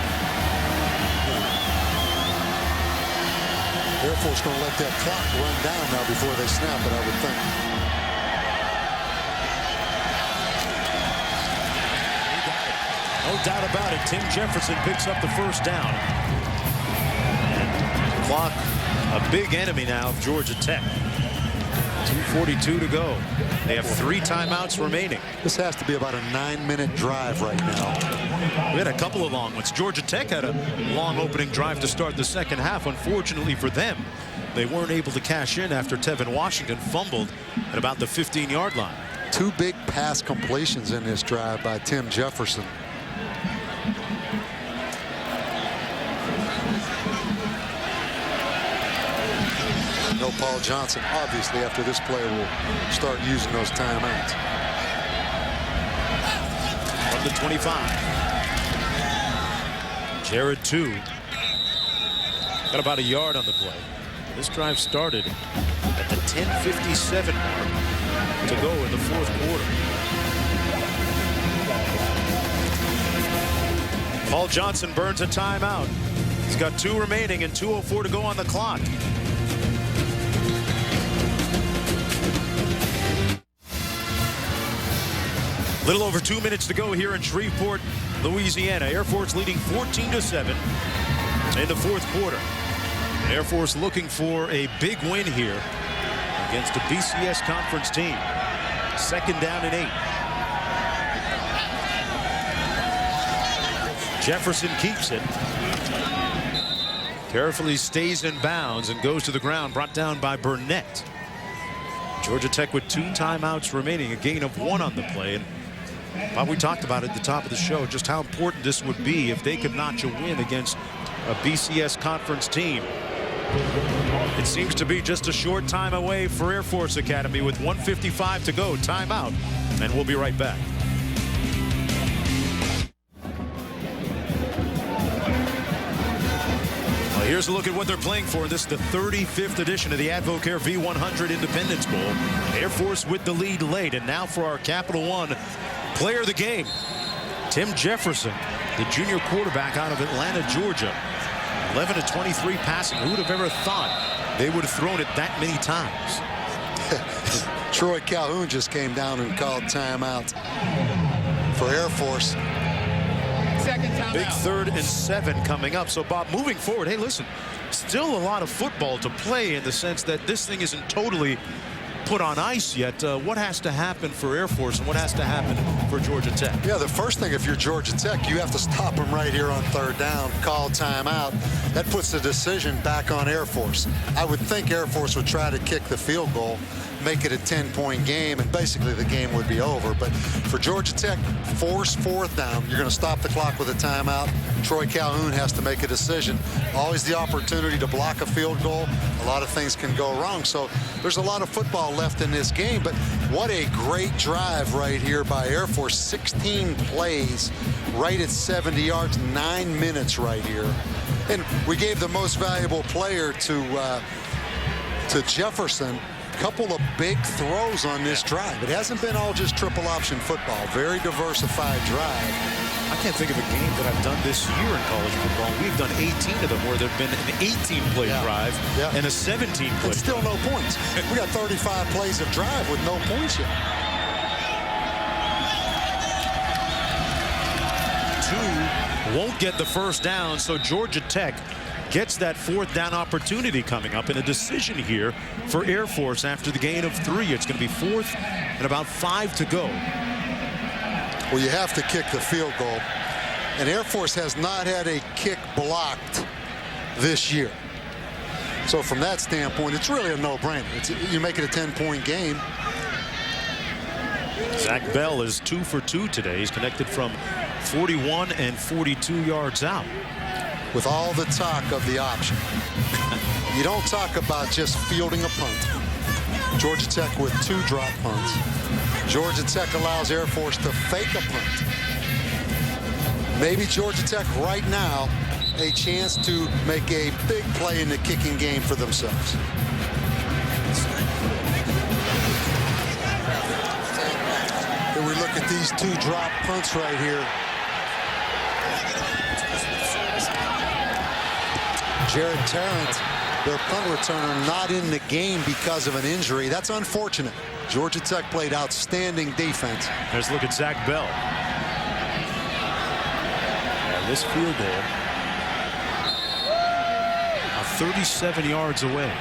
Air Force going to let that clock run down now before they snap it, I would think. No doubt about it. Tim Jefferson picks up the first down. Clock, a big enemy now of Georgia Tech. 2:42 to go. They have 3 timeouts remaining. This has to be about a 9-minute drive right now. We had a couple of long ones. Georgia Tech had a long opening drive to start the second half. Unfortunately for them, they weren't able to cash in after Tevin Washington fumbled at about the 15-yard line. 2 big pass completions in this drive by Tim Jefferson. No Paul Johnson, obviously, after this play, will start using those timeouts. From the 25. Jared 2. Got about a yard on the play. This drive started at the 10:57 mark to go in the 4th quarter. Paul Johnson burns a timeout. He's got 2 remaining and 2:04 to go on the clock. Little over 2 minutes to go here in Shreveport, Louisiana. Air Force leading 14-7 in the fourth quarter. Air Force looking for a big win here against a BCS conference team. 2nd down and 8. Jefferson keeps it. Carefully stays in bounds and goes to the ground, brought down by Burnett. Georgia Tech with 2 timeouts remaining, a gain of 1 on the play. And Bob, we talked about at the top of the show just how important this would be if they could notch a win against a BCS conference team. It seems to be just a short time away for Air Force Academy with 1:55 to go. Timeout, and we'll be right back. Well, here's a look at what they're playing for. This is the 35th edition of the AdvoCare V100 Independence Bowl. Air Force with the lead late, and now for our Capital One player of the game, Tim Jefferson, the junior quarterback out of Atlanta, Georgia. 11 of 23 passing. Who would have ever thought they would have thrown it that many times? Troy Calhoun just came down and called timeout for Air Force. Second timeout. Big 3rd and 7 coming up. So, Bob, moving forward, hey, listen, still a lot of football to play in the sense that this thing isn't totally put on ice yet. What has to happen for Air Force and what has to happen for Georgia Tech? Yeah, the first thing, if you're Georgia Tech, you have to stop them right here on 3rd down, call timeout. That puts the decision back on Air Force. I would think Air Force would try to kick the field goal, make it a 10-point game, and basically the game would be over. But for Georgia Tech, force 4th down. You're going to stop the clock with a timeout. Troy Calhoun has to make a decision. Always the opportunity to block a field goal. A lot of things can go wrong. So there's a lot of football left in this game. But what a great drive right here by Air Force. 16 plays right at 70 yards, 9 minutes right here. And we gave the most valuable player to Jefferson. Couple of big throws on this drive. It hasn't been all just triple option football. Very diversified drive. I can't think of a game that I've done this year in college football. We've done 18 of them where there have been an 18-play drive and a 17-play. And still no points. We got 35 plays of drive with no points yet. 2 won't get the 1st down, so Georgia Tech gets that 4th down opportunity coming up in a decision here for Air Force after the gain of 3. It's going to be 4th and about 5 to go. Well, you have to kick the field goal. And Air Force has not had a kick blocked this year. So from that standpoint, it's really a no-brainer. You make it a 10-point game. Zach Bell is 2 for 2 today. He's connected from 41 and 42 yards out. With all the talk of the option, you don't talk about just fielding a punt. Georgia Tech with 2 drop punts. Georgia Tech allows Air Force to fake a punt. Maybe Georgia Tech right now a chance to make a big play in the kicking game for themselves. Here we look at these 2 drop punts right here. Jared Tarrant, their punt returner, not in the game because of an injury. That's unfortunate. Georgia Tech played outstanding defense. Let's look at Zach Bell. And this field goal, 37 yards away.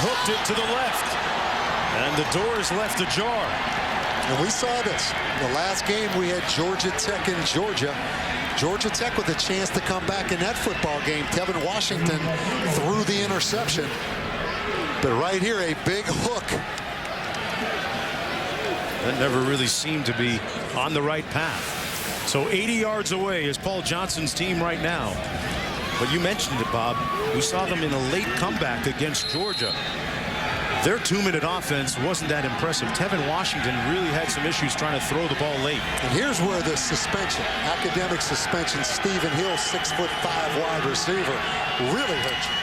Hooked it to the left, and the door is left ajar. And we saw this the last game. We had Georgia Tech and Georgia. Georgia Tech with a chance to come back in that football game. Tevin Washington threw the interception, but right here a big hook. That never really seemed to be on the right path. So 80 yards away is Paul Johnson's team right now. But you mentioned it, Bob. We saw them in a late comeback against Georgia. Their 2-minute offense wasn't that impressive. Tevin Washington really had some issues trying to throw the ball late. And here's where the suspension, academic suspension, Stephen Hill, 6'5" wide receiver, really hurt you.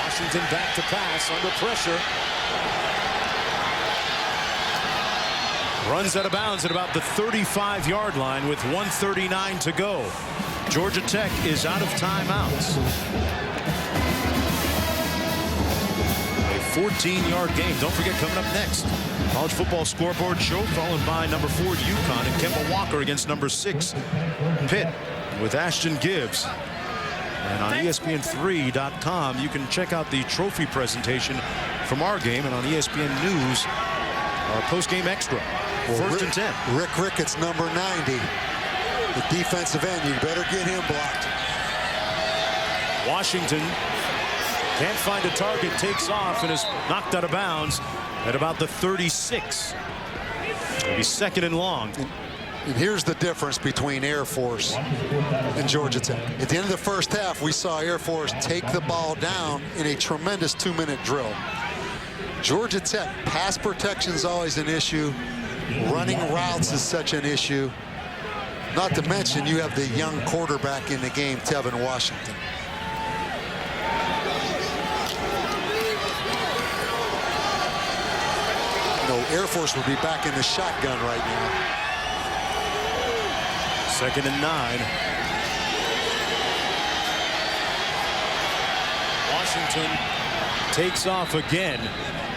Washington back to pass under pressure. Runs out of bounds at about the 35-yard line with 1:39 to go. Georgia Tech is out of timeouts. A 14-yard game. Don't forget, coming up next, college football scoreboard show, followed by number 4 UConn and Kemba Walker against number 6 Pitt with Ashton Gibbs. And on ESPN3.com, you can check out the trophy presentation from our game, and on ESPN News, our post-game extra. Well, First and 10. Rick Ricketts, number 90. The defensive end, you better get him blocked. Washington can't find a target, takes off, and is knocked out of bounds at about the 36. It'll be second and long. And here's the difference between Air Force and Georgia Tech. At the end of the first half, we saw Air Force take the ball down in a tremendous 2-minute drill. Georgia Tech, pass protection is always an issue. Running routes is such an issue. Not to mention, you have the young quarterback in the game, Tevin Washington. No, Air Force would be back in the shotgun right now. Second and 9. Washington takes off again,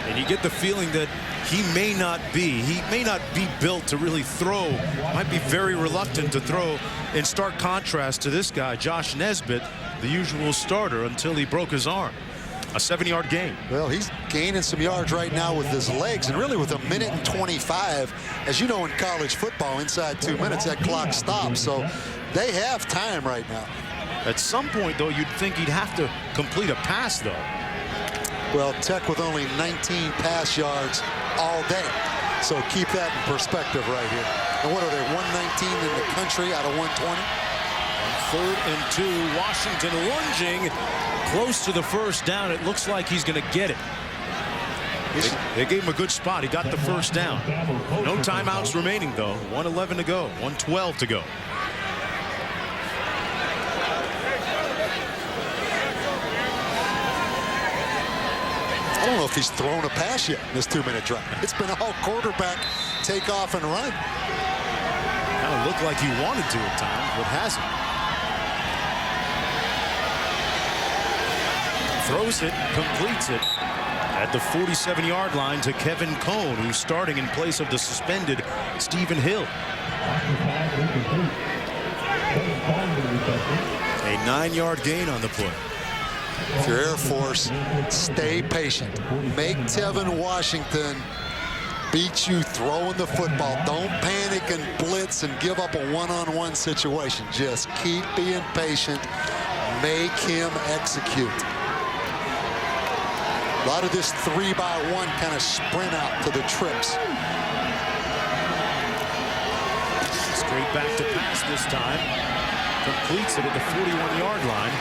and you get the feeling that he may not be built to really throw. Might be very reluctant to throw, in stark contrast to this guy, Josh Nesbitt, the usual starter, until he broke his arm. A 7-yard gain. Well, he's gaining some yards right now with his legs, and really with 1:25. As you know, in college football, inside 2 minutes, that clock stops. So they have time right now. At some point, though, you'd think he'd have to complete a pass, though. Well, Tech with only 19 pass yards all day. So keep that in perspective right here. And what are they, 119 in the country out of 120? Third and 2. Washington lunging close to the first down. It looks like he's going to get it. They gave him a good spot. He got the first down. No timeouts remaining, though. 1:11 to go. 1:12 to go. I don't know if he's thrown a pass yet in this 2-minute drive. It's been all quarterback take off and run. Kind of looked like he wanted to at times, but hasn't. Throws it, completes it at the 47-yard line to Kevin Cohn, who's starting in place of the suspended Stephen Hill. A 9-yard gain on the play. If you're Air Force, stay patient. Make Tevin Washington beat you throwing the football. Don't panic and blitz and give up a one-on-one situation. Just keep being patient. Make him execute. A lot of this 3-by-1 kind of sprint out to the trips. Straight back to pass this time. Completes it at the 41-yard line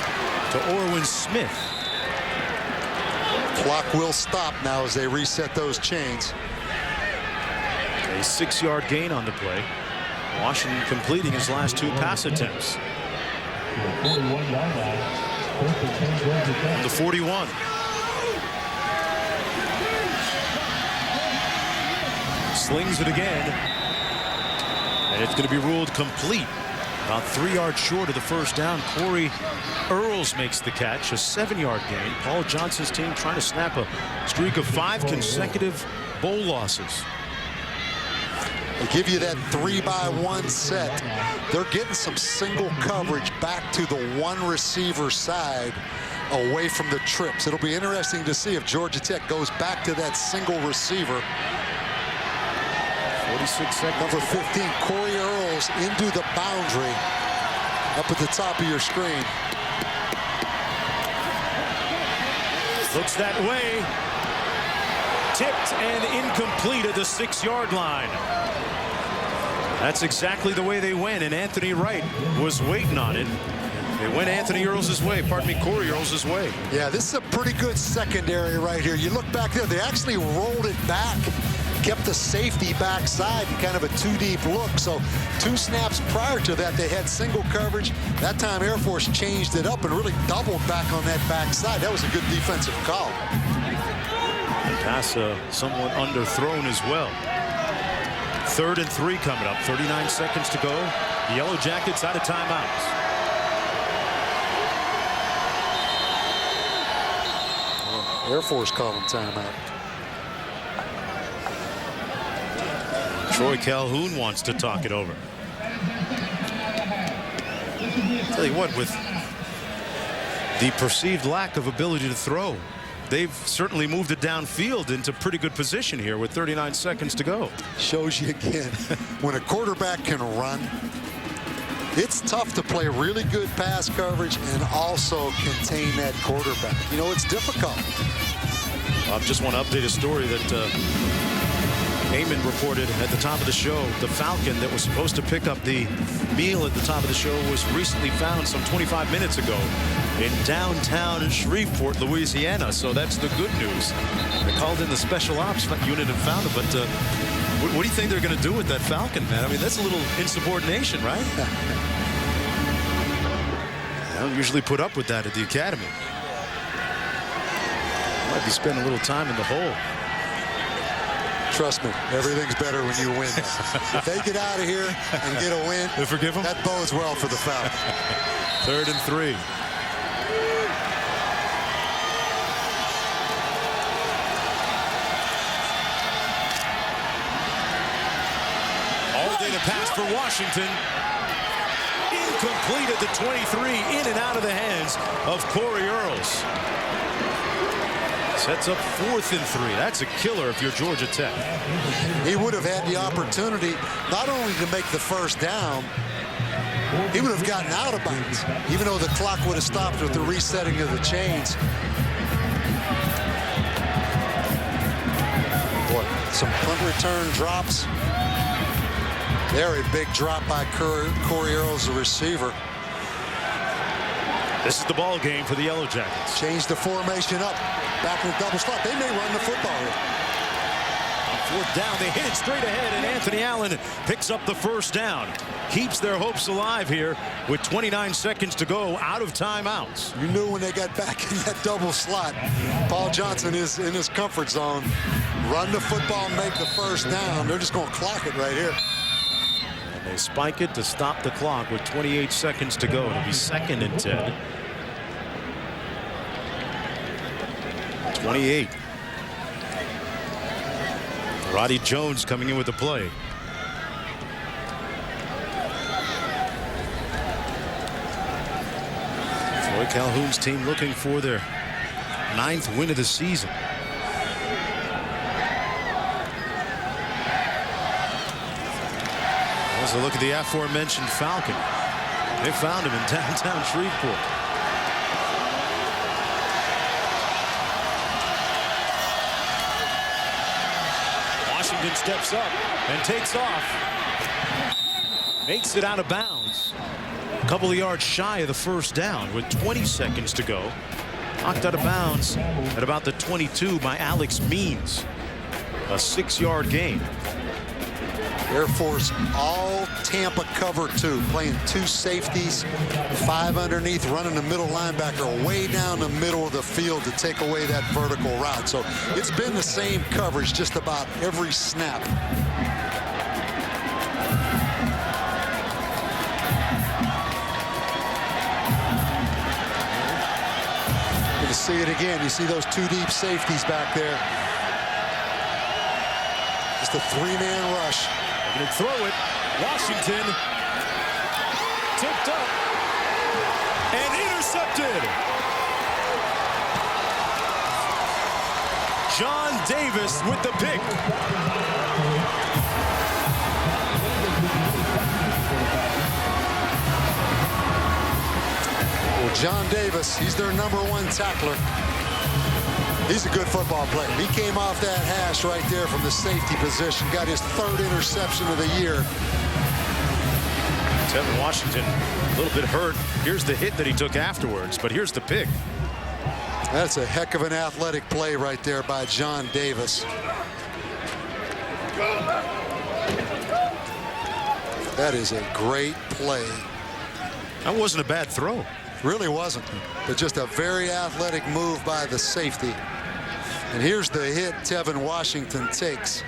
to Orwin Smith. Clock will stop now as they reset those chains. A 6-yard gain on the play. Washington completing his last 2 pass attempts. On the 41. Slings it again. And it's going to be ruled complete. About 3 yards short of the first down. Corey Earls makes the catch, a 7-yard gain. Paul Johnson's team trying to snap a streak of 5 consecutive bowl losses. They give you that 3-by-1 set. They're getting some single coverage back to the one receiver side away from the trips. It'll be interesting to see if Georgia Tech goes back to that single receiver. 46 seconds. Number 15, Corey Earls into the boundary up at the top of your screen. Looks that way. Tipped and incomplete at the 6-yard line. That's exactly the way they went, and Anthony Wright was waiting on it. They went Anthony Earls' way, Corey Earls' way. Yeah, this is a pretty good secondary right here. You look back there, they actually rolled it back, kept the safety backside in kind of a 2-deep look. So 2 snaps prior to that, they had single coverage. That time Air Force changed it up and really doubled back on that backside. That was a good defensive call. The pass somewhat underthrown as well. 3rd and 3 coming up. 39 seconds to go. The Yellow Jackets out of timeouts. Air Force calling timeout. Troy Calhoun wants to talk it over. Tell you what, with the perceived lack of ability to throw, they've certainly moved it downfield into pretty good position here with 39 seconds to go. Shows you again, when a quarterback can run, it's tough to play really good pass coverage and also contain that quarterback. You know, it's difficult. I just want to update a story that Heyman reported at the top of the show. The Falcon that was supposed to pick up the meal at the top of the show was recently found some 25 minutes ago in downtown Shreveport, Louisiana. So that's the good news. They called in the special ops unit and found it. But what do you think they're going to do with that Falcon, man? I mean, that's a little insubordination, right? They don't usually put up with that at the academy. Might be spending a little time in the hole. Trust me, everything's better when you win. If they get out of here and get a win, they forgive them? That bodes well for the Falcons. 3rd and 3. All day to pass for Washington. Incomplete at the 23, in and out of the hands of Corey Earls. Sets up 4th and 3. That's a killer if you're Georgia Tech. He would have had the opportunity not only to make the first down, he would have gotten out of bounds, even though the clock would have stopped with the resetting of the chains. Boy, some punt return drops. There, a big drop by Corey Earls, the receiver. This is the ball game for the Yellow Jackets. Change the formation up. Back in the double slot. They may run the football here. 4th down. They hit it straight ahead, and Anthony Allen picks up the first down. Keeps their hopes alive here with 29 seconds to go out of timeouts. You knew when they got back in that double slot, Paul Johnson is in his comfort zone. Run the football, make the first down. They're just going to clock it right here. And they spike it to stop the clock with 28 seconds to go. It'll be 2nd and 10. 28. Roddy Jones coming in with the play. Troy Calhoun's team looking for their 9th win of the season. As a look at the aforementioned Falcon. They found him in downtown Shreveport. Washington steps up and takes off. Makes it out of bounds. A couple of yards shy of the first down with 20 seconds to go. Knocked out of bounds at about the 22 by Alex Means. A 6-yard gain. Air Force all Tampa cover 2, playing 2 safeties, 5 underneath, running the middle linebacker way down the middle of the field to take away that vertical route. So it's been the same coverage just about every snap. Good to see it again. You see those 2 deep safeties back there. Just a 3-man rush. Going to throw it. Washington tipped up and intercepted. John Davis with the pick. Well, John Davis, he's their #1 tackler. He's a good football player. He came off that hash right there from the safety position. Got his 3rd interception of the year. Tevin Washington a little bit hurt. Here's the hit that he took afterwards, but here's the pick. That's a heck of an athletic play right there by John Davis. That is a great play. That wasn't a bad throw. Really wasn't, but just a very athletic move by the safety. And here's the hit Tevin Washington takes.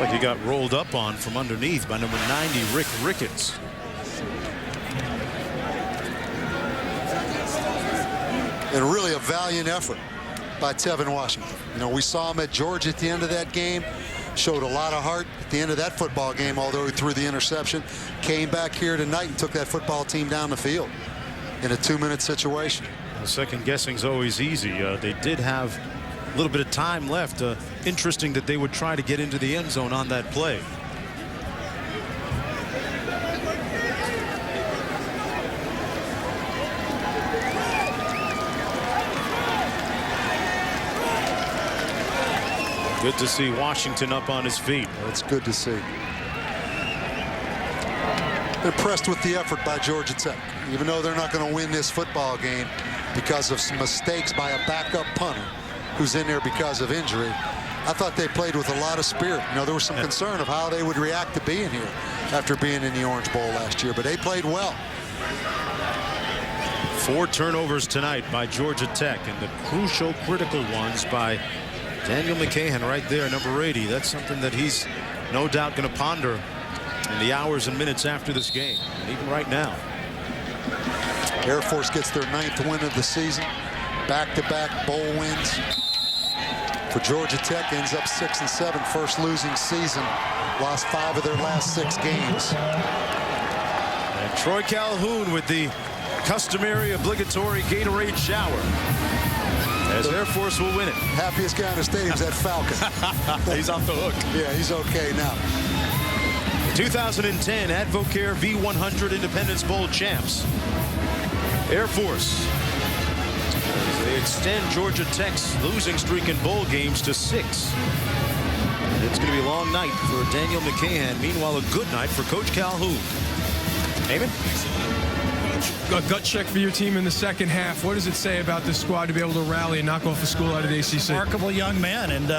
Like he got rolled up on from underneath by number 90, Rick Ricketts. And really a valiant effort by Tevin Washington. You know, we saw him at Georgia at the end of that game. Showed a lot of heart at the end of that football game, although he threw the interception. Came back here tonight and took that football team down the field in a 2-minute situation. The second guessing's always easy. They did have a little bit of time left. Interesting that they would try to get into the end zone on that play. Good to see Washington up on his feet. That's good to see. Impressed with the effort by Georgia Tech. Even though they're not going to win this football game because of some mistakes by a backup punter who's in there because of injury, I thought they played with a lot of spirit. You know, there was some concern of how they would react to being here after being in the Orange Bowl last year, but they played well. 4 turnovers tonight by Georgia Tech, and the crucial, critical ones by Daniel McCahan right there, number 80. That's something that he's no doubt going to ponder in the hours and minutes after this game, and even right now. Air Force gets their 9th win of the season. Back-to-back bowl wins for Georgia Tech. Ends up 6-7, first losing season. Lost 5 of their last 6 games. And Troy Calhoun with the customary obligatory Gatorade shower, as Air Force will win it. Happiest guy in the stadium is that Falcon. He's off the hook. Yeah, he's okay now. 2010 Advocare V100 Independence Bowl champs, Air Force. They extend Georgia Tech's losing streak in bowl games to 6. It's going to be a long night for Daniel McCahan. Meanwhile, a good night for Coach Calhoun. Eamon? A gut check for your team in the second half. What does it say about this squad to be able to rally and knock off the school out of the ACC? Remarkable young men, and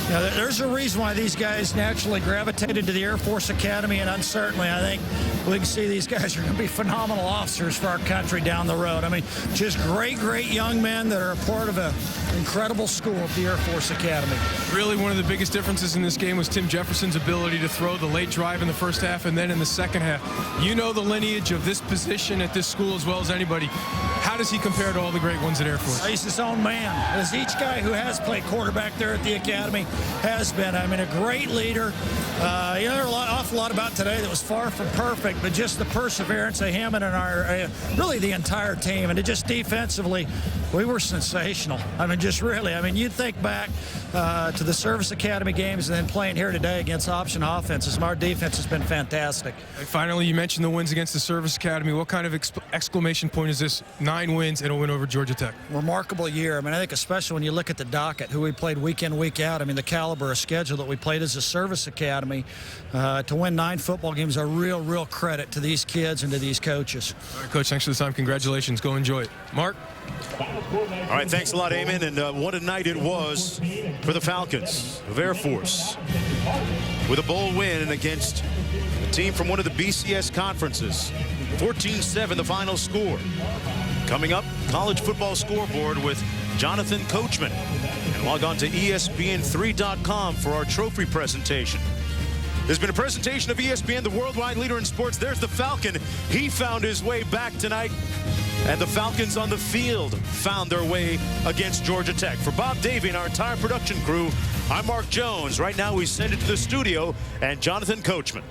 you know, there's a reason why these guys naturally gravitated to the Air Force Academy, and certainly I think we can see these guys are going to be phenomenal officers for our country down the road. I mean, just great young men that are a part of an incredible school at the Air Force Academy. Really, one of the biggest differences in this game was Tim Jefferson's ability to throw the late drive in the first half and then in the second half. You know the lineage of this position at this school as well as anybody. How does he compare to all the great ones at Air Force? He's his own man, as each guy who has played quarterback there at the academy has been. I mean, a great leader. You know, there are an awful lot about today that was far from perfect, but just the perseverance of him and our really the entire team, and just defensively, we were sensational. I mean, just really. I mean, you think back to the Service Academy games and then playing here today against option offenses. Our defense has been fantastic. And finally, you mentioned the wins against the Service Academy. What kind of exclamation point is this? 9 wins and a win over Georgia Tech. Remarkable year. I mean, I think especially when you look at the docket, who we played week in, week out. I mean, the caliber of schedule that we played as a Service Academy to win 9 football games, a real credit to these kids and to these coaches. All right, Coach, thanks for the time. Congratulations. Go enjoy it. Mark? All right, thanks a lot, Eamon. And what a night it was for the Falcons of Air Force, with a bowl win against a team from one of the BCS conferences. 14-7 the final score. Coming up, college football scoreboard with Jonathan Coachman. And log on to ESPN3.com for our trophy presentation. There's been a presentation of ESPN, the worldwide leader in sports. There's the Falcon. He found his way back tonight. And the Falcons on the field found their way against Georgia Tech. For Bob Davey and our entire production crew, I'm Mark Jones. Right now we send it to the studio and Jonathan Coachman.